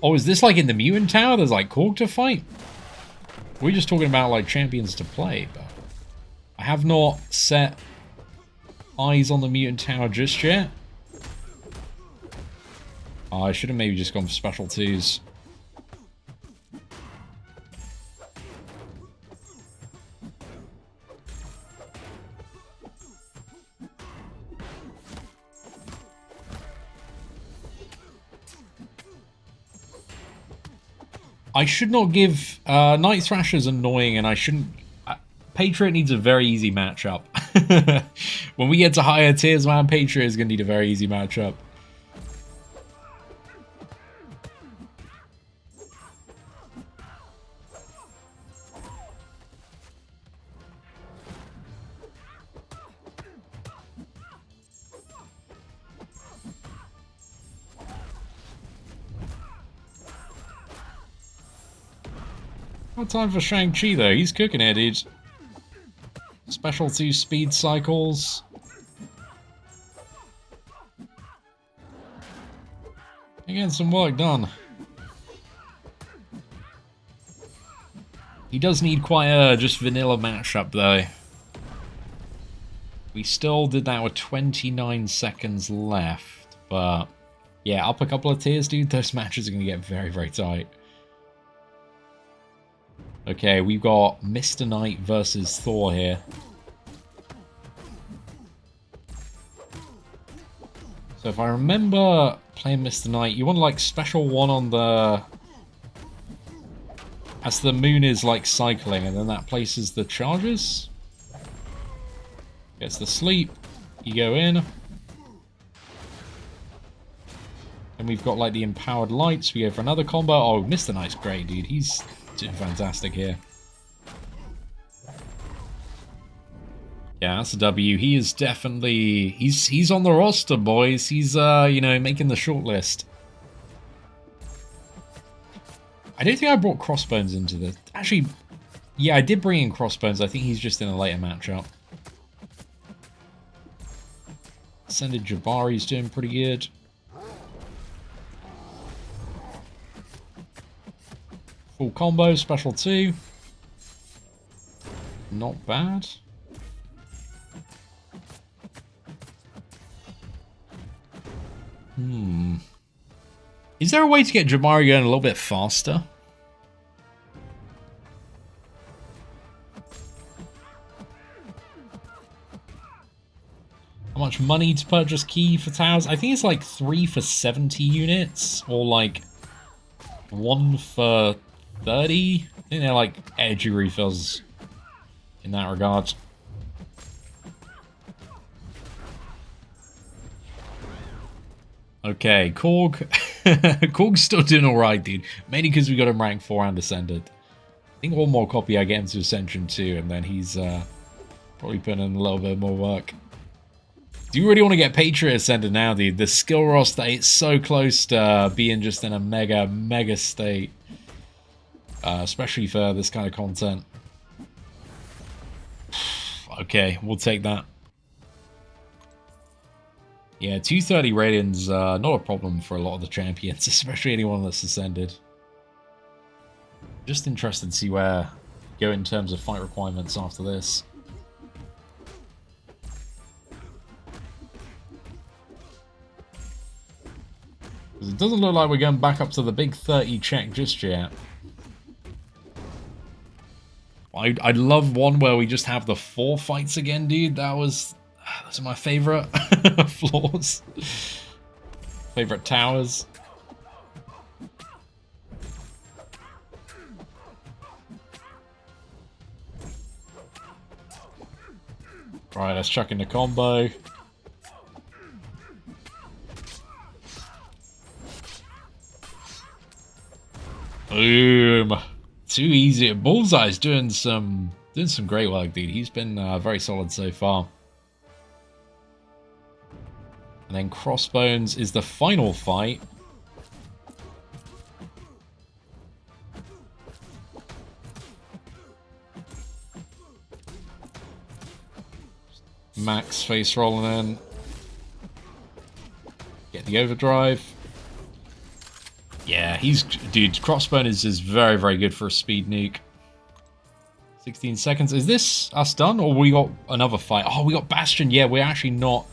Oh, is this like in the Mutant Tower? There's like Korg to fight? We're just talking about like champions to play, but I have not set eyes on the Mutant Tower just yet. Oh, I should have maybe just gone for Special 2s. I should not give... Night Thrasher's annoying, and I shouldn't... Patriot needs a very easy matchup. When we get to higher tiers, man, Patriot is going to need a very easy matchup. No time for Shang-Chi, though. He's cooking it, dude. Special 2 speed cycles. Again, some work done. He does need quite a just vanilla matchup, though. We still did that with 29 seconds left, but yeah, up a couple of tiers, dude. Those matches are going to get very, very tight. Okay, we've got Mr. Knight versus Thor here. So if I remember playing Mr. Knight, you want like special one on the... As the moon is like cycling, and then that places the charges. Gets the sleep. You go in. And we've got like the empowered lights. We go for another combo. Oh, Mr. Knight's great, dude. He's doing fantastic here. Yeah, that's a W. He is definitely... He's on the roster, boys. He's, you know, making the shortlist. I don't think I brought Crossbones into this. Actually, yeah, I did bring in Crossbones. I think he's just in a later matchup. Ascended Jabari's doing pretty good. Full combo, special 2. Not bad. Is there a way to get Jabari going a little bit faster? How much money to purchase key for towers? I think it's like 3 for 70 units, or like 1 for 30. I think they're like edgy refills in that regard. Okay, Korg. Korg's still doing alright, dude. Mainly because we got him rank 4 and Ascended. I think one more copy I get him to Ascension 2, and then he's probably putting in a little bit more work. Do you really want to get Patriot Ascended now, dude? The skill roster, it's so close to being just in a mega state. Especially for this kind of content. Okay, we'll take that. Yeah, 230 ratings, not a problem for a lot of the champions, especially anyone that's Ascended. Just interested to see where we go in terms of fight requirements after this. Because it doesn't look like we're going back up to the big 30 check just yet. I'd love one where we just have the 4 fights again, dude. Those are my favorite floors. Favorite towers. Right, let's chuck in the combo. Boom. Too easy. Bullseye's doing some great work, dude. He's been very solid so far. And then Crossbones is the final fight. Max face rolling in. Get the overdrive. Yeah, dude, Crossbone is very good for a speed nuke. 16 seconds. Is this us done, or we got another fight? Oh, we got Bastion. Yeah, we're actually not.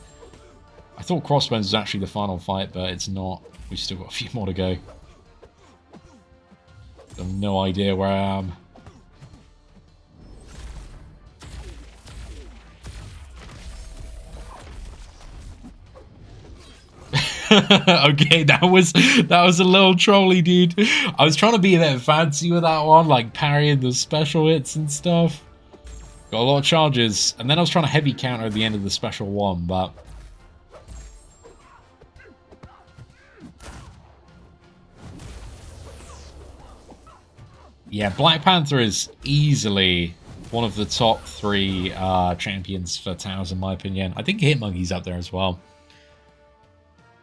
I thought Crossbones was actually the final fight, but it's not. We've still got a few more to go. I have no idea where I am. Okay, that was a little trolly, dude. I was trying to be a bit fancy with that one, like parrying the special hits and stuff. Got a lot of charges, and then I was trying to heavy counter at the end of the special one, but yeah, Black Panther is easily one of the top 3 champions for towers, in my opinion. I think Hitmonkey's up there as well.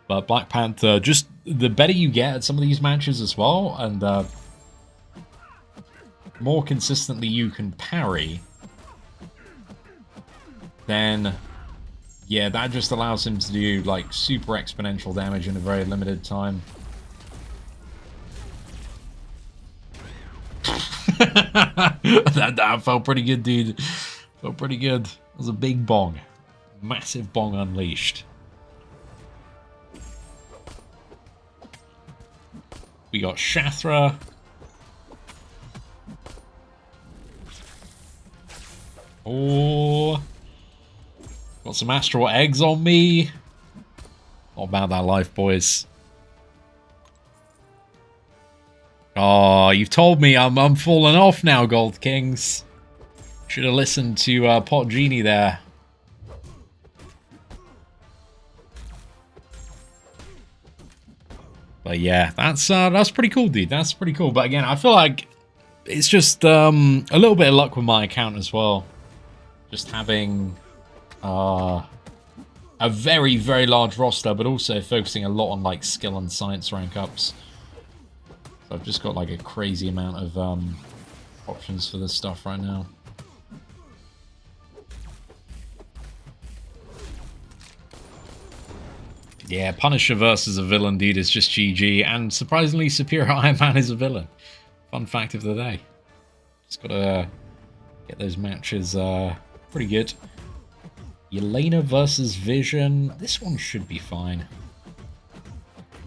But Black Panther, just the better you get at some of these matches as well, and more consistently you can parry, then yeah, that just allows him to do like super exponential damage in a very limited time. that felt pretty good, dude. Felt pretty good. It was a big bong. Massive bong unleashed. We got Shathra. Oh. Got some astral eggs on me. Not about that life, boys. Oh, you've told me I'm falling off now, Gold Kings. Should have listened to Pot Genie there. But yeah, that's pretty cool, dude. That's pretty cool. But again, I feel like it's just a little bit of luck with my account as well. Just having a very, very large roster, but also focusing a lot on like skill and science rank ups. So I've just got like a crazy amount of options for this stuff right now. Yeah, Punisher versus a villain, dude, is just GG, and surprisingly, Superior Iron Man is a villain. Fun fact of the day. Just gotta get those matches pretty good. Yelena versus Vision. This one should be fine.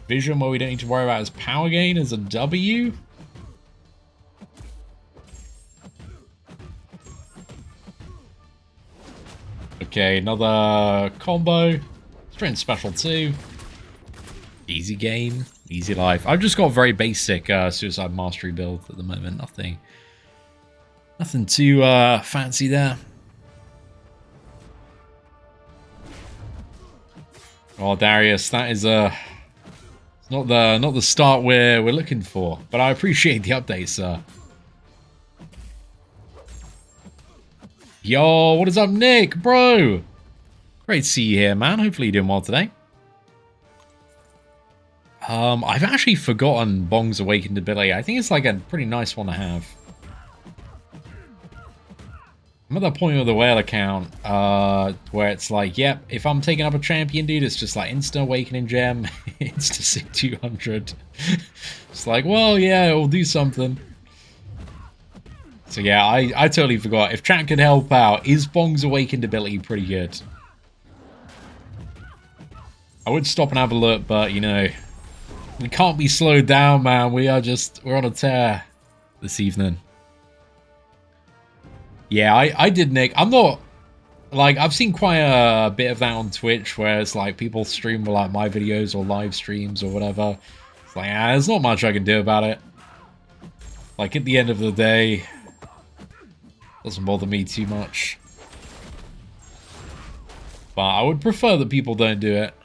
Vision, where we don't need to worry about his power gain, is a W. Okay, another combo. Strength special 2. Easy game, easy life. I've just got a very basic Suicide Mastery build at the moment. Nothing too fancy there. Oh, Darius, that is it's not the start we're looking for. But I appreciate the update, sir. Yo, what is up, Nick, bro? Great to see you here, man. Hopefully you're doing well today. I've actually forgotten Bong's Awakened ability. I think it's like a pretty nice one to have. I'm at that point with the whale account, where it's like, yep, if I'm taking up a champion, dude, it's just like instant awakening gem, insta sig 200. It's like, well, yeah, it'll do something. So yeah, I totally forgot. If chat could help out, is Bong's Awakened ability pretty good? I would stop and have a look, but, you know, we can't be slowed down, man. We're on a tear this evening. Yeah, I did, Nick. I'm not, like, I've seen quite a bit of that on Twitch, where it's like people stream, like, my videos or live streams or whatever. It's like, there's not much I can do about it. Like, at the end of the day, doesn't bother me too much. But I would prefer that people don't do it.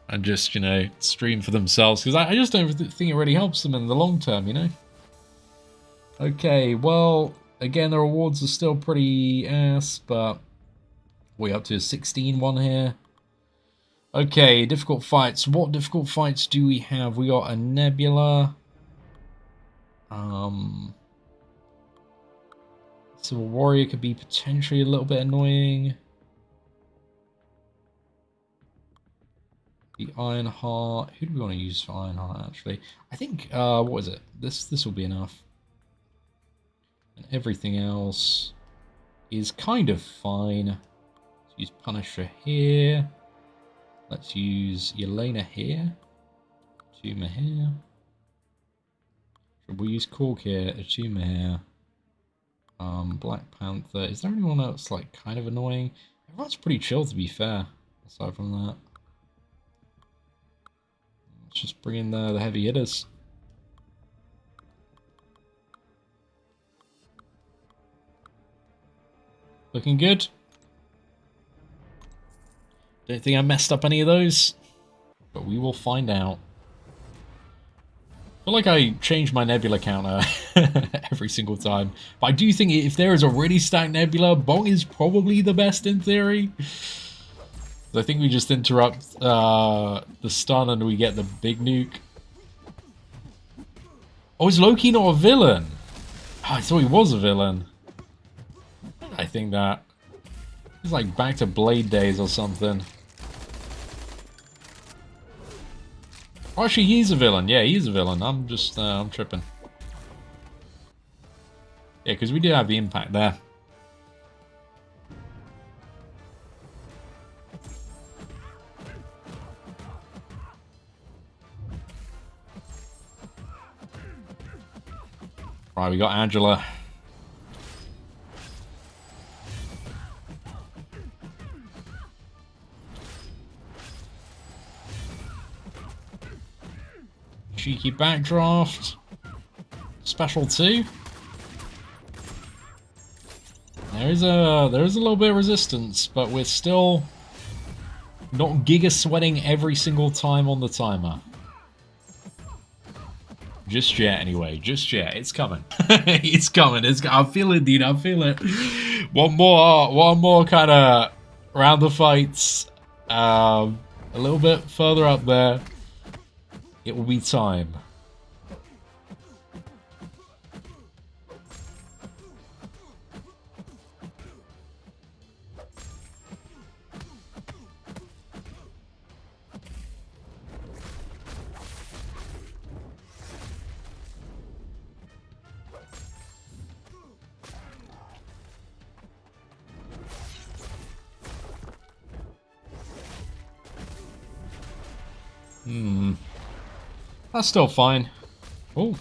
And just, you know, stream for themselves. Because I just don't think it really helps them in the long term, you know? Okay, well, again, the rewards are still pretty ass, but we're up to a 16-1 here. Okay, difficult fights. What difficult fights do we have? We got a Nebula. So a Warrior could be potentially a little bit annoying. The Iron Heart. Who do we want to use for Iron Heart, actually? I think, what is it? This will be enough. And everything else is kind of fine. Let's use Punisher here. Let's use Yelena here. Tuma here. Should we use Cork here? Tuma here. Black Panther. Is there anyone else, like, kind of annoying? Everyone's pretty chill, to be fair, aside from that. Let's just bring in the heavy hitters. Looking good. Don't think I messed up any of those, but we will find out. I feel like I change my Nebula counter every single time. But I do think if there is a really stacked Nebula, Bong is probably the best in theory. I think we just interrupt the stun and we get the big nuke. Oh, is Loki not a villain? Oh, I thought he was a villain. I think that. It's like back to Blade days or something. Oh, actually, he's a villain. Yeah, he's a villain. I'm just, I'm tripping. Yeah, because we do have the impact there. Right, we got Angela. Cheeky backdraft. Special 2. There is a little bit of resistance, but we're still not giga sweating every single time on the timer. Just yet, anyway. Just yet. It's coming. It's coming. I feel it, dude. I feel it. One more kind of round of fights. A little bit further up there. It will be time. That's still fine. Oh.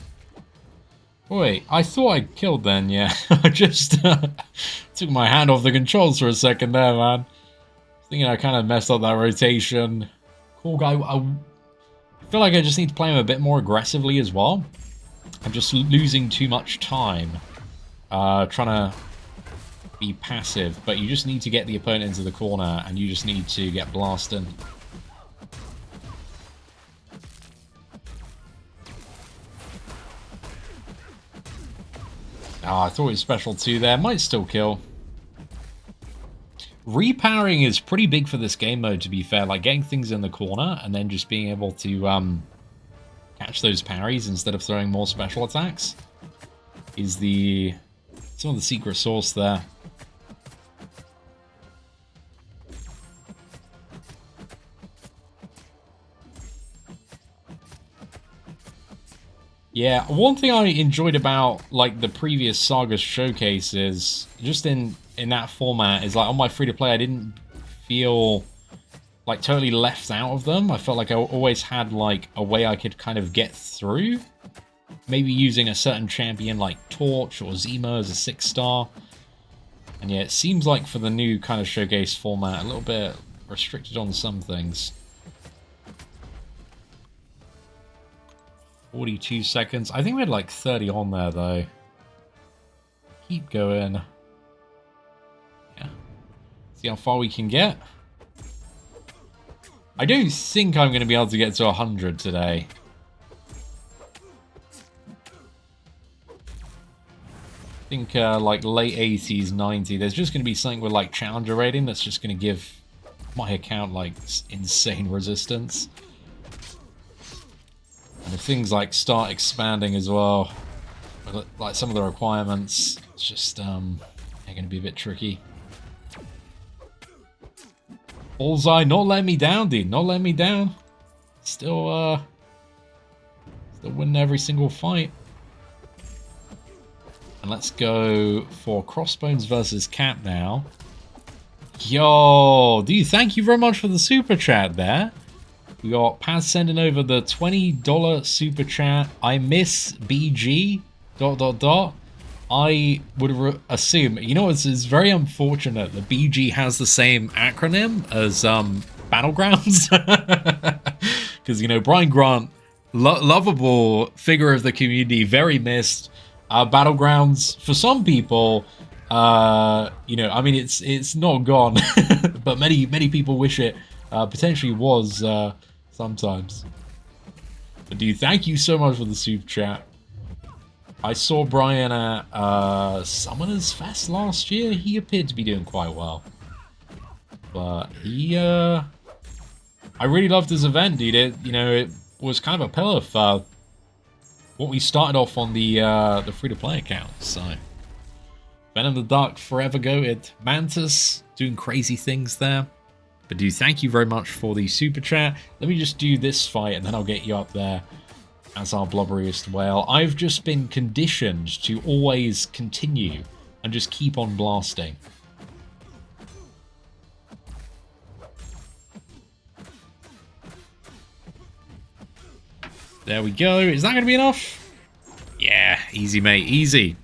Wait, I thought I killed then, yeah. I just took my hand off the controls for a second there, man. Thinking I kind of messed up that rotation. Cool guy. I feel like I just need to play him a bit more aggressively as well. I'm just losing too much time trying to be passive, but you just need to get the opponent into the corner and you just need to get blasting. Oh, I thought it was special 2 there. Might still kill. Repowering is pretty big for this game mode, to be fair. Like, getting things in the corner and then just being able to catch those parries instead of throwing more special attacks is some of the secret sauce there. Yeah, one thing I enjoyed about, like, the previous Saga showcases, just in that format, is, like, on my free-to-play, I didn't feel, like, totally left out of them. I felt like I always had, like, a way I could kind of get through. Maybe using a certain champion like Torch or Zima as a 6-star. And yeah, it seems like for the new kind of showcase format, a little bit restricted on some things. 42 seconds. I think we had like 30 on there, though. Keep going. Yeah. See how far we can get. I don't think I'm going to be able to get to 100 today. I think like late 80s, 90. There's just going to be something with like challenger rating that's just going to give my account like insane resistance. And if things like start expanding as well, like some of the requirements, it's just they're going to be a bit tricky. Bullseye, not letting me down, dude. Not letting me down. Still winning every single fight. And let's go for Crossbones versus Cap now. Yo, dude, thank you very much for the super chat there. We got Paz sending over the $20 super chat. I miss BG... ... I would assume... You know, it's very unfortunate that BG has the same acronym as Battlegrounds. Because, you know, Brian Grant, lovable figure of the community, very missed. Battlegrounds, for some people, you know, I mean, it's not gone. But many people wish it potentially was sometimes. But dude, thank you so much for the super chat. I saw Brian at Summoners Fest last year. He appeared to be doing quite well. But he, I really loved his event, dude. It was kind of a pillar for what we started off on the free-to-play account. So, Venom the Dark forever goated. Mantis doing crazy things there. But dude, thank you very much for the super chat. Let me just do this fight and then I'll get you up there as our blobberiest whale. I've just been conditioned to always continue and just keep on blasting. There we go. Is that going to be enough? Yeah, easy, mate. Easy.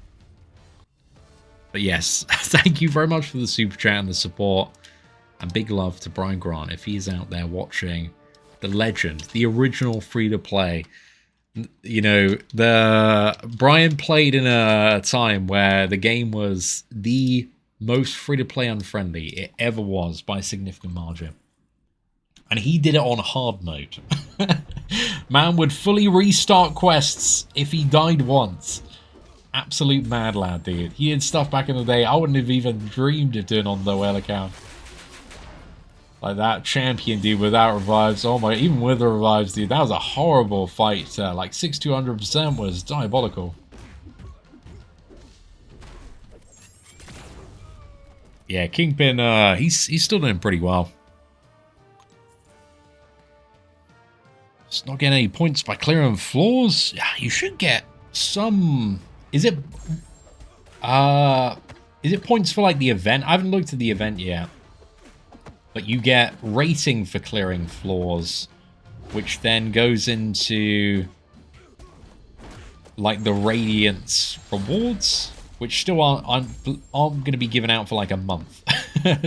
But yes, thank you very much for the super chat and the support. And big love to Brian Grant if he's out there watching. The legend, the original free-to-play. You know, Brian played in a time where the game was the most free-to-play unfriendly it ever was by a significant margin. And he did it on hard mode. Man would fully restart quests if he died once. Absolute mad lad, dude. He did stuff back in the day I wouldn't have even dreamed of doing on the whale account. Like that champion, dude, without revives. Oh my, even with the revives, dude, that was a horrible fight. Like 6,200% was diabolical. Yeah, Kingpin, he's still doing pretty well. Just not getting any points by clearing floors. Yeah, you should get some. Is it points for like the event? I haven't looked at the event yet. But you get rating for clearing floors, which then goes into like the Radiance rewards, which still aren't going to be given out for like a month.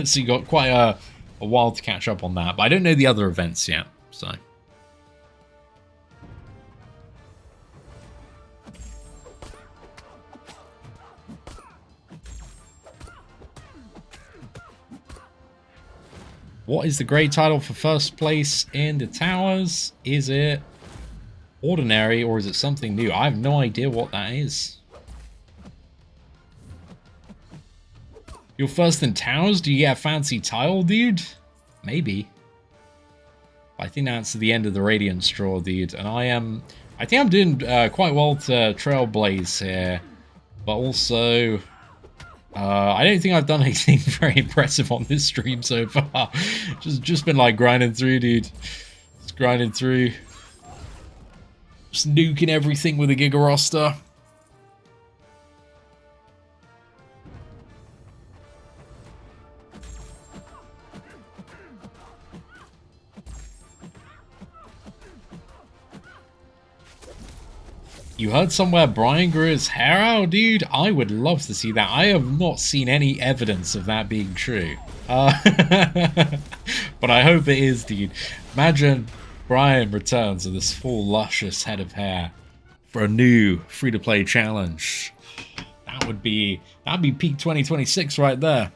So you got quite a while to catch up on that. But I don't know the other events yet, so. What is the grade title for first place in the towers? Is it ordinary or is it something new? I have no idea what that is. You're first in towers? Do you get a fancy title, dude? Maybe. I think that's the end of the Radiance draw, dude. And I think I'm doing quite well to Trailblaze here. But also, I don't think I've done anything very impressive on this stream so far. Just been like grinding through, dude. Just grinding through. Just nuking everything with a Giga roster. You heard somewhere Brian grew his hair out? Dude, I would love to see that. I have not seen any evidence of that being true. But I hope it is, dude. Imagine Brian returns with this full, luscious head of hair for a new free-to-play challenge. That'd be peak 2026 right there.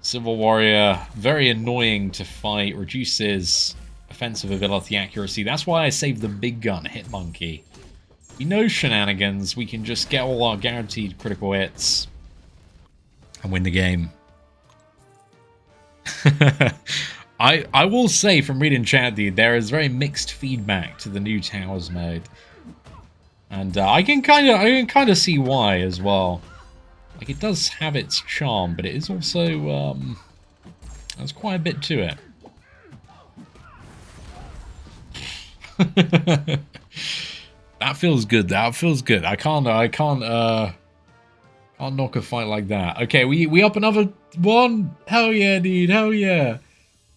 Civil Warrior, very annoying to fight, reduces offensive ability accuracy. That's why I saved the big gun, Hit Monkey. We know shenanigans, we can just get all our guaranteed critical hits and win the game. I will say from reading chat, dude, there is very mixed feedback to the new Towers mode. And I can kind of see why as well. Like, it does have its charm, but it is also, there's quite a bit to it. That feels good, that feels good. I can't knock a fight like that. Okay, we up another one? Hell yeah, dude, hell yeah.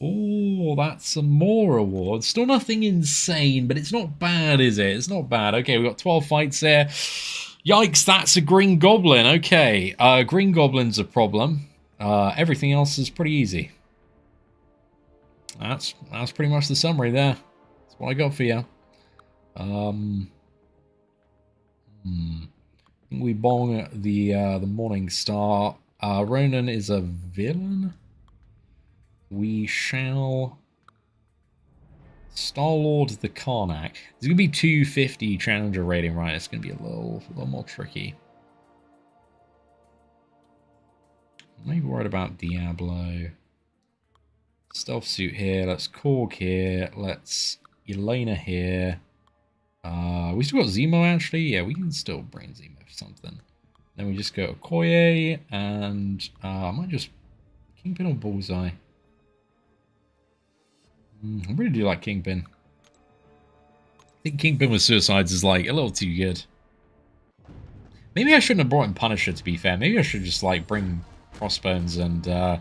Oh, that's some more awards. Still nothing insane, but it's not bad, is it? It's not bad. Okay, we got 12 fights there. Yikes, that's a Green Goblin. Okay, Green Goblin's a problem. Everything else is pretty easy. That's pretty much the summary there. That's what I got for you. I think we bong the Morning Star. Ronan is a villain. We shall Star-Lord the Karnak. It's going to be 250 Challenger rating, right? It's going to be a little more tricky. Maybe worried about Diablo. Stealth Suit here. Let's Korg here. Let's Elena here. We still got Zemo, actually. Yeah, we can still bring Zemo for something. Then we just go Okoye, and I might just Kingpin or Bullseye. I really do like Kingpin. I think Kingpin with Suicides is like a little too good. Maybe I shouldn't have brought in Punisher, to be fair. Maybe I should just like bring Crossbones and I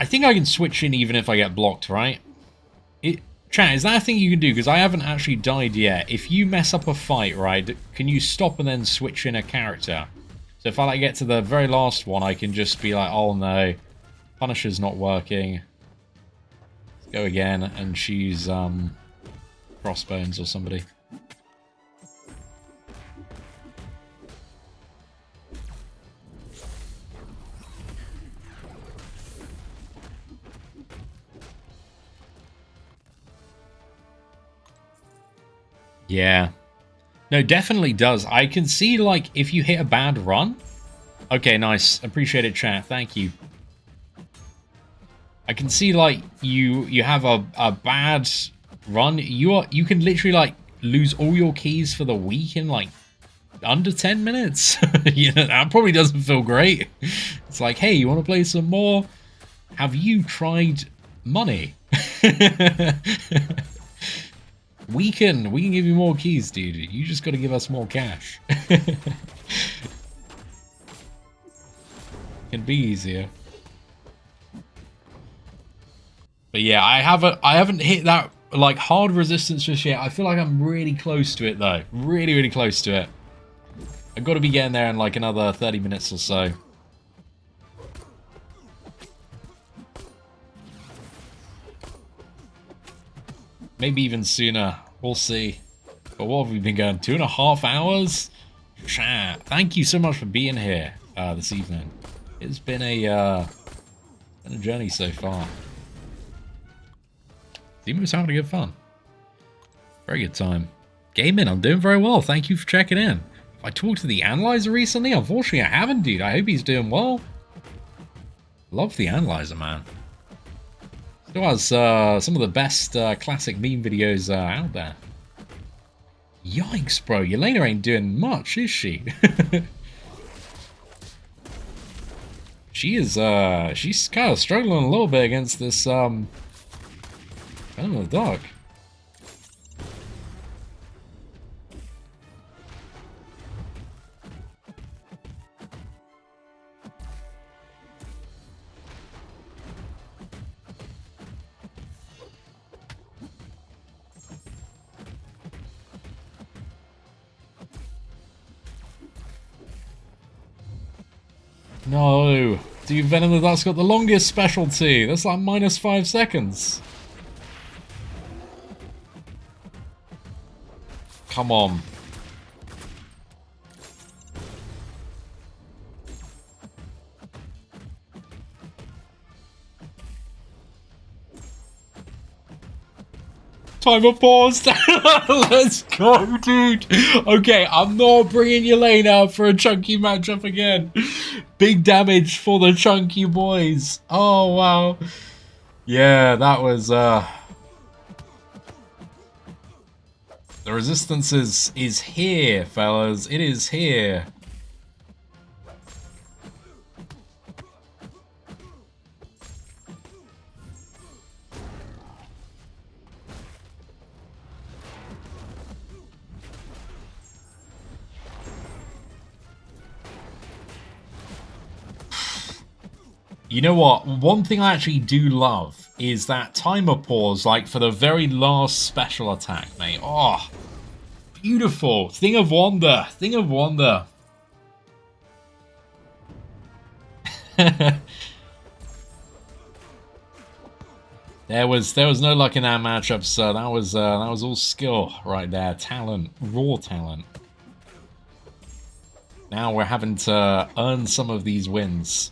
think I can switch in even if I get blocked, right? Chat, is that a thing you can do? Because I haven't actually died yet. If you mess up a fight, right, can you stop and then switch in a character? So if I like get to the very last one, I can just be like, oh no, Punisher's not working. Let's go again and choose Crossbones or somebody. Yeah. No, definitely does. I can see, like, if you hit a bad run. Okay, nice. Appreciate it, chat. Thank you. I can see, like, you have a bad run. You can literally, like, lose all your keys for the week in, like, under 10 minutes. You know, that probably doesn't feel great. It's like, hey, you want to play some more? Have you tried money? We can give you more keys, dude. You just got to give us more cash. Can be easier. But yeah, I haven't hit that like hard resistance just yet. I feel like I'm really close to it though. Really, really close to it. I've got to be getting there in like another 30 minutes or so. Maybe even sooner. We'll see. But what have we been going? 2.5 hours? Chat. Thank you so much for being here this evening. It's been a journey so far. Zemo's having a good fun. Very good time. Gaming, I'm doing very well. Thank you for checking in. Have I talked to the Analyzer recently? Unfortunately, I haven't, dude. I hope he's doing well. Love the Analyzer, man. Still has some of the best classic meme videos out there. Yikes, bro. Yelena ain't doing much, is she? She's kind of struggling a little bit against this, I don't know, dog. No, dude, Venom the Duck's got the longest specialty. That's like -5 seconds. Come on. Timer paused. Let's go, dude. Okay, I'm not bringing Yelena up for a chunky matchup again. Big damage for the chunky boys. Oh, wow. Yeah, that was... The resistance is here, fellas. It is here. You know what? One thing I actually do love is that timer pause, like, for the very last special attack, mate. Oh, beautiful. Thing of wonder. Thing of wonder. There was no luck in that matchup, sir. That was all skill right there. Talent. Raw talent. Now we're having to earn some of these wins.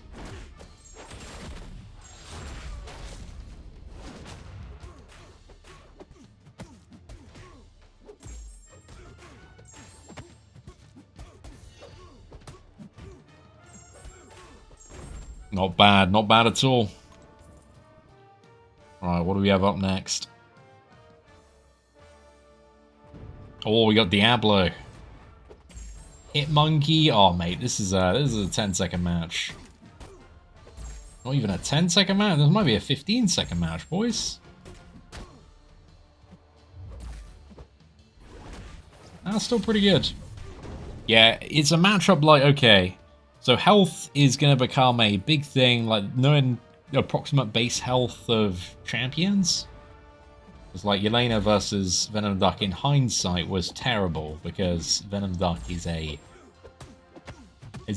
Not bad at all. Alright, what do we have up next? Oh, we got Diablo. Hit Monkey. Oh, mate, this is a 10-second match. Not even a 10-second match. This might be a 15-second match, boys. That's still pretty good. Yeah, it's a matchup like, okay, so health is going to become a big thing, like knowing the approximate base health of champions. It's like Yelena versus Venom Duck in hindsight was terrible because Venom Duck is a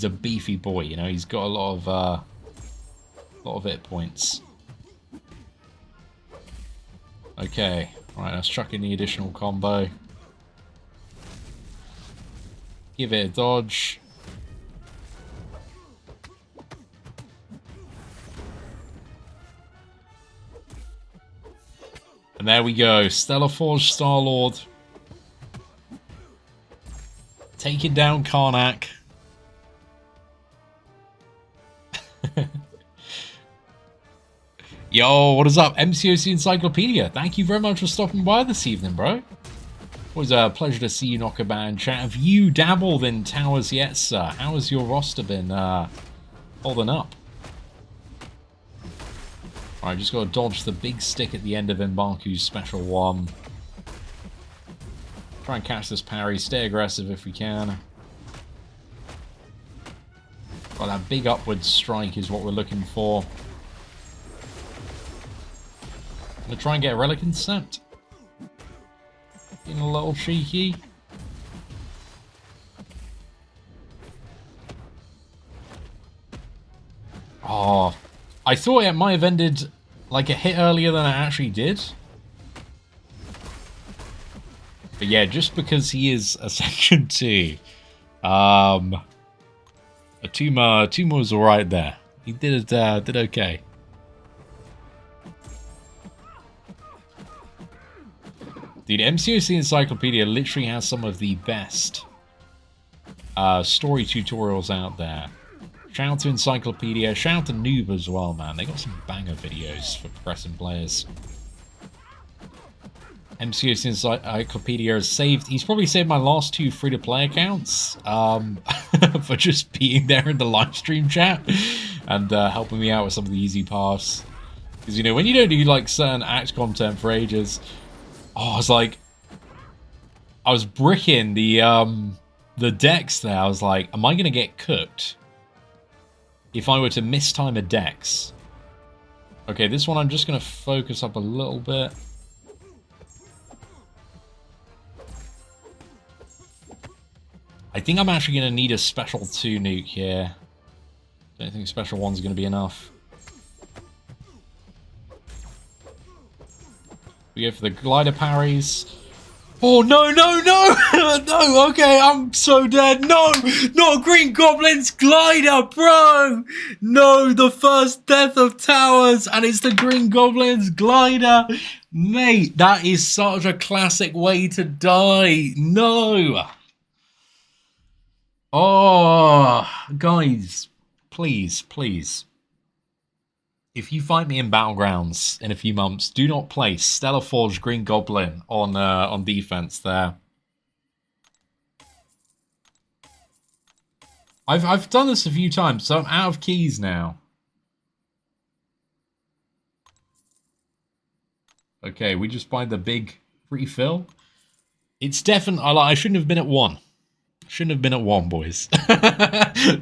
beefy boy, you know. He's got a lot of hit points. Okay, right. Let's chuck in the additional combo. Give it a dodge. And there we go. Stellar Forge Star-Lord. Taking down Karnak. Yo, what is up? MCOC Encyclopedia. Thank you very much for stopping by this evening, bro. Always a pleasure to see you knock about and chat. Have you dabbled in towers yet, sir? How has your roster been holding up? Alright, just got to dodge the big stick at the end of Mbaku's special one. Try and catch this parry. Stay aggressive if we can. Well, that big upward strike is what we're looking for. I'm going to try and get a relic intercept. Getting a little cheeky. Oh, I thought it might have ended like a hit earlier than it actually did. But yeah, just because he is a section 2. A Tuma was alright there. He did okay. Dude, MCOC Encyclopedia literally has some of the best story tutorials out there. Shout out to Encyclopedia, shout out to Noob as well, man. They got some banger videos for progressing players. MCOC Encyclopedia has saved, he's probably saved my last 2 free-to-play accounts for just being there in the live stream chat and helping me out with some of the easy paths. Because, you know, when you don't do like certain act content for ages, I was bricking the decks there. I was like, am I going to get cooked if I were to mistime a dex? Okay, this one I'm just going to focus up a little bit. I think I'm actually going to need a special 2 nuke here. Don't think special 1's going to be enough. We go for the glider parries. Oh, no, no, no! No, okay, I'm so dead. No, not Green Goblin's glider, bro! No, the first death of towers, and it's the Green Goblin's glider. Mate, that is such a classic way to die. No! Oh, guys, please, please. If you fight me in Battlegrounds in a few months, do not place Stellar Forge Green Goblin on defense there. I've done this a few times, so I'm out of keys now. Okay, we just buy the big refill. It's definitely, I shouldn't have been at 1. Shouldn't have been at 1, boys.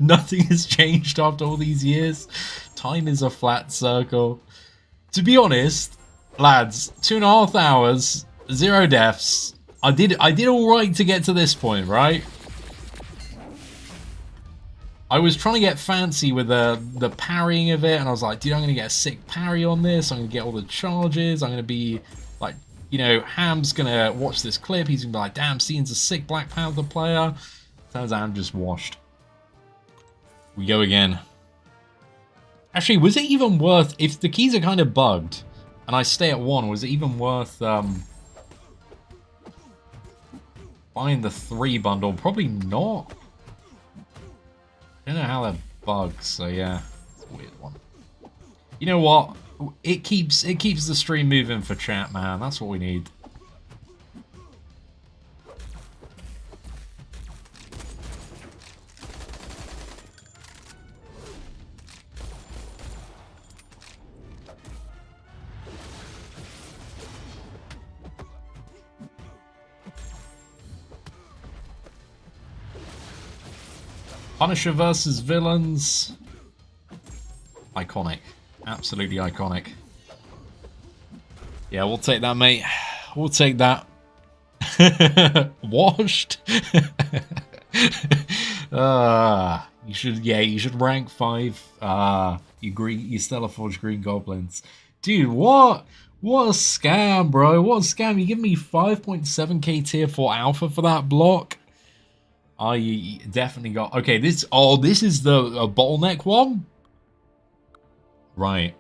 Nothing has changed after all these years. Time is a flat circle. To be honest, lads, 2.5 hours, 0 deaths. I did all right to get to this point, right? I was trying to get fancy with the parrying of it, and I was like, dude, I'm going to get a sick parry on this. I'm going to get all the charges. I'm going to be like, you know, Ham's going to watch this clip. He's going to be like, damn, Seatin's a sick Black Panther player. Turns out I'm just washed. We go again. Actually, was it even worth... If the keys are kind of bugged, and I stay at 1, was it even worth buying the 3 bundle? Probably not. I don't know how that bugs, so yeah. It's a weird one. You know what? It keeps the stream moving for chat, man. That's what we need. Punisher versus villains. Iconic. Absolutely iconic. Yeah, we'll take that, mate. We'll take that. Washed. You should rank 5. You Stellar Forge Green Goblins. Dude, what? What a scam, bro. What a scam. You give me 5.7k tier 4 alpha for that block? Oh, you definitely got... Okay, this is the bottleneck one? Right.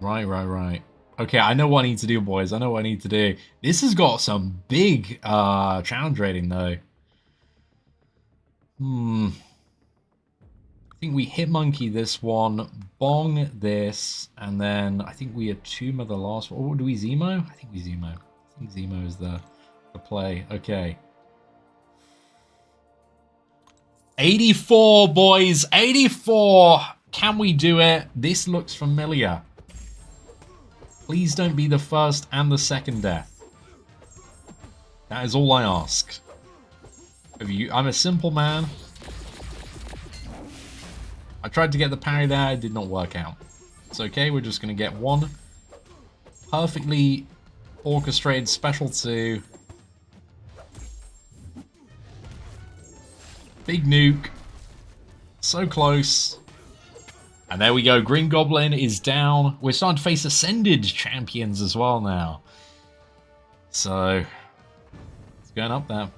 Right. Okay, I know what I need to do, boys. I know what I need to do. This has got some big challenge rating, though. I think we hit monkey this one, bong this, and then I think we attume the last one. Or do we Zemo? I think we Zemo. I think Zemo is the play. Okay. 84, boys. 84. Can we do it? This looks familiar. Please don't be the first and the second death. That is all I ask. I'm a simple man. I tried to get the parry there, it did not work out. It's okay, we're just going to get one perfectly orchestrated special 2. Big nuke. So close. And there we go, Green Goblin is down. We're starting to face Ascended champions as well now. So, it's going up there.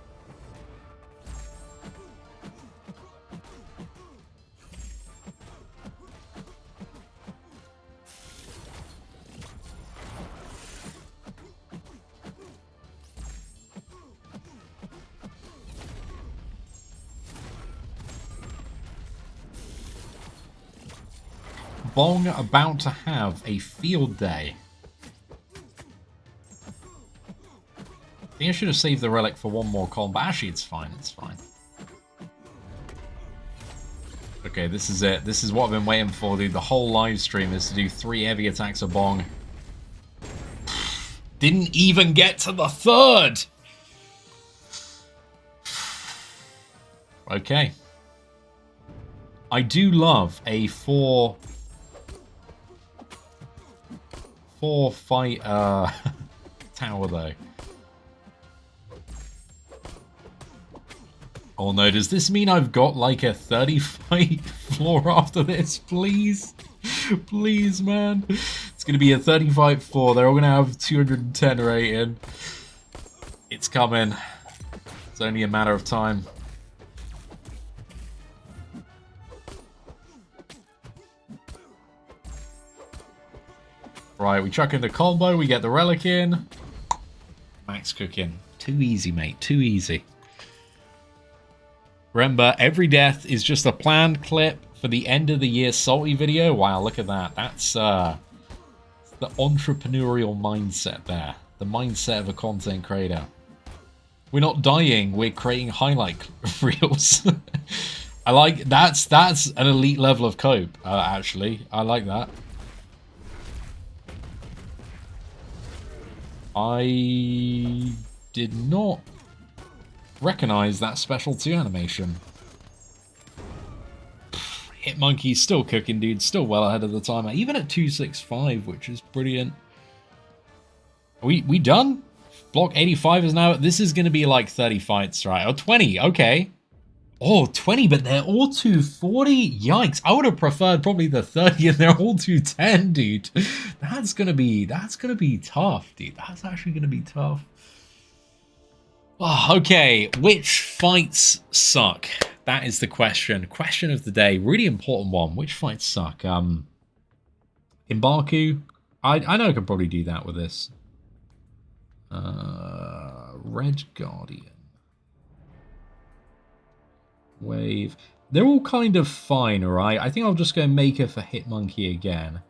Bong about to have a field day. I think I should have saved the relic for one more column, but actually it's fine, it's fine. Okay, this is it. This is what I've been waiting for, dude. The whole live stream is to do 3 heavy attacks of Bong. Didn't even get to the 3rd! Okay. I do love a 4 fight tower though. Oh no, does this mean I've got like a 30 fight floor after this? Please? Please, man. It's gonna be a 30 fight 4. They're all gonna have 210 rating. It's coming. It's only a matter of time. Right, we chuck in the combo, we get the relic in. Max cooking. Too easy, mate. Too easy. Remember, every death is just a planned clip for the end of the year salty video. Wow, look at that. That's the entrepreneurial mindset there. The mindset of a content creator. We're not dying, we're creating highlight reels. I like that's an elite level of cope, actually. I like that. I did not recognize that special 2 animation. Hitmonkey's still cooking, dude. Still well ahead of the timer. Even at 265, which is brilliant. Are we done? Block 85 is now... This is going to be like 30 fights, right? Oh, 20. Okay. Oh, 20, but they're all 240? Yikes. I would have preferred probably the 30 and they're all 210, dude. That's gonna be tough, dude. That's actually gonna be tough. Oh, okay, which fights suck? That is the question. Question of the day. Really important one. Which fights suck? Embarku. I know I could probably do that with this. Red Guardian. Wave. They're all kind of fine, alright? I think I'll just go Maker for Hitmonkey again.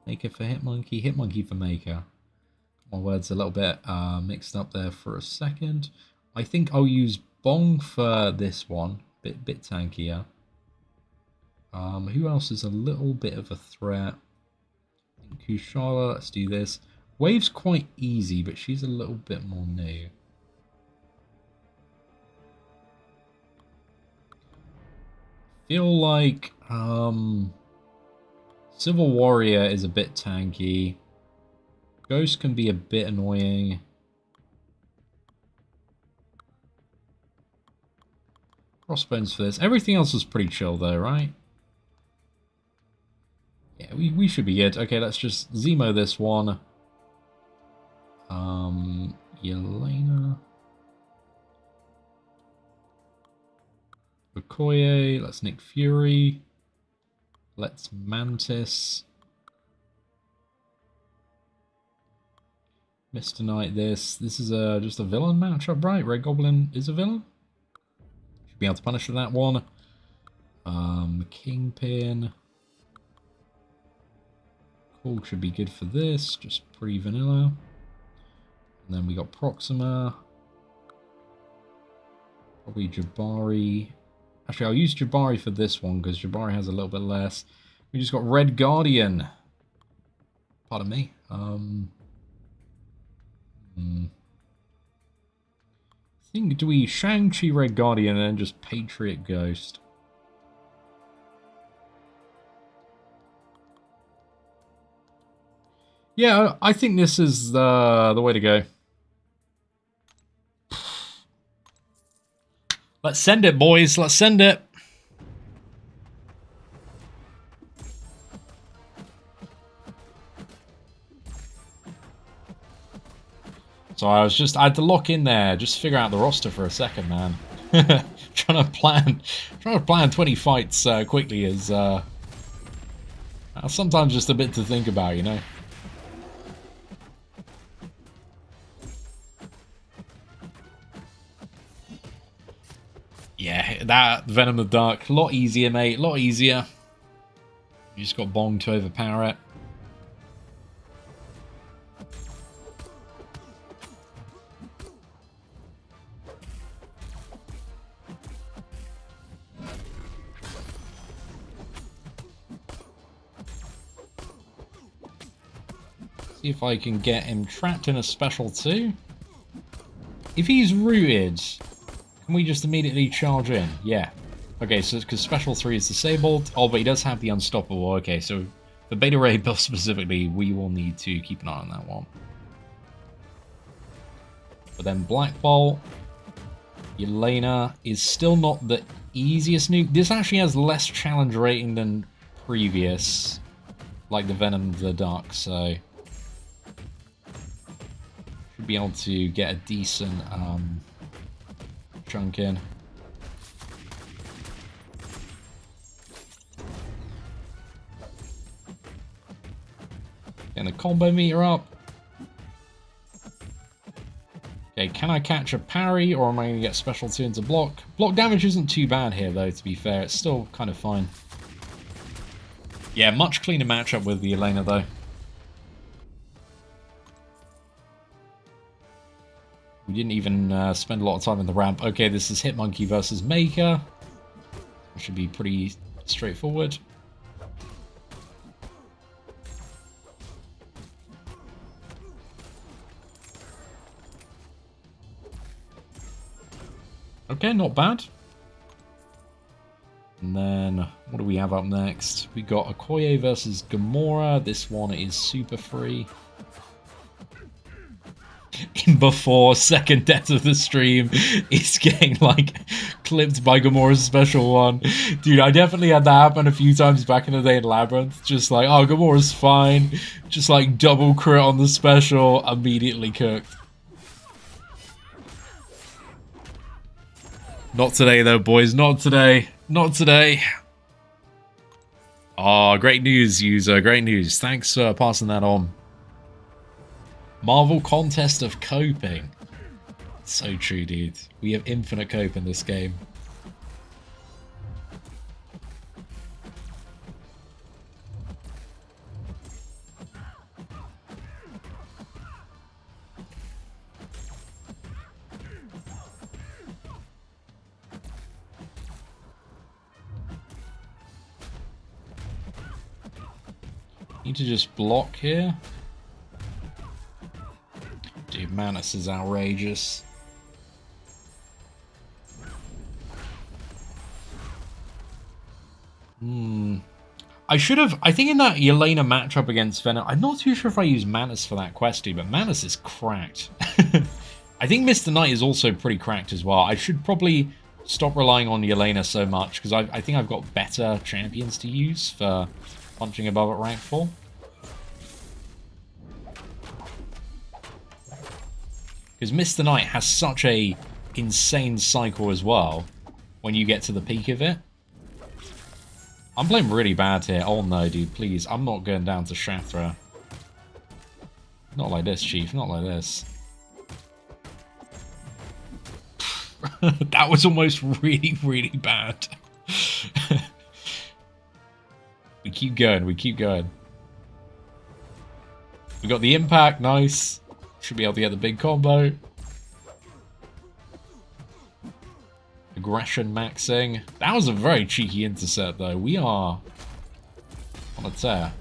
Maker for Hitmonkey, Hitmonkey for Maker. My words a little bit mixed up there for a second. I think I'll use Bong for this one. Bit tankier. Who else is a little bit of a threat? Kushala, let's do this. Wave's quite easy, but she's a little bit more new. Feel like Civil Warrior is a bit tanky. Ghost can be a bit annoying. Crossbones for this. Everything else was pretty chill though, right? Yeah, we should be good. Okay, let's just Zemo this one. Yelena. Okoye. Let's Nick Fury. Let's Mantis. Mr. Knight this. This is just a villain matchup, right? Red Goblin is a villain. Should be able to punish for that one. Kingpin. Cool, should be good for this. Just pretty vanilla. And then we got Proxima. Probably Jabari. Actually, I'll use Jabari for this one because Jabari has a little bit less. We just got Red Guardian. Pardon me. I think, do we Shang-Chi Red Guardian and then just Patriot Ghost? Yeah, I think this is the way to go. Let's send it, boys. Let's send it. So I had to lock in there, just figure out the roster for a second, man. trying to plan 20 fights quickly is sometimes just a bit to think about, you know. Yeah, that Venom the Dark, a lot easier, mate, a lot easier. You just got Bong to overpower it. See if I can get him trapped in a special 2. If he's rooted, can we just immediately charge in? Yeah. Okay, so because special 3 is disabled. Oh, but he does have the unstoppable. Okay, so for Beta Ray build specifically, we will need to keep an eye on that one. But then Black Bolt, Yelena is still not the easiest nuke. This actually has less challenge rating than previous, like the Venom the Dark, so should be able to get a decent chunk in. Getting the combo meter up. Okay, can I catch a parry, or am I going to get special 2 into block? Block damage isn't too bad here, though, to be fair. It's still kind of fine. Yeah, much cleaner matchup with the Elena, though. We didn't even spend a lot of time in the ramp. Okay, this is Hitmonkey versus Maker. It should be pretty straightforward. Okay, not bad. And then, what do we have up next? We got Okoye versus Gamora. This one is super free. Before second death of the stream, he's getting, like, clipped by Gamora's special one. Dude, I definitely had that happen a few times back in the day in Labyrinth. Just like, oh, Gamora's fine. Just, like, double crit on the special, immediately cooked. Not today, though, boys. Not today. Not today. Oh, great news, user. Great news. Thanks for passing that on. Marvel Contest of Coping. So true, dude. We have infinite cope in this game. Need to just block here. Dude, Manus is outrageous. I should have... I think in that Yelena matchup against Venom, I'm not too sure if I used Manus for that questy, but Manus is cracked. I think Mr. Knight is also pretty cracked as well. I should probably stop relying on Yelena so much, because I think I've got better champions to use for punching above at rank 4. Because Mr. Knight has such a insane cycle as well when you get to the peak of it. I'm playing really bad here. Oh no, dude, please. I'm not going down to Shathra. Not like this, Chief. Not like this. That was almost really, really bad. We keep going. We keep going. We got the impact. Nice. Should be able to get the big combo. Aggression maxing. That was a very cheeky intercept, though. We are on a tear.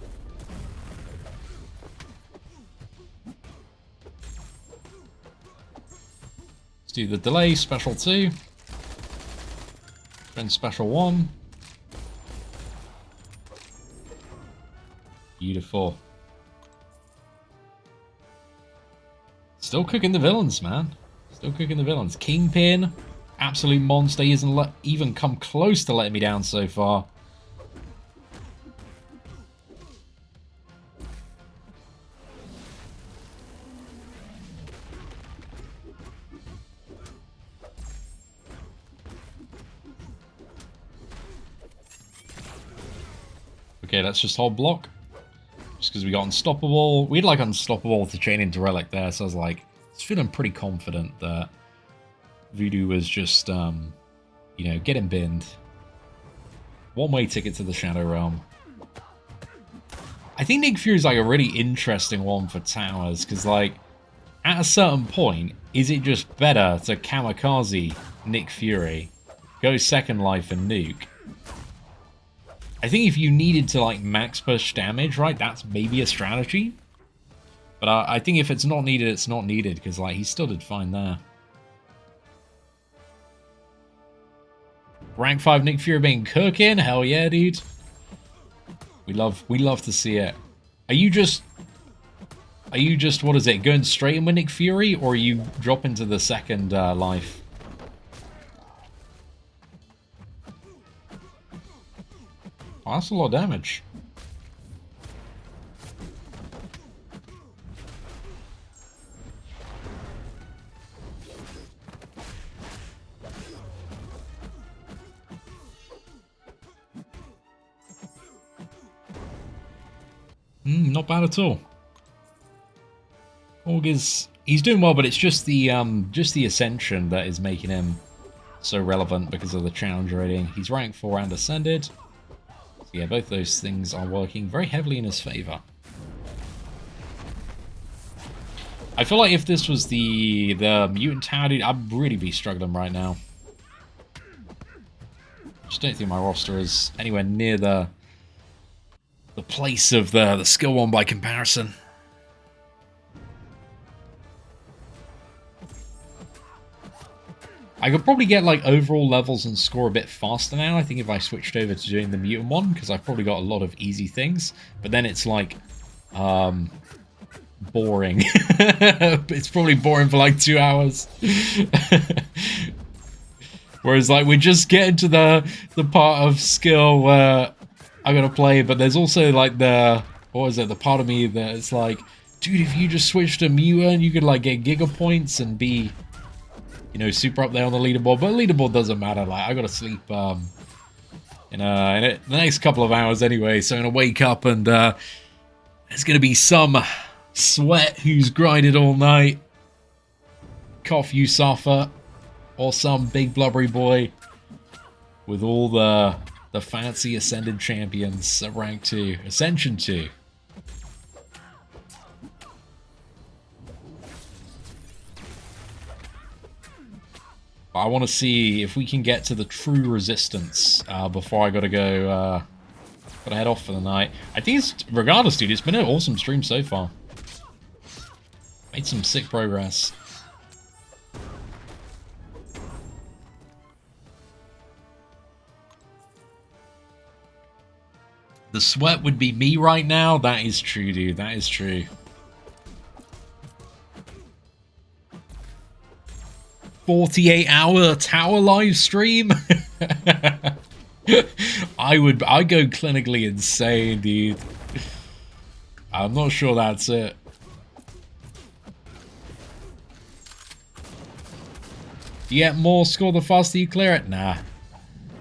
Let's do the delay, special 2. Then special 1. Beautiful. Still cooking the villains, man. Still cooking the villains. Kingpin, absolute monster. He hasn't even come close to letting me down so far. Okay, let's just hold block. Just because we got Unstoppable. We had like Unstoppable to chain into Relic there, so I was like, I was feeling pretty confident that Voodoo was just, you know, getting binned. One-way ticket to the Shadow Realm. I think Nick Fury's like a really interesting one for towers, because like, at a certain point, is it just better to kamikaze Nick Fury, go second life and nuke? I think if you needed to like max push damage, right, that's maybe a strategy. But I think if it's not needed, it's not needed, because like he still did fine there. Rank 5 Nick Fury being cooking, hell yeah, dude. We love to see it. Are you just what is it, going straight in with Nick Fury, or are you dropping to the second life? Oh, that's a lot of damage. Not bad at all. Org is, he's doing well, but it's just the Ascension that is making him so relevant because of the challenge rating. He's rank 4 and ascended. So yeah, both those things are working very heavily in his favor. I feel like if this was the mutant tower, dude, I'd really be struggling right now. Just don't think my roster is anywhere near the place of the skill one by comparison. I could probably get like overall levels and score a bit faster now, I think, if I switched over to doing the mutant one, because I've probably got a lot of easy things. But then it's like boring. It's probably boring for like 2 hours. Whereas like we're just getting to the part of skill where I gotta play, but there's also like the part of me that it's like, dude, if you just switch to mutant, you could like get giga points and be, you know, super up there on the leaderboard. But leaderboard doesn't matter. Like, I gotta sleep in the next couple of hours anyway. So I'm gonna wake up and there's gonna be some sweat who's grinded all night. Cough you suffer, or some big blubbery boy with all the fancy ascended champions at rank 2, Ascension 2. But I want to see if we can get to the true resistance before I gotta go, gotta head off for the night. I think it's, regardless, dude, it's been an awesome stream so far. Made some sick progress. The sweat would be me right now. That is true, dude. That is true. 48-hour tower live stream. I'd go clinically insane, dude. I'm not sure that's it. Do you get more score the faster you clear it? Nah.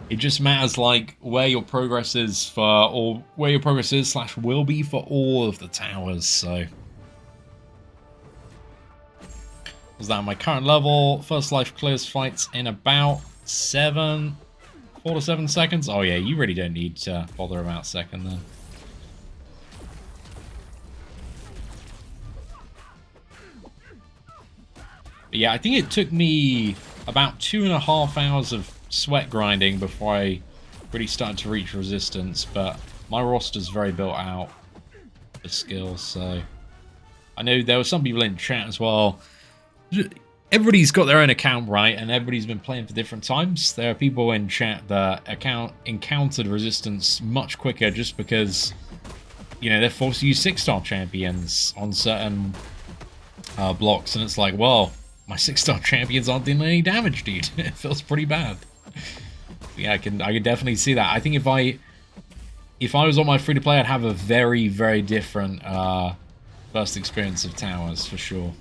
It just matters like where your progress is for, or where your progress is / will be for all of the towers, so. Was that my current level? First life clears fights in about 4 to 7 seconds. Oh yeah, you really don't need to bother about second then. But yeah, I think it took me about 2.5 hours of sweat grinding before I really started to reach resistance, but my roster's very built out for skills, so I know there were some people in chat as well. Everybody's got their own account, right? And everybody's been playing for different times. There are people in chat that encountered resistance much quicker just because, you know, they're forced to use 6-star champions on certain blocks, and it's like, well, my 6-star champions aren't doing any damage, dude. It feels pretty bad. Yeah, I can definitely see that. I think if I was on my free-to-play, I'd have a very, very different first experience of towers, for sure.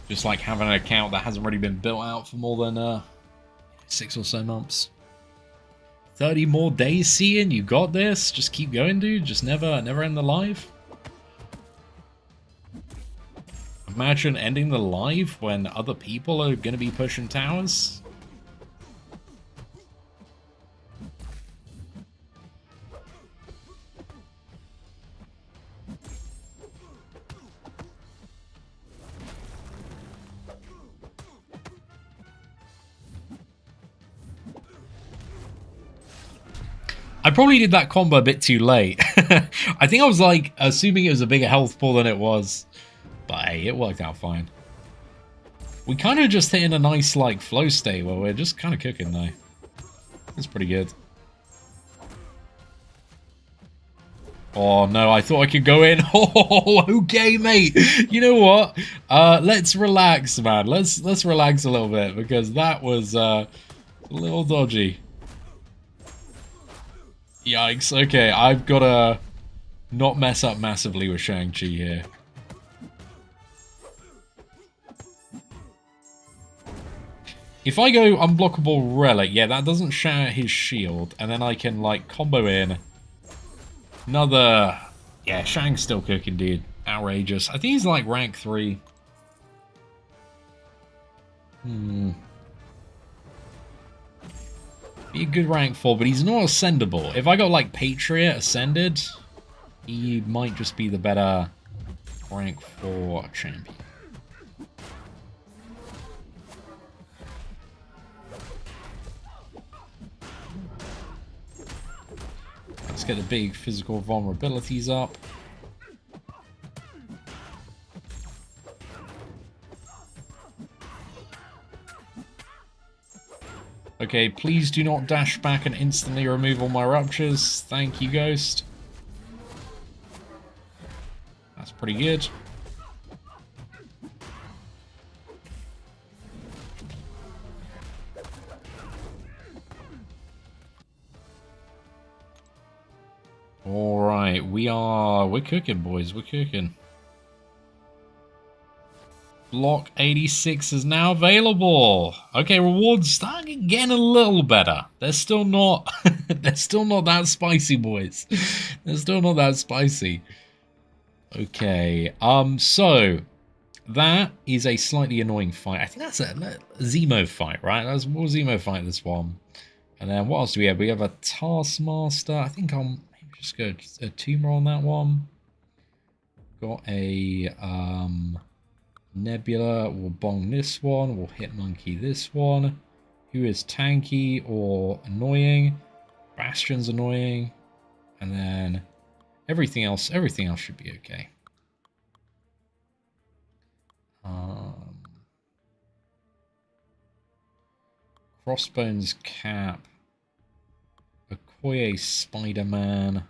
Just like having an account that hasn't really been built out for more than 6 or so months. 30 more days, Seatin, you got this. Just keep going, dude. Just never end the live. Imagine ending the live when other people are going to be pushing towers. I probably did that combo a bit too late. I think I was like assuming it was a bigger health pool than it was. But hey, it worked out fine. We kind of just hit in a nice like flow state where we're just kind of cooking though. That's pretty good. Oh no, I thought I could go in. Oh, okay, mate. You know what? Let's relax, man. Let's relax a little bit because that was a little dodgy. Yikes. Okay, I've got to not mess up massively with Shang-Chi here. If I go unblockable relic, yeah, that doesn't shatter his shield, and then I can like combo in another. Yeah, Shang's still cooking, dude. Outrageous. I think he's like rank 3. Be a good rank 4, but he's not ascendable. If I got like Patriot ascended, he might just be the better rank 4 champion. Let's get the big physical vulnerabilities up. Okay, please do not dash back and instantly remove all my ruptures. Thank you, Ghost. That's pretty good. Alright, we're cooking, boys. We're cooking. Block 86 is now available. Okay, rewards starting getting a little better. They're still not they're still not that spicy, boys. They're still not that spicy. Okay, so that is a slightly annoying fight. I think that's a Zemo fight, right? That's more Zemo fight this one. And then what else do we have? We have a Taskmaster. I think I'll maybe just go a Tumor on that one. Got a Nebula. We'll bong this one. We'll hit Monkey this one. Who is tanky or annoying? Bastion's annoying. And then everything else should be okay. Crossbones Cap. deploy a Spider-Man.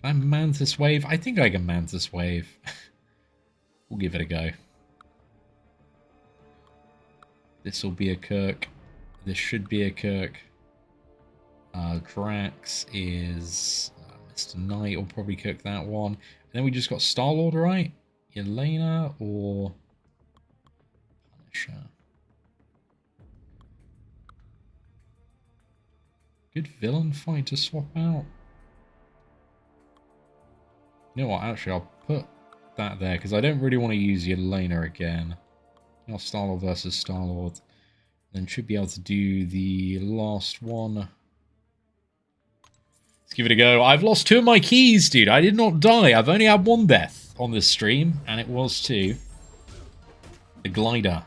Can I Mantis Wave? I think I can Mantis Wave. We'll give it a go. This will be a Kirk. This should be a Kirk. Drax is Mr. Knight. Will probably cook that one. And then we just got Star-Lord, right? Yelena or Punisher. Good villain fight to swap out. You know what? Actually, I'll put that there because I don't really want to use Yelena again. Now Star-Lord versus Star-Lord. Then should be able to do the last one. Let's give it a go. I've lost 2 of my keys, dude. I did not die. I've only had 1 death on this stream, and it was 2. The glider.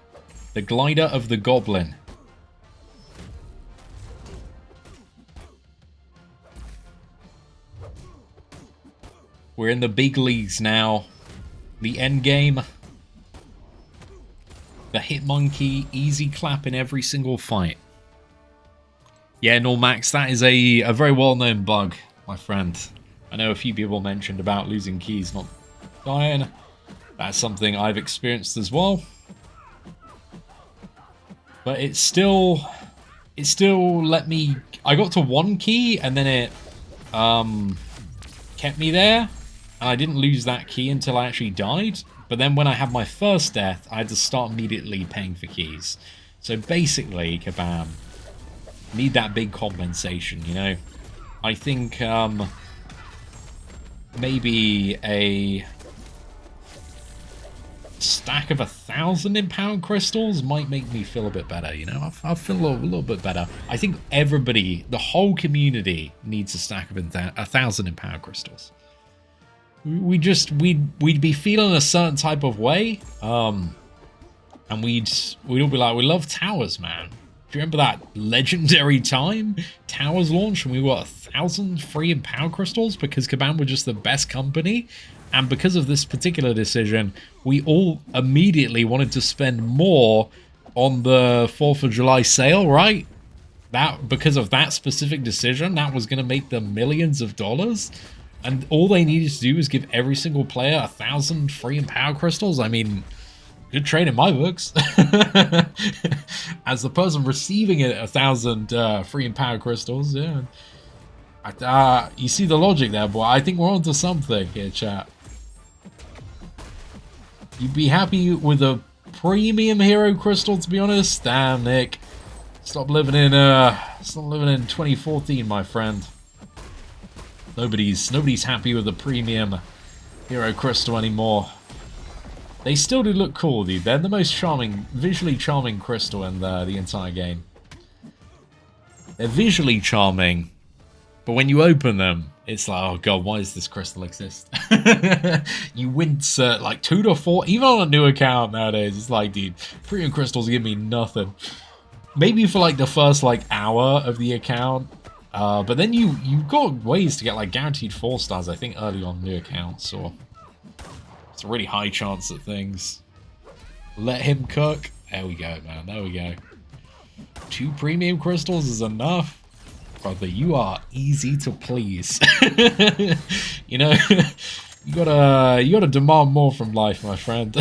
The glider of the goblin. We're in the big leagues now. The end game. The Hitmonkey, easy clap in every single fight. Yeah, Normax, that is a very well-known bug, my friend. I know a few people mentioned about losing keys, not dying. That's something I've experienced as well. But it still let me... I got to 1 key, and then it kept me there. And I didn't lose that key until I actually died. But then when I had my first death, I had to start immediately paying for keys. So basically, Kabam, need that big compensation, you know? I think maybe a stack of 1,000 impound crystals might make me feel a bit better, you know? I feel a little bit better. I think everybody, the whole community, needs a stack of 1,000 impound crystals. We'd be feeling a certain type of way, and we'd all be like, we love towers, man. Do you remember that legendary time towers launched and we got 1,000 free impound crystals because Kabam were just the best company? And because of this particular decision, we all immediately wanted to spend more on the 4th of July sale, right? Because of that specific decision, that was going to make them millions of dollars. And all they needed to do was give every single player 1,000 free impound crystals. I mean, good trade in my books. As the person receiving it, 1,000 free impound crystals, yeah. You see the logic there, boy. I think we're onto something here, chat. You'd be happy with a premium hero crystal, to be honest. Damn, Nick. Stop living in 2014, my friend. Nobody's happy with the premium hero crystal anymore. They still do look cool, dude. They're the most charming, visually charming crystal in the entire game. They're visually charming, but when you open them, it's like, oh god, why does this crystal exist? You wince like 2 to 4, even on a new account nowadays. It's like, dude, premium crystals give me nothing. Maybe for like the first like hour of the account. But then you've got ways to get like guaranteed 4 stars, I think, early on new accounts, or it's a really high chance at things. Let him cook. There we go, man. There we go. 2 premium crystals is enough. Brother, you are easy to please. You know, you gotta demand more from life, my friend.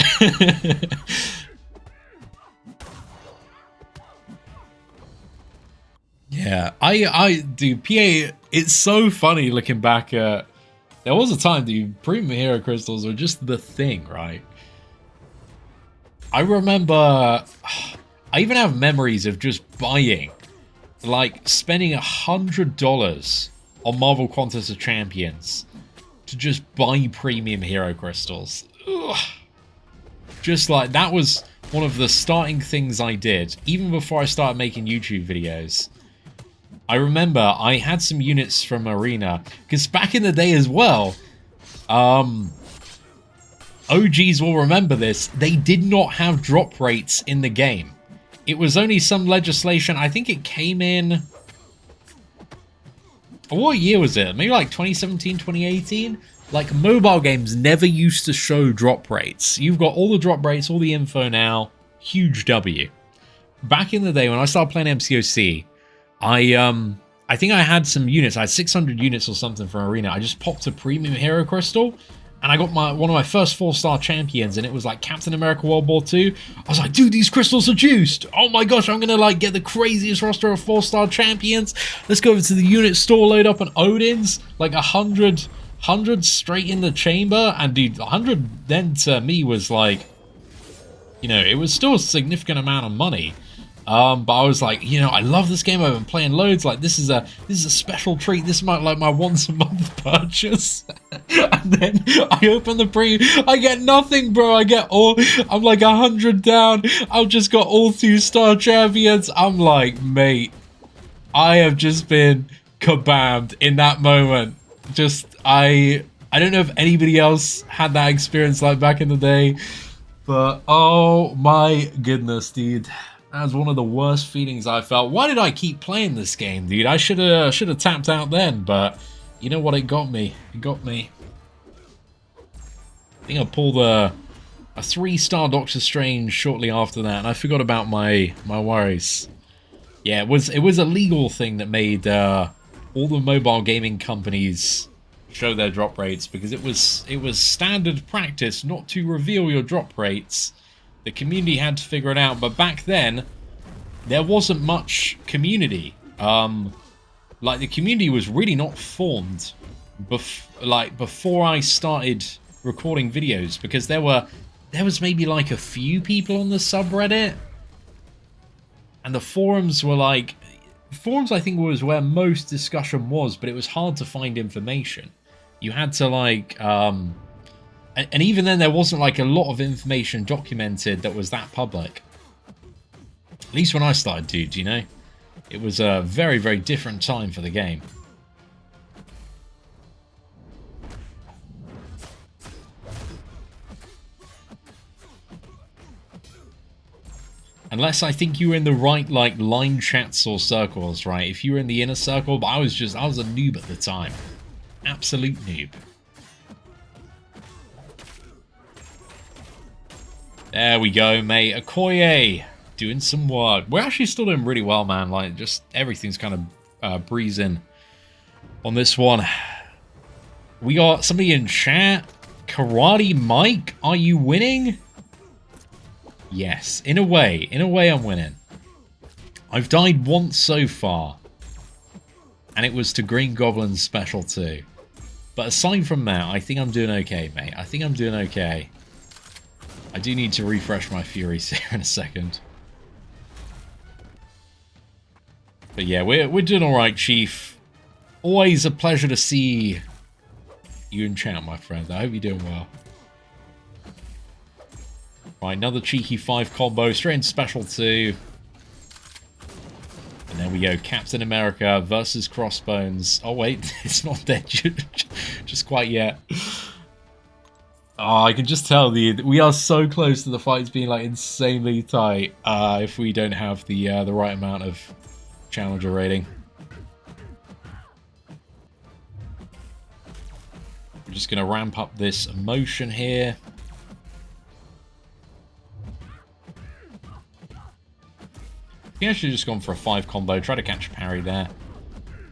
Yeah, I do. PA, it's so funny looking back at... There was a time, dude, premium hero crystals were just the thing, right? I remember... I even have memories of just buying, like, spending $100 on Marvel Contest of Champions to just buy premium hero crystals. Ugh. Just like, that was one of the starting things I did, even before I started making YouTube videos. I remember I had some units from Arena, because back in the day as well, OGs will remember this, they did not have drop rates in the game. It was only some legislation, I think it came in... What year was it? Maybe like 2017, 2018? Like, mobile games never used to show drop rates. You've got all the drop rates, all the info now. Huge W. Back in the day, when I started playing MCOC, I think I had some units. I had 600 units or something for Arena. I just popped a premium hero crystal, and I got one of my first 4-star champions, and it was like Captain America World War II. I was like, dude, these crystals are juiced. Oh my gosh, I'm gonna like get the craziest roster of 4-star champions. Let's go over to the unit store, load up an Odin's, like 100 straight in the chamber, and dude, 100 then to me was like, you know, it was still a significant amount of money. But I was like, you know, I love this game. I've been playing loads. Like, this is a special treat. This is my once a month purchase. And then I open the pre. I get nothing, bro. I'm like 100 down. I've just got all 2-star champions. I'm like, mate, I have just been kabammed in that moment. Just I don't know if anybody else had that experience like back in the day, but oh my goodness, dude. That was one of the worst feelings I felt. Why did I keep playing this game, dude? I should have tapped out then, but you know what? It got me. It got me. I think I pulled a 3-star Doctor Strange shortly after that, and I forgot about my worries. Yeah, it was a legal thing that made all the mobile gaming companies show their drop rates, because it was standard practice not to reveal your drop rates. The community had to figure it out, but back then, there wasn't much community. Like, the community was really not formed before I started recording videos, because there was maybe like a few people on the subreddit, and the forums were like... Forums, I think, was where most discussion was, but it was hard to find information. You had to, like... And even then, there wasn't like a lot of information documented that was that public. At least when I started, dude, you know? It was a very, very different time for the game. Unless I think you were in the right, like, line chats or circles, right? If you were in the inner circle, but I was a noob at the time. Absolute noob. There we go, mate. Okoye doing some work. We're actually still doing really well, man. Like, just everything's kind of breezing on this one. We got somebody in chat. Karate Mike, are you winning? Yes, in a way. In a way, I'm winning. I've died once so far, and it was to Green Goblin's special too. But aside from that, I think I'm doing okay, mate. I think I'm doing okay. I do need to refresh my Furies here in a second. But yeah, we're doing alright, Chief. Always a pleasure to see you in chat, my friend. I hope you're doing well. Right, another cheeky 5 combo, straight in special 2. And there we go, Captain America versus Crossbones. Oh wait, it's not dead just quite yet. Oh, I can just tell we are so close to the fights being like insanely tight. If we don't have the right amount of challenger rating. We're just gonna ramp up this emotion here. I think I should have just gone for a 5 combo, try to catch a parry there.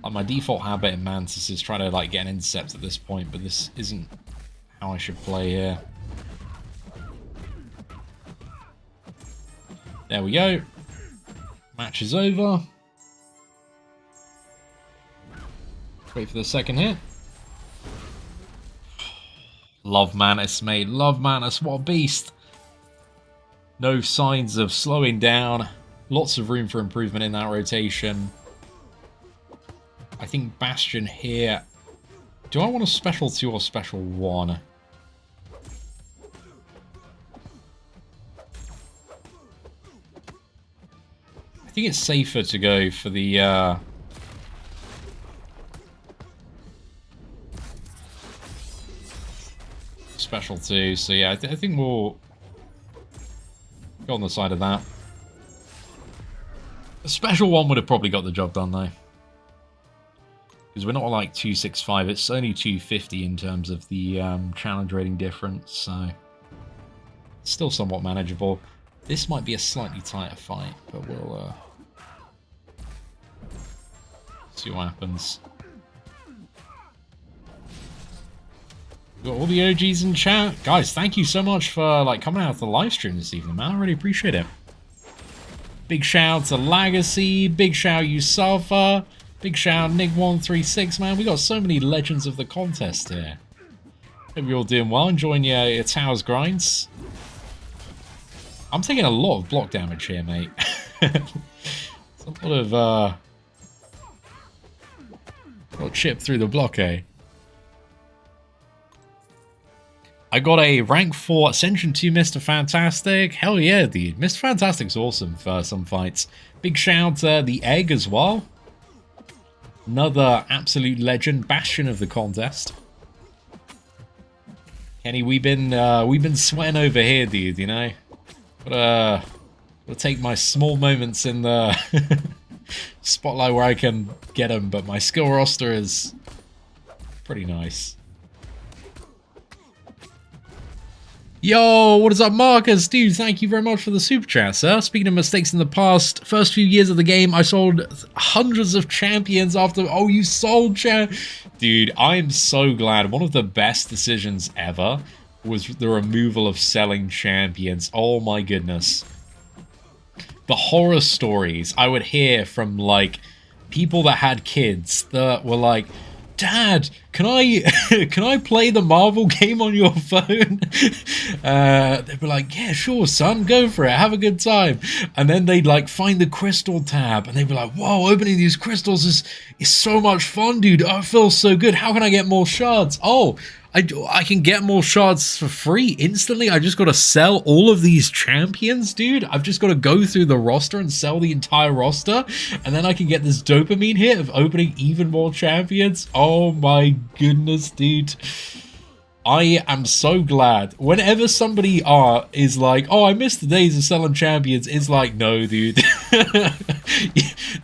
Like, my default habit in Mantis is try to like get an intercept at this point, but this isn't how I should play here. There we go. Match is over. Wait for the second hit. Love Mantis, mate. Love Mantis. What a beast. No signs of slowing down. Lots of room for improvement in that rotation. I think Bastion here. Do I want a special 2 or special 1? I think it's safer to go for the special 2. So yeah, I think we'll go on the side of that. A special 1 would have probably got the job done though. Because we're not like 265, it's only 250 in terms of the challenge rating difference, so it's still somewhat manageable. This might be a slightly tighter fight, but we'll See what happens. Got all the OGs in chat. Guys, thank you so much for like coming out to the live stream this evening, man. I really appreciate it. Big shout out to Legacy. Big shout out Yusafa. Big shout out Nick136, man. We got so many legends of the contest here. Hope you're all doing well, enjoying your towers grinds. I'm taking a lot of block damage here, mate. It's a lot of chip through the block, eh? I got a rank 4 Ascension 2 Mr. Fantastic. Hell yeah, dude. Mr. Fantastic's awesome for some fights. Big shout to the Egg as well. Another absolute legend, bastion of the contest. Kenny, we've been sweating over here, dude, you know? But I'll take my small moments in the spotlight where I can get them, but my skill roster is pretty nice. Yo, what is up, Marcus? Dude, thank you very much for the super chat, sir. Speaking of mistakes in the past, first few years of the game, I sold hundreds of champions after... Oh, you sold Dude, I am so glad. One of the best decisions ever was the removal of selling champions. Oh my goodness. The horror stories I would hear from, like, people that had kids that were like, Dad, can I play the Marvel game on your phone? They'd be like, yeah, sure, son, go for it, have a good time. And then they'd like find the crystal tab, and they'd be like, whoa, opening these crystals is so much fun, dude. Oh, it feels so good. How can I get more shards? Oh, I can get more shards for free instantly. I just got to sell all of these champions, dude. I've just got to go through the roster and sell the entire roster. And then I can get this dopamine hit of opening even more champions. Oh my goodness, dude. I am so glad. Whenever somebody is like, oh, I missed the days of selling champions, it's like, no, dude.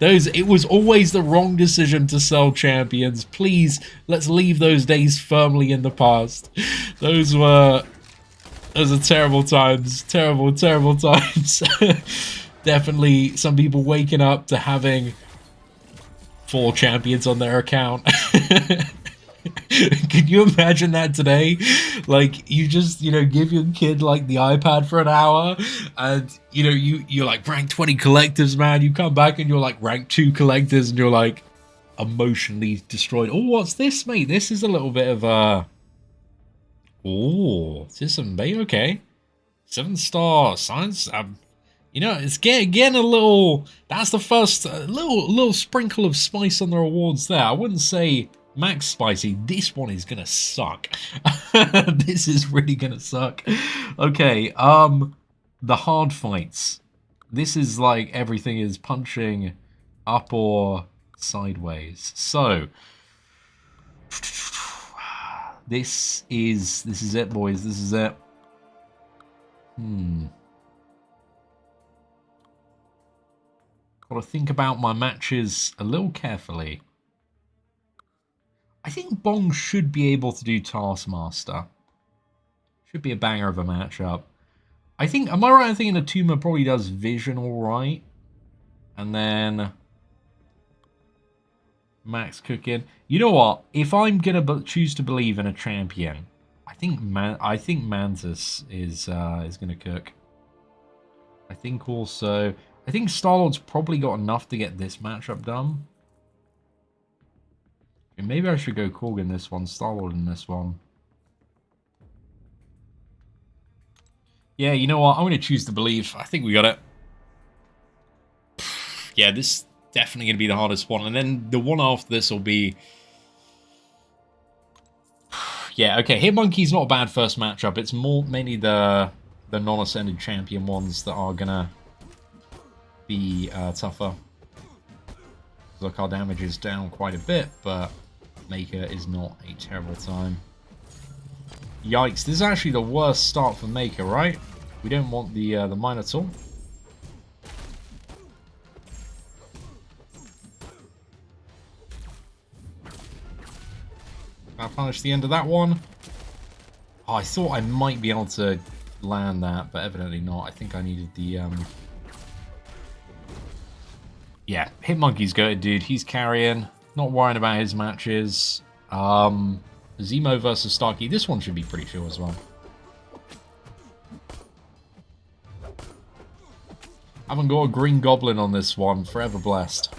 It was always the wrong decision to sell champions. Please, let's leave those days firmly in the past. Those are terrible times. Terrible, terrible times. Definitely some people waking up to having 4 champions on their account. Could you imagine that today? Like, you just, give your kid, like, the iPad for an hour, and, you're, like, rank 20 collectives, man. You come back and you're, like, rank 2 collectives, and you're, like, emotionally destroyed. Oh, what's this, mate? This is a little bit of a... Oh, is this some bait? Okay. 7-star science. It's getting a little... That's the first little sprinkle of spice on the rewards there. I wouldn't say... max spicy. This one is gonna suck. This is really gonna suck. Okay, the hard fights. This is like everything is punching up or sideways. So this is it, boys. This is it. Gotta think about my matches a little carefully. I think Bong should be able to do Taskmaster. Should be a banger of a matchup. Am I right in thinking Atuma probably does Vision alright? And then Max Cooking. You know what? If I'm gonna choose to believe in a champion, I think Mantis is gonna cook. I think Star-Lord's probably got enough to get this matchup done. Maybe I should go Korg in this one, Star-Lord in this one. Yeah, you know what? I'm going to choose to believe. I think we got it. Yeah, this is definitely going to be the hardest one. And then the one after this will be... Yeah, okay. Hitmonkey's not a bad first matchup. It's mainly the non-ascended champion ones that are going to be tougher. Look, our damage is down quite a bit, but Maker is not a terrible time. Yikes, this is actually the worst start for Maker, right? We don't want the Minotaur. I'll punish the end of that one. Oh, I thought I might be able to land that, but evidently not. I think I needed the... Yeah, Hitmonkey's good, dude. He's carrying. Not worrying about his matches. Zemo versus Starkey. This one should be pretty chill as well. Haven't got a Green Goblin on this one. Forever blessed.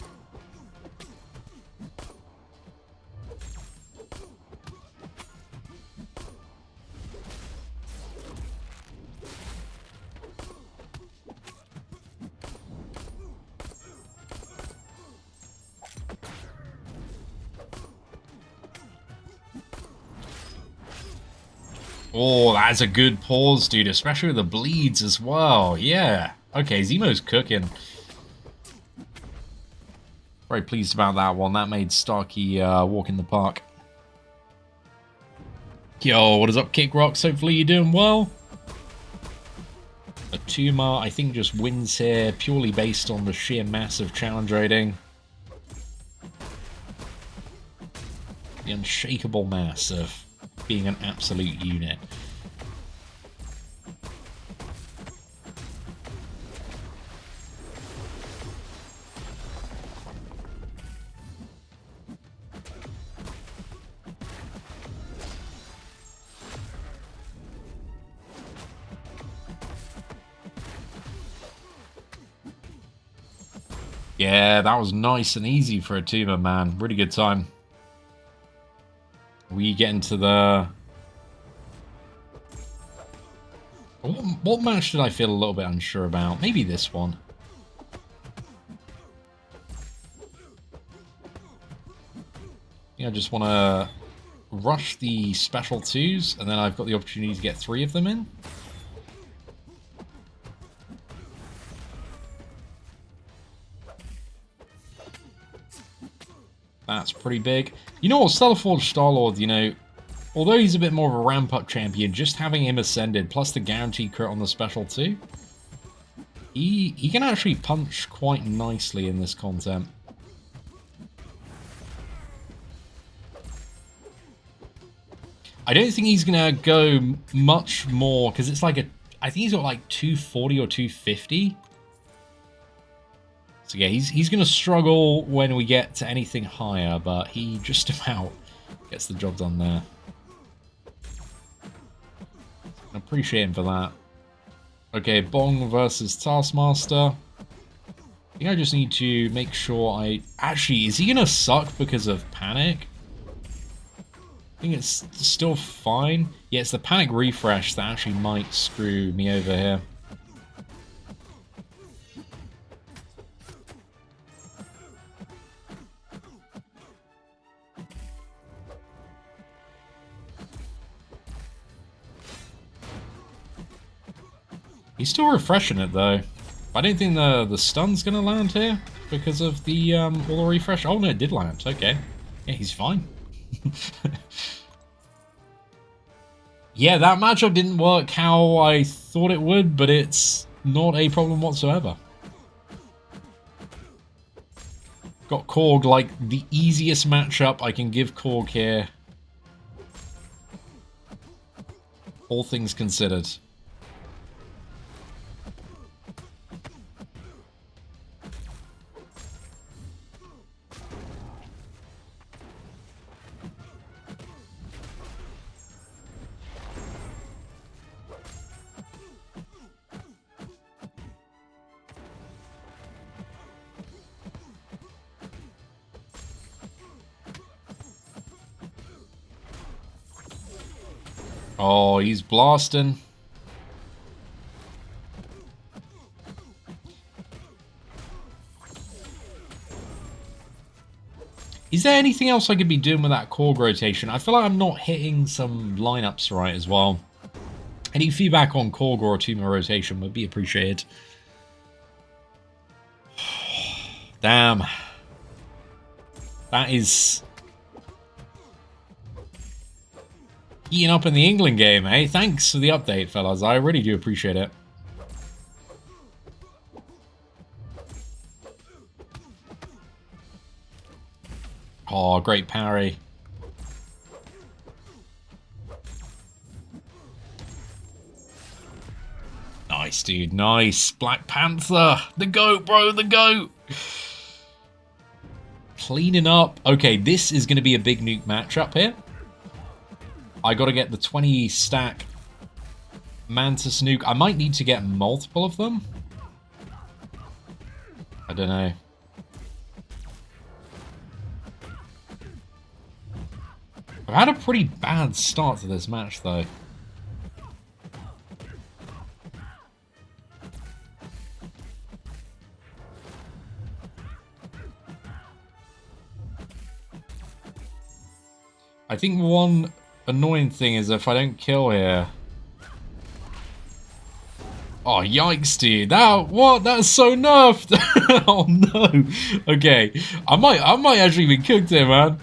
Oh, that's a good pause, dude. Especially with the bleeds as well. Yeah. Okay, Zemo's cooking. Very pleased about that one. That made Starkey walk in the park. Yo, what is up, Kick Rocks? Hopefully you're doing well. Atuma, I think, just wins here purely based on the sheer mass of challenge rating. The unshakable mass of being an absolute unit. Yeah, that was nice and easy for Atuma, man. Really good time. We get into the... What match did I feel a little bit unsure about? Maybe this one. Yeah, I just want to rush the special twos, and then I've got the opportunity to get 3 of them in. That's pretty big. You know what, Stellarforge Star-Lord, you know, although he's a bit more of a ramp-up champion, just having him ascended, plus the guaranteed crit on the special too, he can actually punch quite nicely in this content. I don't think he's going to go much more, because it's like a... I think he's got like 240 or 250. So yeah, he's going to struggle when we get to anything higher, but he just about gets the job done there. I appreciate him for that. Okay, Bong versus Taskmaster. I think I just need to make sure I... Actually, is he going to suck because of Panic? I think it's still fine. Yeah, it's the Panic refresh that actually might screw me over here. He's still refreshing it, though. I don't think the stun's going to land here because of the all the refresh. Oh, no, it did land. Okay. Yeah, he's fine. Yeah, that matchup didn't work how I thought it would, but it's not a problem whatsoever. Got Korg, like, the easiest matchup I can give Korg here. All things considered. Oh, he's blasting. Is there anything else I could be doing with that Korg rotation? I feel like I'm not hitting some lineups right as well. Any feedback on Korg or Atuma rotation would be appreciated. Damn. That is... eating up in the England game, eh? Thanks for the update, fellas. I really do appreciate it. Oh, great parry. Nice, dude. Nice. Black Panther. The GOAT, bro. The GOAT. cleaning up. Okay, this is going to be a big nuke matchup here. I got to get the 20 stack Mantis nuke. I might need to get multiple of them. I don't know. I've had a pretty bad start to this match, though. I think one annoying thing is if I don't kill here... Oh, yikes, dude. What? That's so nerfed. Oh, no. Okay. I might actually be cooked here, man.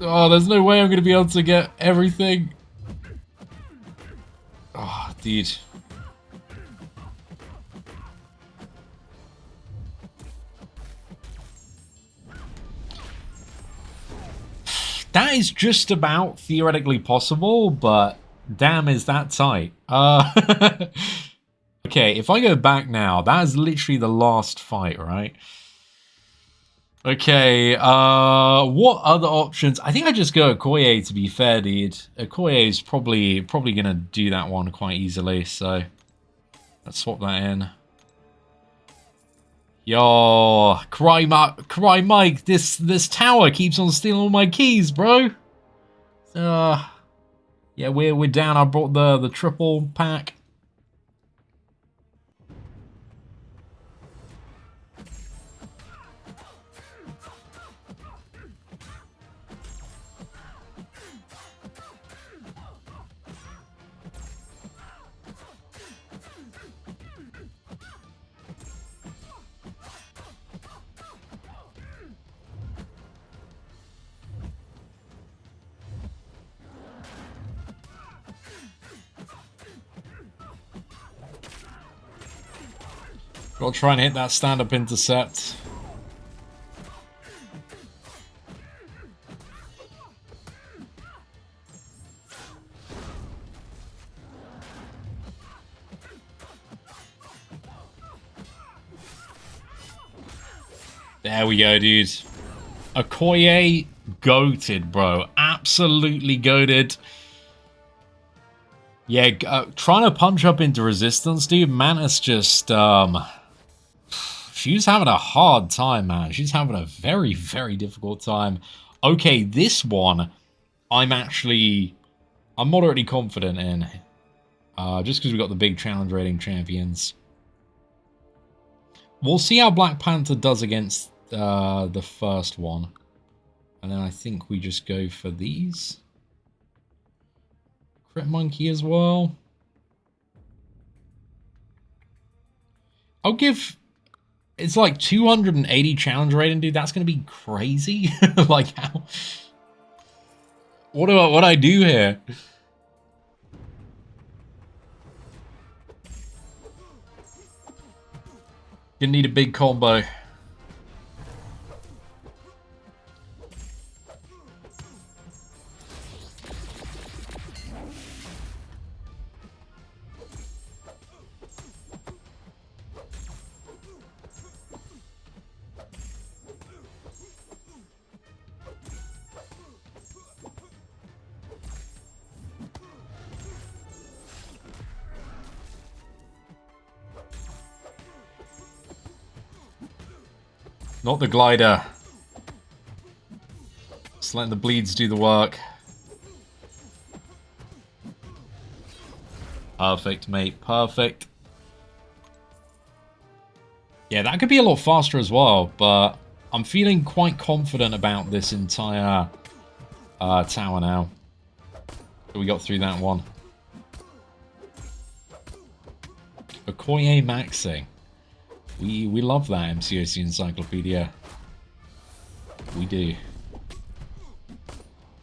Oh, there's no way I'm going to be able to get everything. Oh, dude. That is just about theoretically possible, but damn, is that tight. Okay, if I go back now, that is literally the last fight, right? Okay, what other options? I think I just go Okoye, to be fair, dude. Okoye is probably gonna do that one quite easily, so let's swap that in. Yo, Cry Mike, this tower keeps on stealing all my keys, bro. Yeah, we're down. I brought the triple pack. Gotta try and hit that stand-up intercept. There we go, dude. Okoye goated, bro. Absolutely goated. Yeah, trying to punch up into resistance, dude. Mantis just, she's having a hard time, man. She's having a very, very difficult time. Okay, this one, I'm moderately confident in. Just because we've got the big challenge rating champions. We'll see how Black Panther does against the first one. And then I think we just go for these. Crit Monkey as well. I'll give... It's like 280 challenge rating, dude. That's going to be crazy. Like, how... What do I do here? Gonna need a big combo. Not the glider. Just letting the bleeds do the work. Perfect, mate. Perfect. Yeah, that could be a lot faster as well, but I'm feeling quite confident about this entire tower now. So we got through that one. Okoye maxing. We love that MCOC Encyclopedia. We do.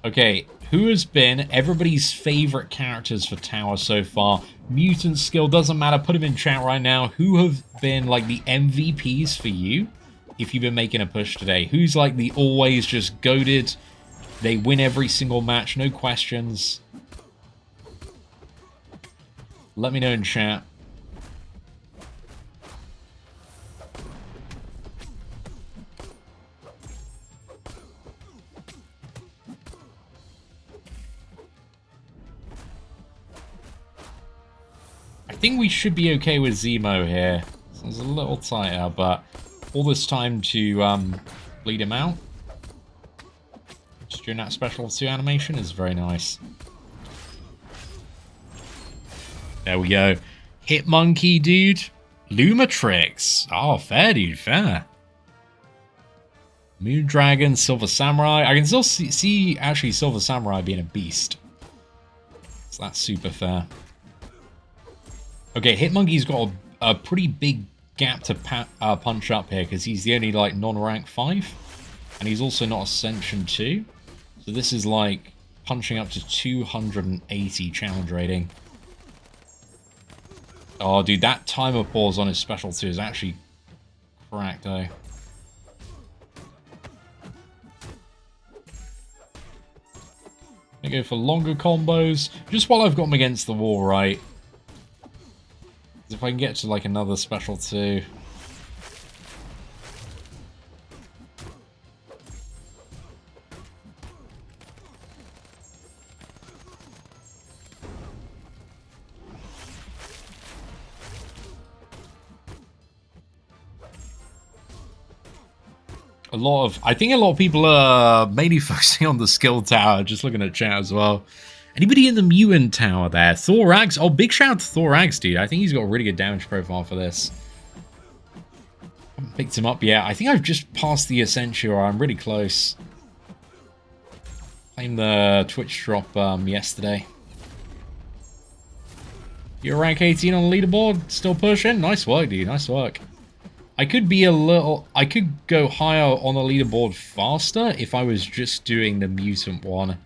Okay, who has been everybody's favorite characters for Tower so far? Mutant skill, doesn't matter, put them in chat right now. Who have been like the MVPs for you if you've been making a push today? Who's like the always just goated, they win every single match, no questions? Let me know in chat. think we should be okay with Zemo here. This is a little tighter, but all this time to bleed him out just during that special 2 animation is very nice. There we go. Hit Monkey, dude. Lumatrix. Oh, fair, dude. Fair. Moon Dragon, Silver Samurai. I can still see actually Silver Samurai being a beast. So that's super fair. Okay, Hitmonkey's got a pretty big gap to punch up here because he's the only like non-rank 5. And he's also not Ascension 2. So this is like punching up to 280 challenge rating. Oh, dude, that timer pause on his special 2 is actually cracked, though. Gonna go for longer combos, just while I've got him against the wall, right? If I can get to, like, another special 2... I think a lot of people are mainly focusing on the skill tower, just looking at chat as well. Anybody in the mutant tower there? Thorax? Oh, big shout out to Thorax, dude. I think he's got a really good damage profile for this. Haven't picked him up yet. I think I've just passed the Essentia, or I'm really close. Playing the Twitch drop yesterday. You're rank 18 on the leaderboard? Still pushing? Nice work, dude. Nice work. I could go higher on the leaderboard faster if I was just doing the mutant one.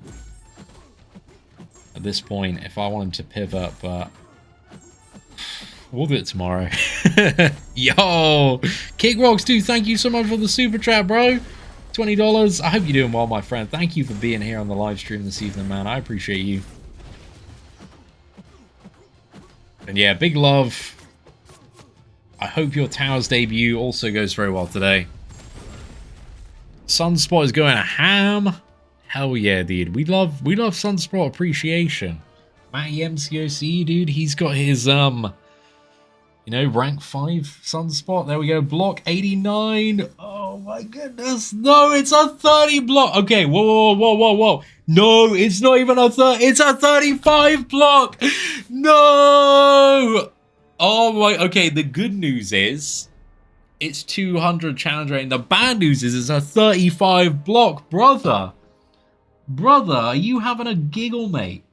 At this point, if I wanted to pivot, but we'll do it tomorrow. Yo, Kickrocks, dude, thank you so much for the super chat, bro. $20. I hope you're doing well, my friend. Thank you for being here on the live stream this evening, man. I appreciate you. And yeah, big love. I hope your Towers debut also goes very well today. Sunspot is going ham. Hell yeah, dude. We love Sunspot appreciation. Matty MCOC, dude, he's got his you know, rank 5 Sunspot. There we go. Block 89. Oh my goodness. No, it's a 30 block. Okay, whoa. No, it's not even a 30. It's a 35 block. No. Oh my, okay, the good news is it's 200 challenge rating. The bad news is it's a 35 block, brother. Brother, are you having a giggle, mate?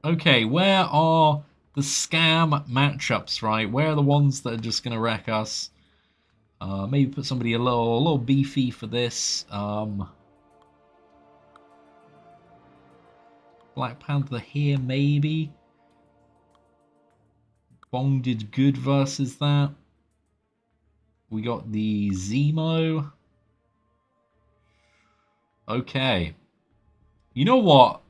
Okay, where are the scam matchups, right? Where are the ones that are just gonna wreck us? Maybe put somebody a little beefy for this. Black Panther here, maybe. Bong did good versus that. We got the Zemo. Okay. You know what?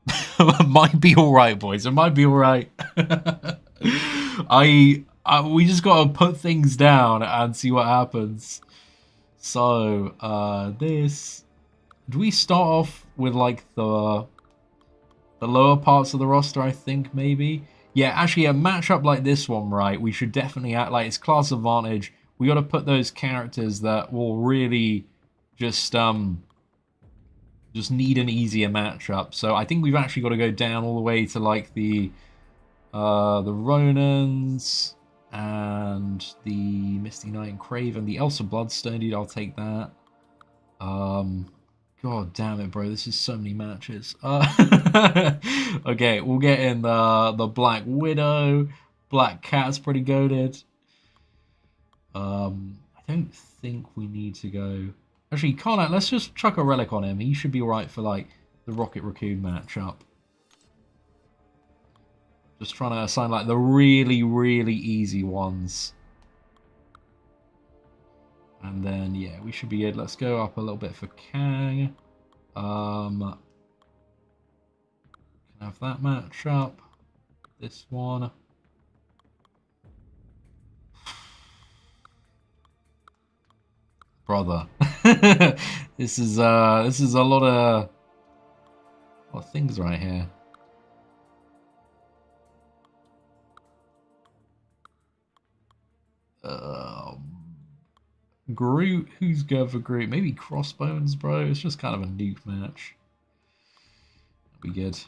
It might be alright, boys. It might be alright. We just gotta put things down and see what happens. So, this... Do we start off with, like, the lower parts of the roster, I think, maybe? Yeah, actually, a matchup like this one, right, we should definitely act like it's class advantage. We got to put those characters that will really just need an easier matchup. So I think we've actually got to go down all the way to like the Ronans and the Misty Knight and Craven, the Elsa Bloodstone, dude. I'll take that. God damn it, bro. This is so many matches. Okay, we'll get in the Black Widow. Black Cat's pretty goated. I don't think we need to go... Actually, Karnak, let's just chuck a relic on him. He should be alright for, like, the Rocket Raccoon matchup. Just trying to assign, like, the really, really easy ones. And then, yeah, we should be good. Let's go up a little bit for Kang. Can have that matchup. This one. Brother. This is a lot of things right here. Groot, who's good for Groot? Maybe Crossbones, bro. It's just kind of a nuke match. That'll be good.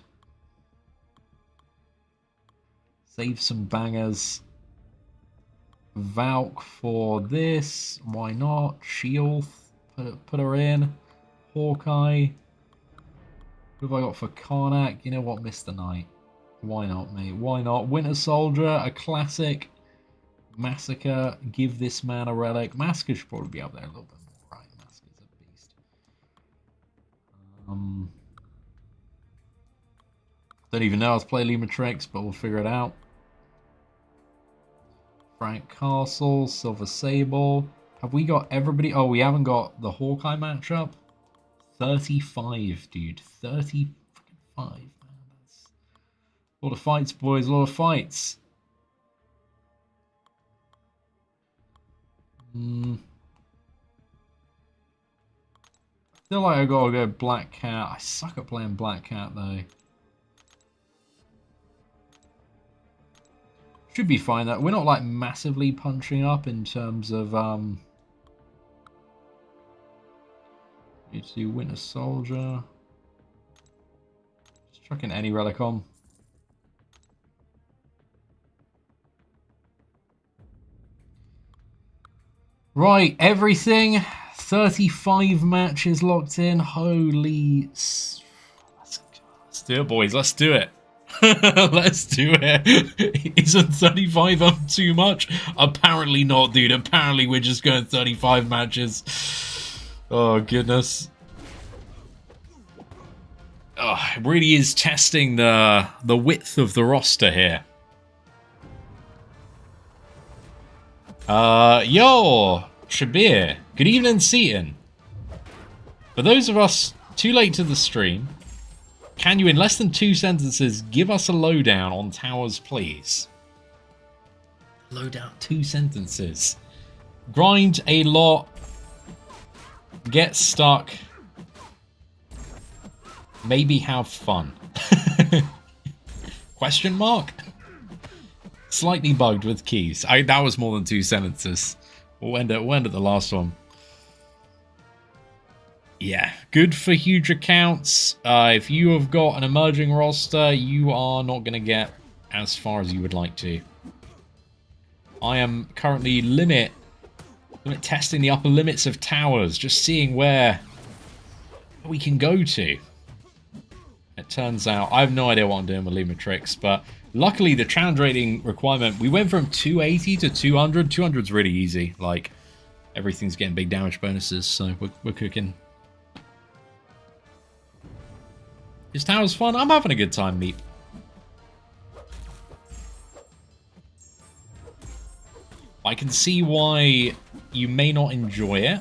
Save some bangers. Valk for this. Why not? Shield. Put her in. Hawkeye. Who have I got for Karnak? You know what? Mr. Knight. Why not, mate? Why not? Winter Soldier, a classic. Massacre. Give this man a relic. Massacre should probably be up there a little bit more, right? Massacre's a beast. Don't even know how to play Lumitrix, but we'll figure it out. Frank Castle, Silver Sable. Have we got everybody? Oh, we haven't got the Hawkeye matchup. 35, dude. 35. Man, that's a lot of fights, boys. A lot of fights. Feel like I gotta go Black Cat. I suck at playing Black Cat, though. Should be fine though. We're not like massively punching up in terms of let's do Winter Soldier. Just chucking any relic on. Right, everything. 35 matches locked in. Holy, let's do it, boys. Let's do it. Let's do it. Isn't 35 up too much? Apparently not, dude. Apparently we're just going 35 matches. Oh, goodness. Oh, it really is testing the width of the roster here. Yo, Shabir. Good evening, Seatin. For those of us too late to the stream, can you, in less than 2 sentences, give us a lowdown on towers, please? Lowdown, 2 sentences. Grind a lot. Get stuck. Maybe have fun. Question mark? Slightly bugged with keys. That was more than 2 sentences. We'll end at the last one. Yeah, good for huge accounts. If you have got an emerging roster, you are not going to get as far as you would like to. I am currently limit testing the upper limits of towers, just seeing where we can go to. It turns out, I have no idea what I'm doing with Lumitrix, but luckily the challenge rating requirement, we went from 280 to 200. 200's really easy. Like, everything's getting big damage bonuses, so we're cooking. This tower's fun. I'm having a good time, Meep. I can see why you may not enjoy it.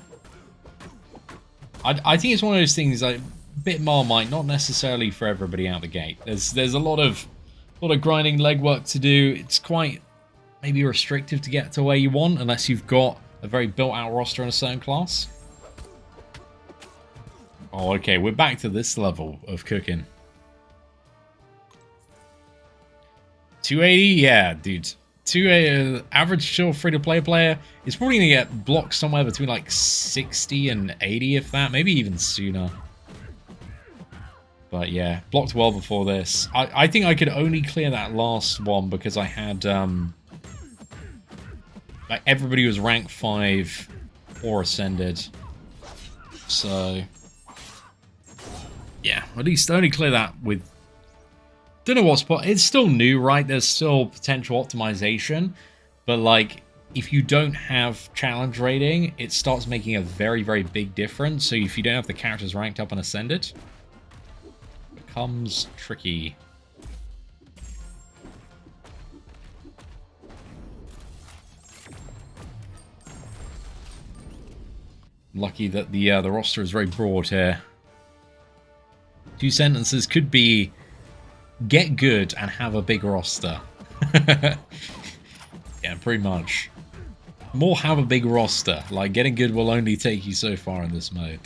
I think it's one of those things, like, a bit Marmite, not necessarily for everybody out the gate. There's a lot of grinding legwork to do. It's quite maybe restrictive to get to where you want, unless you've got a very built-out roster in a certain class. Oh, okay, we're back to this level of cooking. 280? Yeah, dude. 280, average chill free-to-play player is probably going to get blocked somewhere between like 60 and 80, if that. Maybe even sooner. But yeah, blocked well before this. I think I could only clear that last one because I had... like, everybody was rank 5 or ascended. So... yeah, at least only clear that with... don't know what spot. It's still new, right? There's still potential optimization. But, like, if you don't have challenge rating, it starts making a very, very big difference. So if you don't have the characters ranked up and ascended, it becomes tricky. Lucky that the roster is very broad here. 2 sentences could be get good and have a big roster. Yeah, pretty much. More have a big roster. Like, getting good will only take you so far in this mode.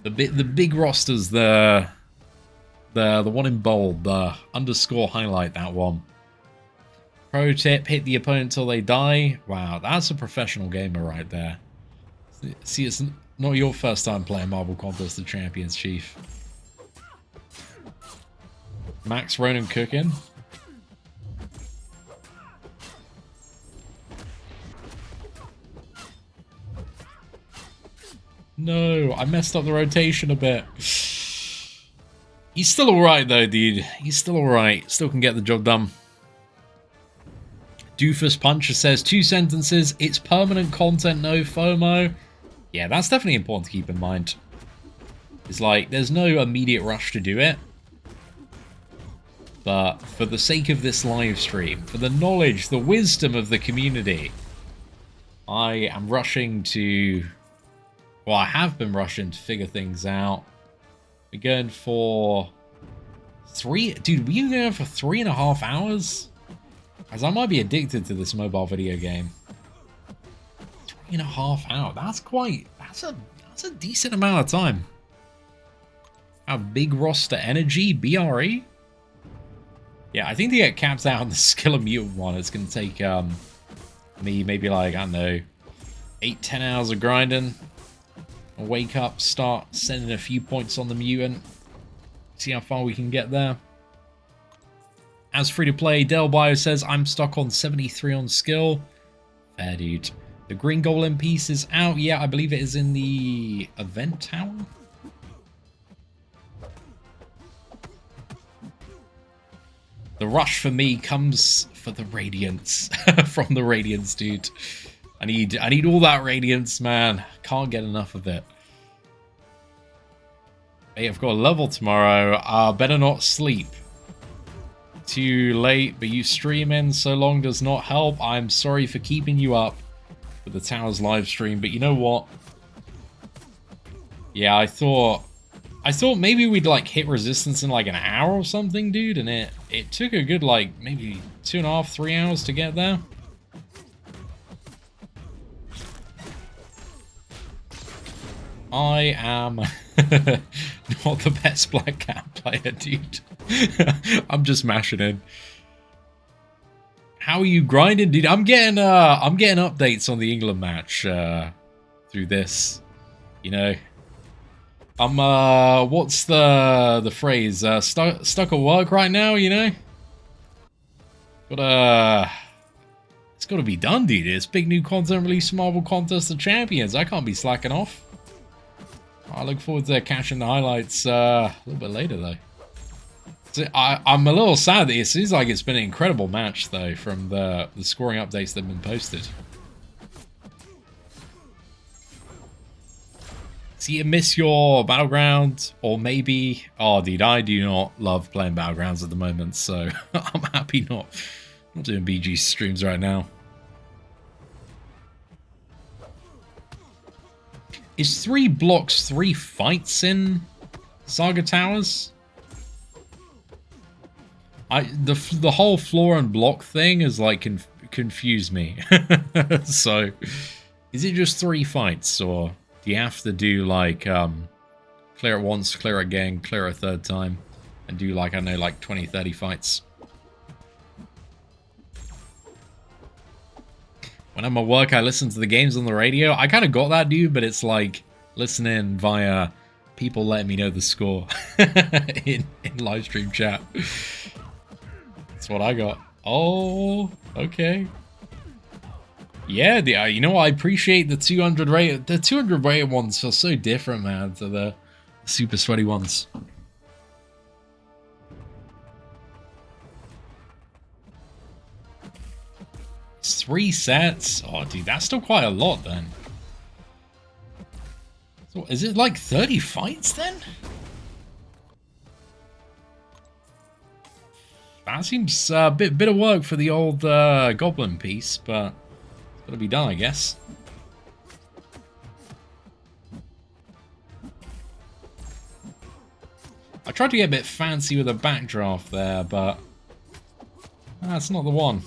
The big roster's the one in bold, the underscore highlight, that one. Pro tip, hit the opponent till they die. Wow, that's a professional gamer right there. See, it's not your first time playing Marble Contest of Champions, Chief. Max Ronan cooking. No, I messed up the rotation a bit. He's still alright though, dude. He's still alright. Still can get the job done. Doofus Puncher says 2 sentences. It's permanent content, no FOMO. Yeah, that's definitely important to keep in mind. It's like, there's no immediate rush to do it. But for the sake of this live stream, for the knowledge, the wisdom of the community, I am rushing to... Well, I have been rushing to figure things out. We're going for 3... Dude, we're going for 3.5 hours? As I might be addicted to this mobile video game. 3.5 hours. That's quite... That's a decent amount of time. Have big roster energy, BRE. Yeah, I think to get capped out on the Skill of Mutant one, it's going to take me maybe like, I don't know, 8-10 hours of grinding. I'll wake up, start sending a few points on the Mutant. See how far we can get there. As free to play, Del Bio says, I'm stuck on 73 on skill. Fair, dude. The Green Golem piece is out. Yeah, I believe it is in the event tower. The rush for me comes for the Radiance. From the Radiance, dude. I need all that Radiance, man. Can't get enough of it. Hey, I've got a level tomorrow. Better not sleep. Too late, but you streaming so long does not help. I'm sorry for keeping you up with the Towers live stream, but you know what? Yeah, I thought maybe we'd like hit resistance in like an hour or something, dude, and it took a good like maybe 2.5, 3 hours to get there. I am not the best Black Cat player, dude. I'm just mashing in. How are you grinding, dude? I'm getting updates on the England match through this. You know, I'm what's the phrase? Stuck at work right now. You know, it's got to be done, dude. It's big new content release from Marble Contest of Champions. I can't be slacking off. I look forward to catching the highlights a little bit later, though. So I'm a little sad that it seems like it's been an incredible match, though, from the scoring updates that have been posted. So you miss your Battleground, or maybe... Oh, dude, I do not love playing Battlegrounds at the moment, so I'm happy not doing BG streams right now. Is 3 blocks 3 fights in Saga Towers? The whole floor and block thing is like confused me. So, is it just 3 fights, or do you have to do like clear it once, clear it again, clear it a third time, and do like, I don't know, like 20, 30 fights? When I'm at work, I listen to the games on the radio. I kind of got that, dude, but it's like listening via people letting me know the score in live stream chat. That's what I got. Oh, okay. Yeah, you know what? I appreciate the 200 rated. The 200 rated ones feel so different, man, to the super sweaty ones. It's 3 sets. Oh, dude, that's still quite a lot then. So, is it like 30 fights then? That seems a bit of work for the old goblin piece, but it's gotta be done, I guess. I tried to get a bit fancy with a backdraft there, but that's not the one.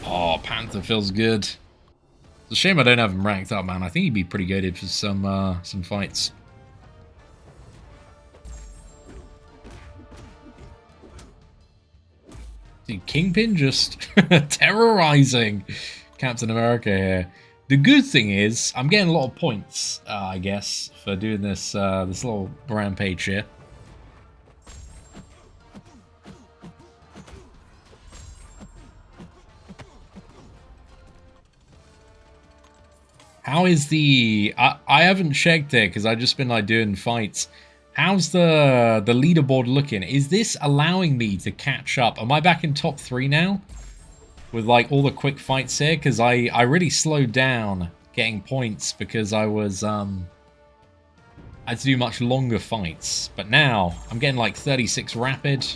Oh, Panther feels good. It's a shame I don't have him ranked up, man. I think he'd be pretty good for some fights. Dude, Kingpin just terrorizing Captain America here. The good thing is, I'm getting a lot of points, I guess, for doing this this little rampage here. How is the... I haven't checked it because I've just been like doing fights. How's the leaderboard looking? Is this allowing me to catch up? Am I back in top 3 now? With like all the quick fights here? Because I really slowed down getting points because I was... I had to do much longer fights. But now, I'm getting like 36 rapid.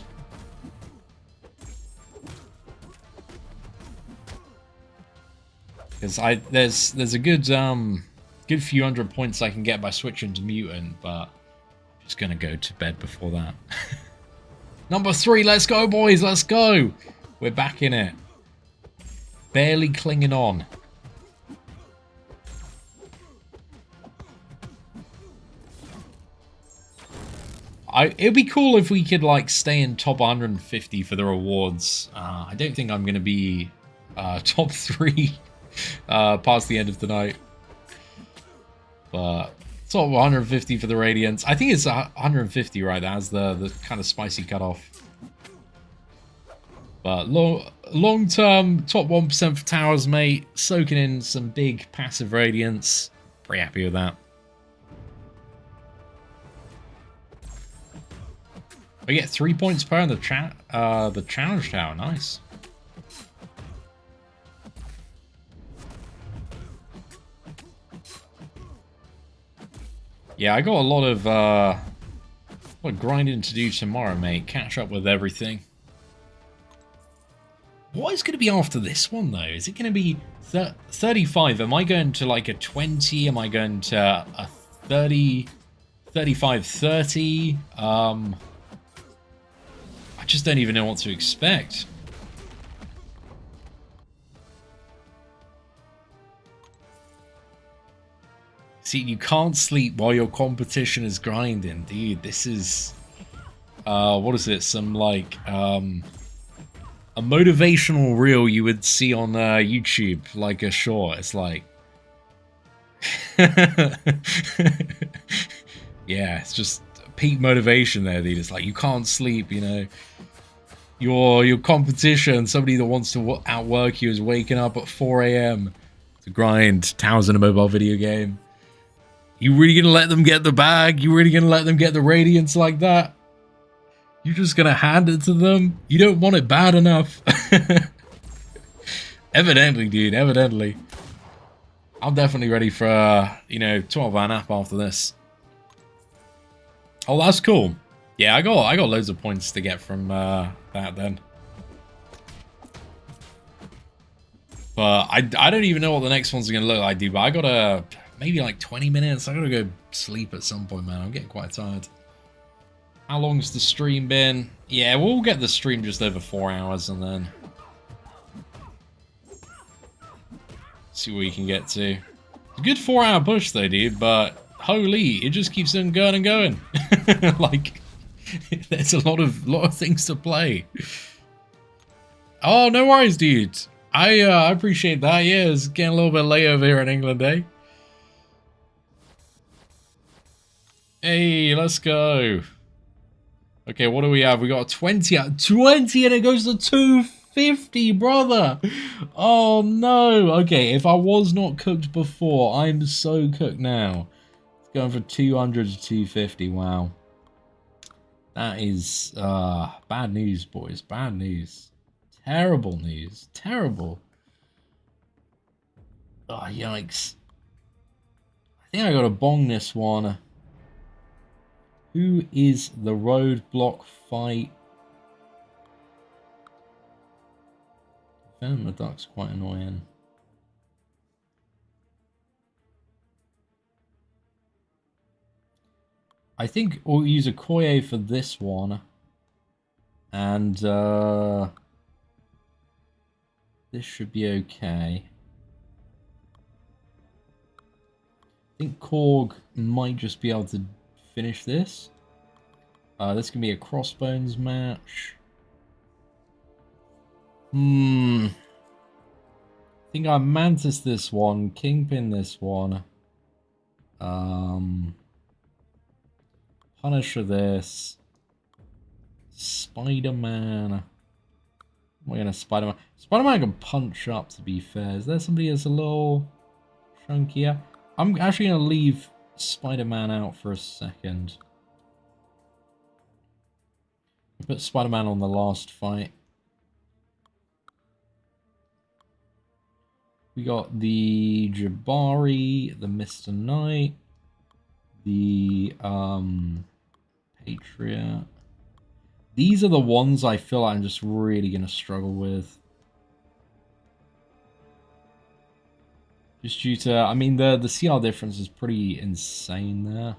Because there's a good good few hundred points I can get by switching to mutant, but I'm just gonna go to bed before that. Number 3, let's go boys, let's go! We're back in it. Barely clinging on. It'd be cool if we could like stay in top 150 for the rewards. I don't think I'm gonna be top 3 past the end of the night. But top 150 for the Radiance. I think it's 150, right? That's the kind of spicy cutoff. But long term, top 1% for towers, mate. Soaking in some big passive Radiance. Pretty happy with that. I get 3 points per in the challenge tower. Nice. Yeah, I got a lot of grinding to do tomorrow, mate. Catch up with everything. What is going to be after this one, though? Is it going to be 35? Am I going to like a 20? Am I going to a 30? 35, 30? I just don't even know what to expect. See, you can't sleep while your competition is grinding, dude. This is, what is it? Some like, a motivational reel you would see on YouTube, like a short. It's like, yeah, it's just peak motivation there, dude. It's like you can't sleep, you know. Your competition, somebody that wants to outwork you, is waking up at 4 AM to grind towers in a mobile video game. You really gonna let them get the bag? You really gonna let them get the Radiance like that? You're just gonna hand it to them? You don't want it bad enough. Evidently, dude, evidently. I'm definitely ready for, you know, 12-hour nap after this. Oh, that's cool. Yeah, I got loads of points to get from that then. But I don't even know what the next one's gonna look like, dude. But I gotta maybe like 20 minutes. I gotta go sleep at some point, man. I'm getting quite tired. How long's the stream been? Yeah, we'll get the stream just over 4 hours and then see what you can get to. It's a good 4-hour push though, dude. But holy, it just keeps on going and going. Like, there's a lot of things to play. Oh, no worries, dude. I appreciate that. Yeah, it's getting a little bit late over here in England, eh? Hey, let's go. Okay, what do we have? We got 20 and it goes to 250, brother. Oh no. Okay, if I was not cooked before, I'm so cooked now. It's going from 200 to 250. Wow. That is bad news, boys. Bad news. Terrible news. Terrible. Oh, yikes. I think I gotta bong this one. Who is the roadblock fight? Venom the Duck's quite annoying. I think we'll use a Koye for this one. And this should be okay. I think Korg might just be able to finish this. This can be a crossbones match. I think I Mantis this one, Kingpin this one. Punisher this. Spider-Man. We're gonna Spider-Man. Spider-Man can punch up, to be fair. Is there somebody that's a little chunkier? I'm actually gonna leave Spider-Man out for a second. Put Spider-Man on the last fight. We got the Jabari, the Mr. Knight, the Patriot. These are the ones I feel like I'm just really going to struggle with. Just due to, I mean, the CR difference is pretty insane there.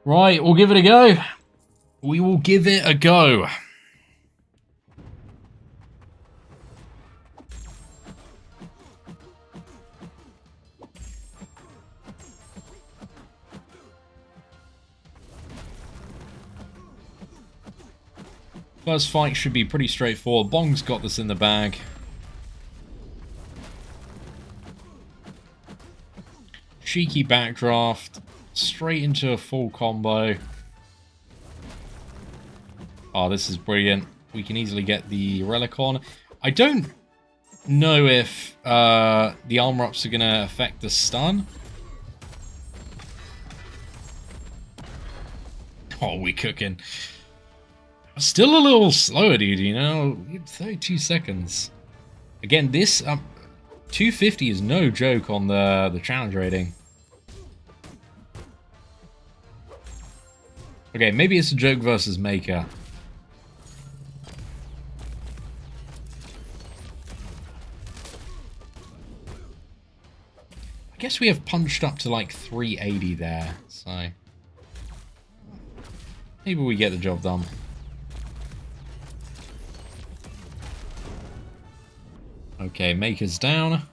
Right, we'll give it a go. We will give it a go. First fight should be pretty straightforward. Bong's got this in the bag. Cheeky backdraft. Straight into a full combo. Oh, this is brilliant. We can easily get the relic on. I don't know if the armor ups are going to affect the stun. Oh, we're cooking. Still a little slower, dude, you know? 32 seconds. Again, this 250 is no joke on the challenge rating. Okay, maybe it's a joke versus Maker. I guess we have punched up to like 380 there, so maybe we get the job done. Okay, Maker's down.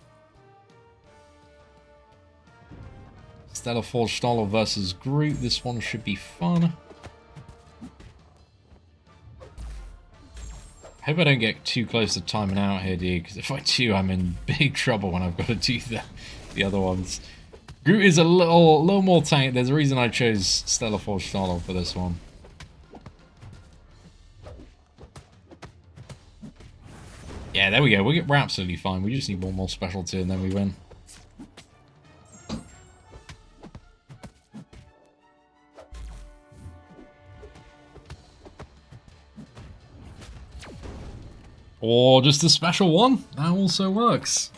Stellar Forge Stoller versus Groot. This one should be fun. I hope I don't get too close to timing out here, dude, because if I do, I'm in big trouble when I've got to do the other ones. Groot is a little more tank. There's a reason I chose Stellar Forge Stoller for this one. Yeah, there we go. We're absolutely fine. We just need one more specialty and then we win. Or just a special one. That also works.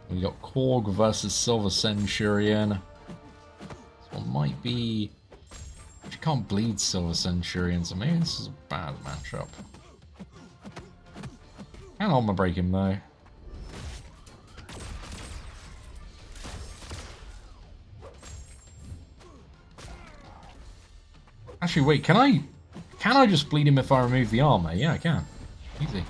We got Korg versus Silver Centurion. This one might be... You can't bleed Silver Centurion, so maybe this is a bad matchup. Can't armor break him though. Actually, wait, can I just bleed him if I remove the armor? Yeah, I can. Easy.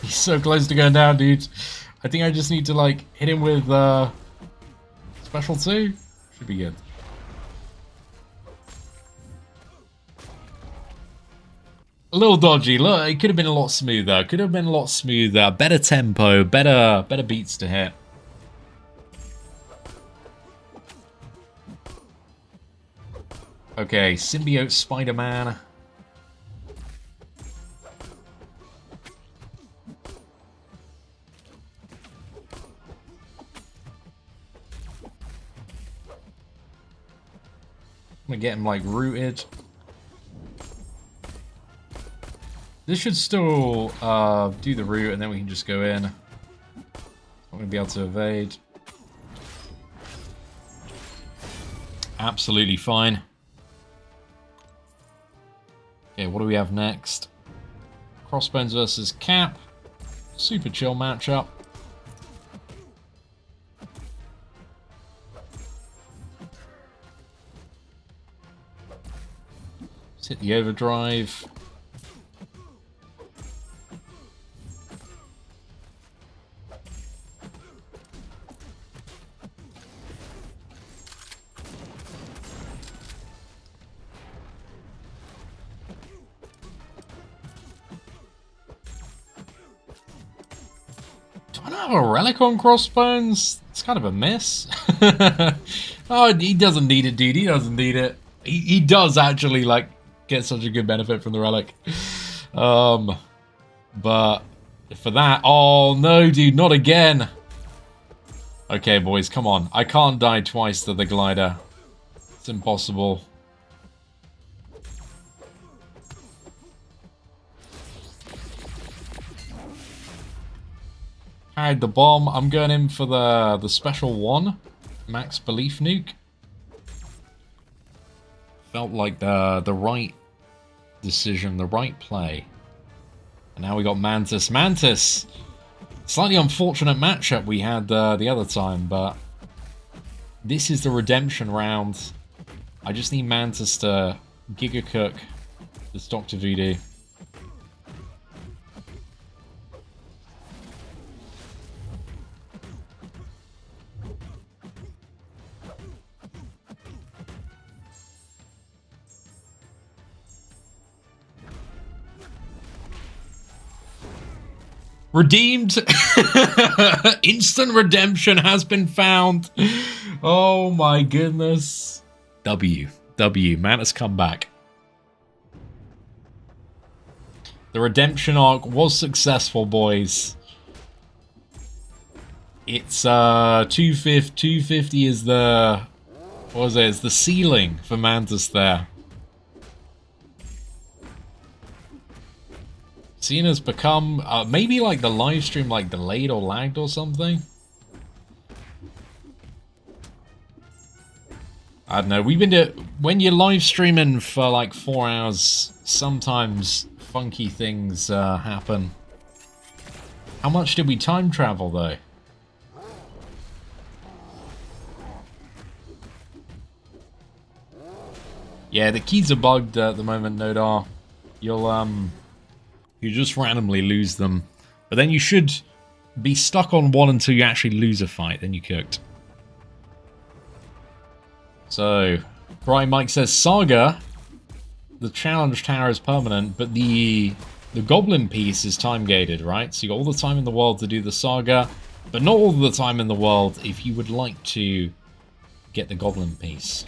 He's so close to going down, dude. I think I just need to, like, hit him with, Special 2. Should be good. A little dodgy. Look, it could have been a lot smoother. Could have been a lot smoother. Better tempo. Better beats to hit. Okay, Symbiote Spider-Man. I'm gonna get him, like, rooted. This should still do the root, and then we can just go in. I'm gonna be able to evade. Absolutely fine. Okay, what do we have next? Crossbones versus Cap. Super chill matchup. Let's hit the overdrive. Do I not have a relic on Crossbones? It's kind of a miss. Oh, he doesn't need it, dude. He doesn't need it. He does actually, like, get such a good benefit from the relic. But for that... Oh, no, dude. Not again. Okay, boys. Come on. I can't die twice to the glider. It's impossible. Hide the bomb. I'm going in for the special one. Max Belief Nuke. Felt like the right decision, the right play. And now we got Mantis. Mantis! Slightly unfortunate matchup we had the other time, but this is the redemption round. I just need Mantis to Giga Cook this Dr. Voodoo. Redeemed. Instant redemption has been found. Oh my goodness. W. Mantis come back. The redemption arc was successful, boys. It's 250 is the... What was it? It's the ceiling for Mantis there. Cena's become, maybe like the live stream like delayed or lagged or something. I don't know, when you're live streaming for like 4 hours, sometimes funky things happen. How much did we time travel though? Yeah, the keys are bugged at the moment, Nodar. You just randomly lose them. But then you should be stuck on one until you actually lose a fight. Then you cooked. So, Brian Mike says, Saga, the challenge tower is permanent, but the goblin piece is time-gated, right? So you got all the time in the world to do the Saga, but not all the time in the world if you would like to get the goblin piece.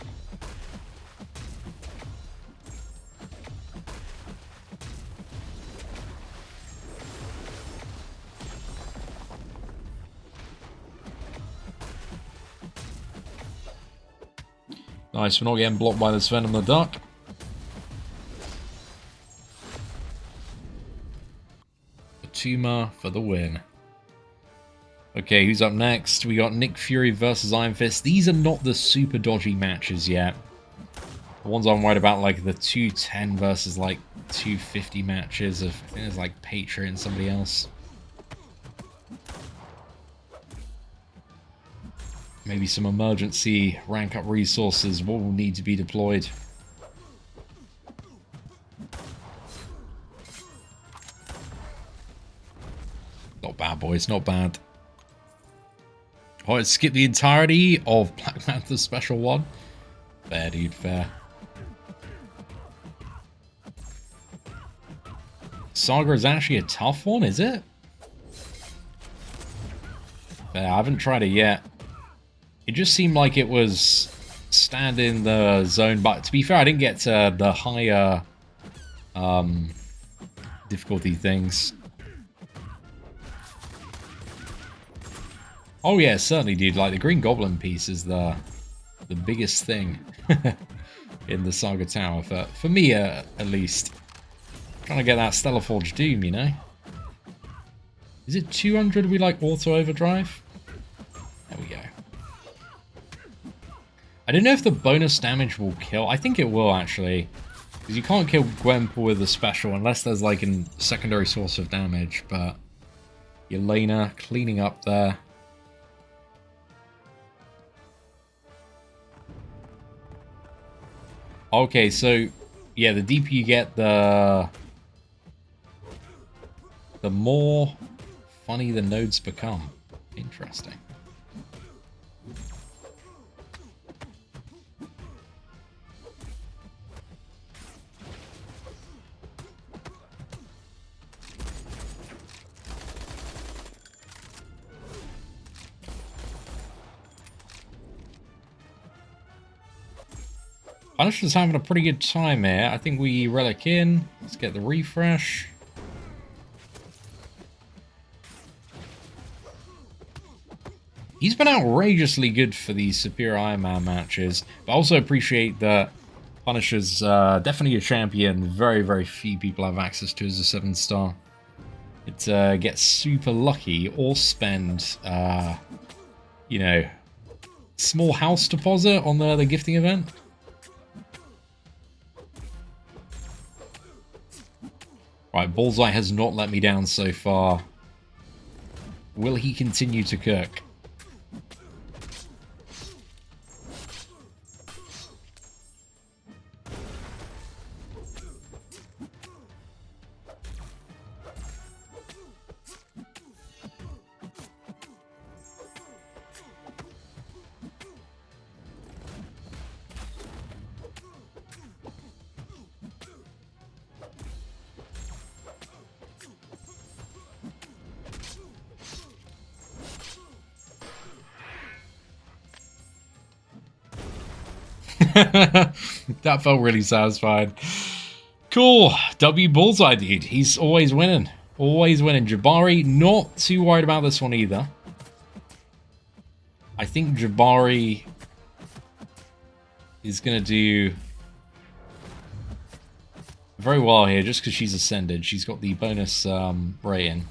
Nice, we're not getting blocked by this Venom the Duck. Tuma for the win. Okay, who's up next? We got Nick Fury versus Iron Fist. These are not the super dodgy matches yet. The ones I'm worried about, like the 210 versus like 250 matches of, I think there's like Patriot and somebody else. Maybe some emergency rank up resources will need to be deployed. Not bad, boys, not bad. Oh, let's skip the entirety of Black Panther's special one. Fair, dude, fair. Saga is actually a tough one, is it? Fair, I haven't tried it yet. It just seemed like it was stand in the zone, but to be fair, I didn't get to the higher difficulty things. Oh yeah, certainly, dude. Like the Green Goblin piece is the biggest thing in the Saga Tower for me, at least. Trying to get that Stellar Forge Doom, you know. Is it 200? We like auto overdrive. There we go. I don't know if the bonus damage will kill. I think it will, actually. Because you can't kill Gwenpool with a special unless there's, like, a secondary source of damage. But Yelena cleaning up there. Okay, so Yeah, the deeper you get, the more funny the nodes become. Interesting. Punisher's having a pretty good time here. I think we relic in. Let's get the refresh. He's been outrageously good for these Superior Iron Man matches, but I also appreciate that Punisher's definitely a champion very, very few people have access to as a 7-star. It gets super lucky or spend, you know, small house deposit on the gifting event. Right, Bullseye has not let me down so far. Will he continue to cook? That felt really satisfying. Cool. W Bullseye, dude. He's always winning. Always winning. Jabari, not too worried about this one either. I think Jabari is going to do very well here just because she's ascended. She's got the bonus rating.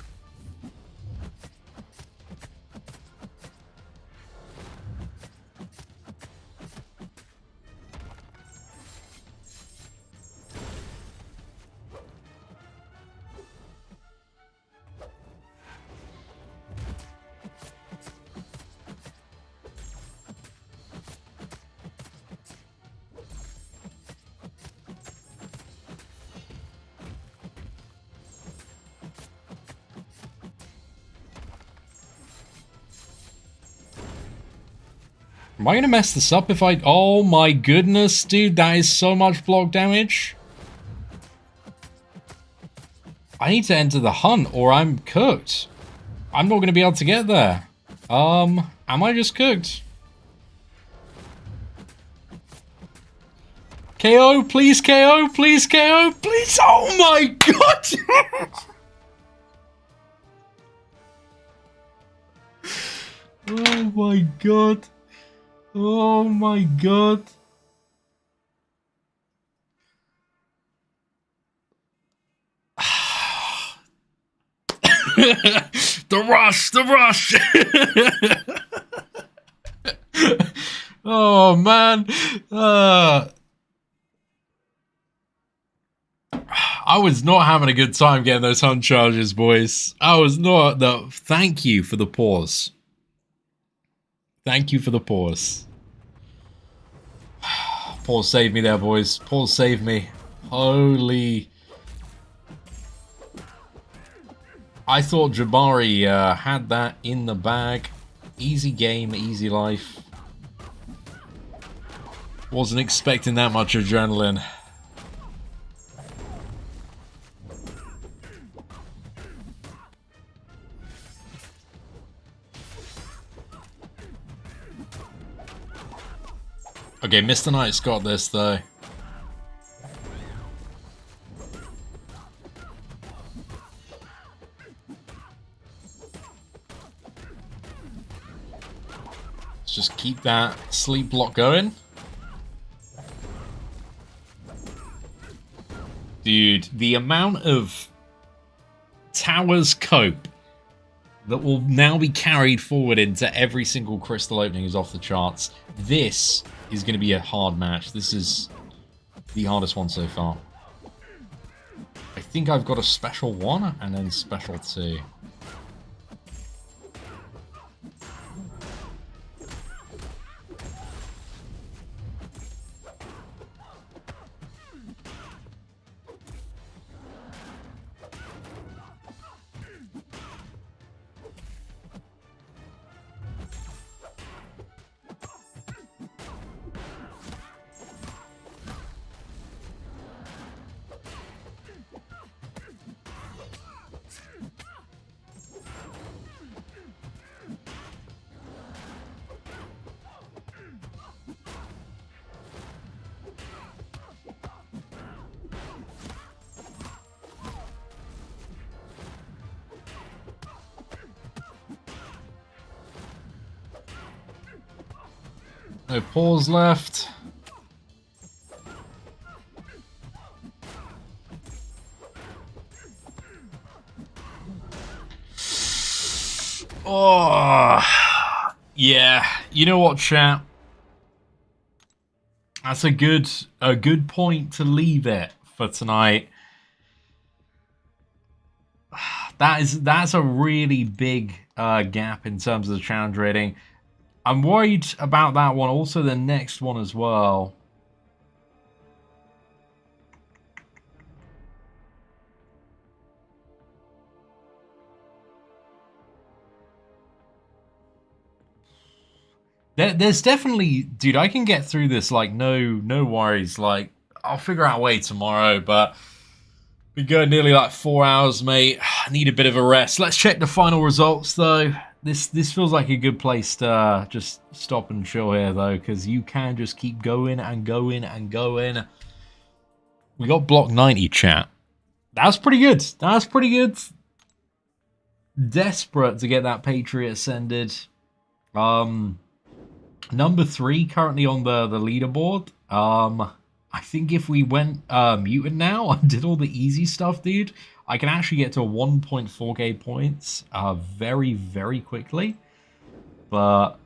Am I going to mess this up if I... Oh my goodness, dude, that is so much block damage. I need to enter the hunt or I'm cooked. I'm not going to be able to get there. Am I just cooked? KO, please KO, please KO, please. Oh my god. Oh my god. Oh my god. The rush, the rush. Oh man. I was not having a good time getting those hunt charges, boys. I was not. No, thank you for the pause. Thank you for the pause. Pause saved me there, boys. Pause saved me. Holy. I thought Jabari had that in the bag. Easy game, easy life. Wasn't expecting that much adrenaline. Okay, Mr. Knight's got this, though. Let's just keep that sleep block going. Dude, the amount of Tower's cope that will now be carried forward into every single crystal opening is off the charts. This is going to be a hard match. This is the hardest one so far. I think I've got a special 1 and then special 2. No pause left. Oh, yeah. You know what, chat? That's a good point to leave it for tonight. That's a really big gap in terms of the challenge rating. I'm worried about that one. Also, the next one as well. There's definitely, dude, I can get through this, like, no worries. Like, I'll figure out a way tomorrow, but we go nearly like 4 hours, mate. I need a bit of a rest. Let's check the final results, though. This feels like a good place to just stop and chill here, though, because you can just keep going and going and going. We got block 90, chat. That's pretty good. That's pretty good. Desperate to get that Patriot ascended. Number 3 currently on the leaderboard. I think if we went mutant now and did all the easy stuff, dude, I can actually get to 1.4k points very, very quickly. But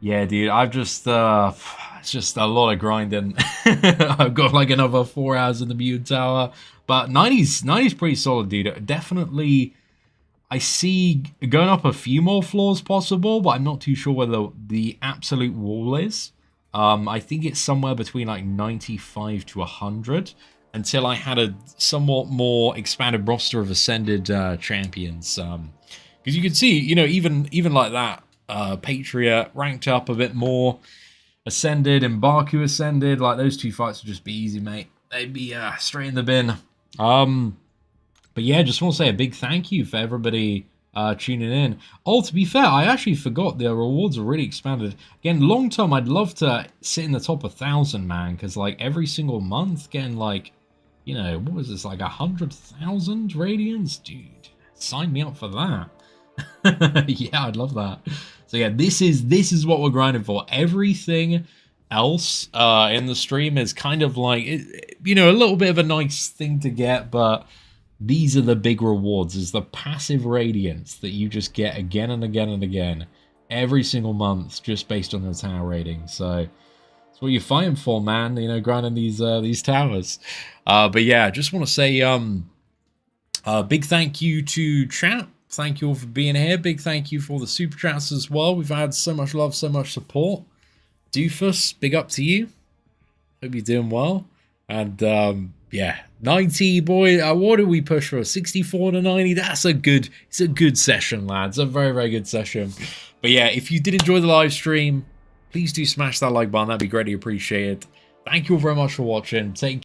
yeah, dude, I've just it's just a lot of grinding. I've got like another 4 hours in the mutant tower, but 90's pretty solid, dude. Definitely. I see going up a few more floors possible, but I'm not too sure whether the absolute wall is. I think it's somewhere between like 95 to 100 until I had a somewhat more expanded roster of ascended champions. Because you can see, you know, even like that, Patriot ranked up a bit more, ascended, and Baku ascended. Like those 2 fights would just be easy, mate. They'd be straight in the bin. But yeah, just want to say a big thank you for everybody tuning in. Oh, to be fair, I actually forgot the rewards are really expanded. Again, long term, I'd love to sit in the top 1,000, man, because like every single month, getting like, you know, what was this, like 100,000 radiance? Dude, sign me up for that. Yeah, I'd love that. So yeah, this is what we're grinding for. Everything else in the stream is kind of like, you know, a little bit of a nice thing to get, but these are the big rewards, is the passive radiance that you just get again and again and again every single month just based on the tower rating. So that's what you're fighting for, man, you know, grinding these towers. But yeah, just want to say big thank you to chat. Thank you all for being here. Big thank you for all the super chats as well. We've had so much love, so much support. Doofus, big up to you. Hope you're doing well. And yeah, 90, boy, what did we push for? 64 to 90? It's a good session, lads. A very, very good session. But yeah, if you did enjoy the live stream, please do smash that like button. That'd be greatly appreciated. Thank you all very much for watching. Take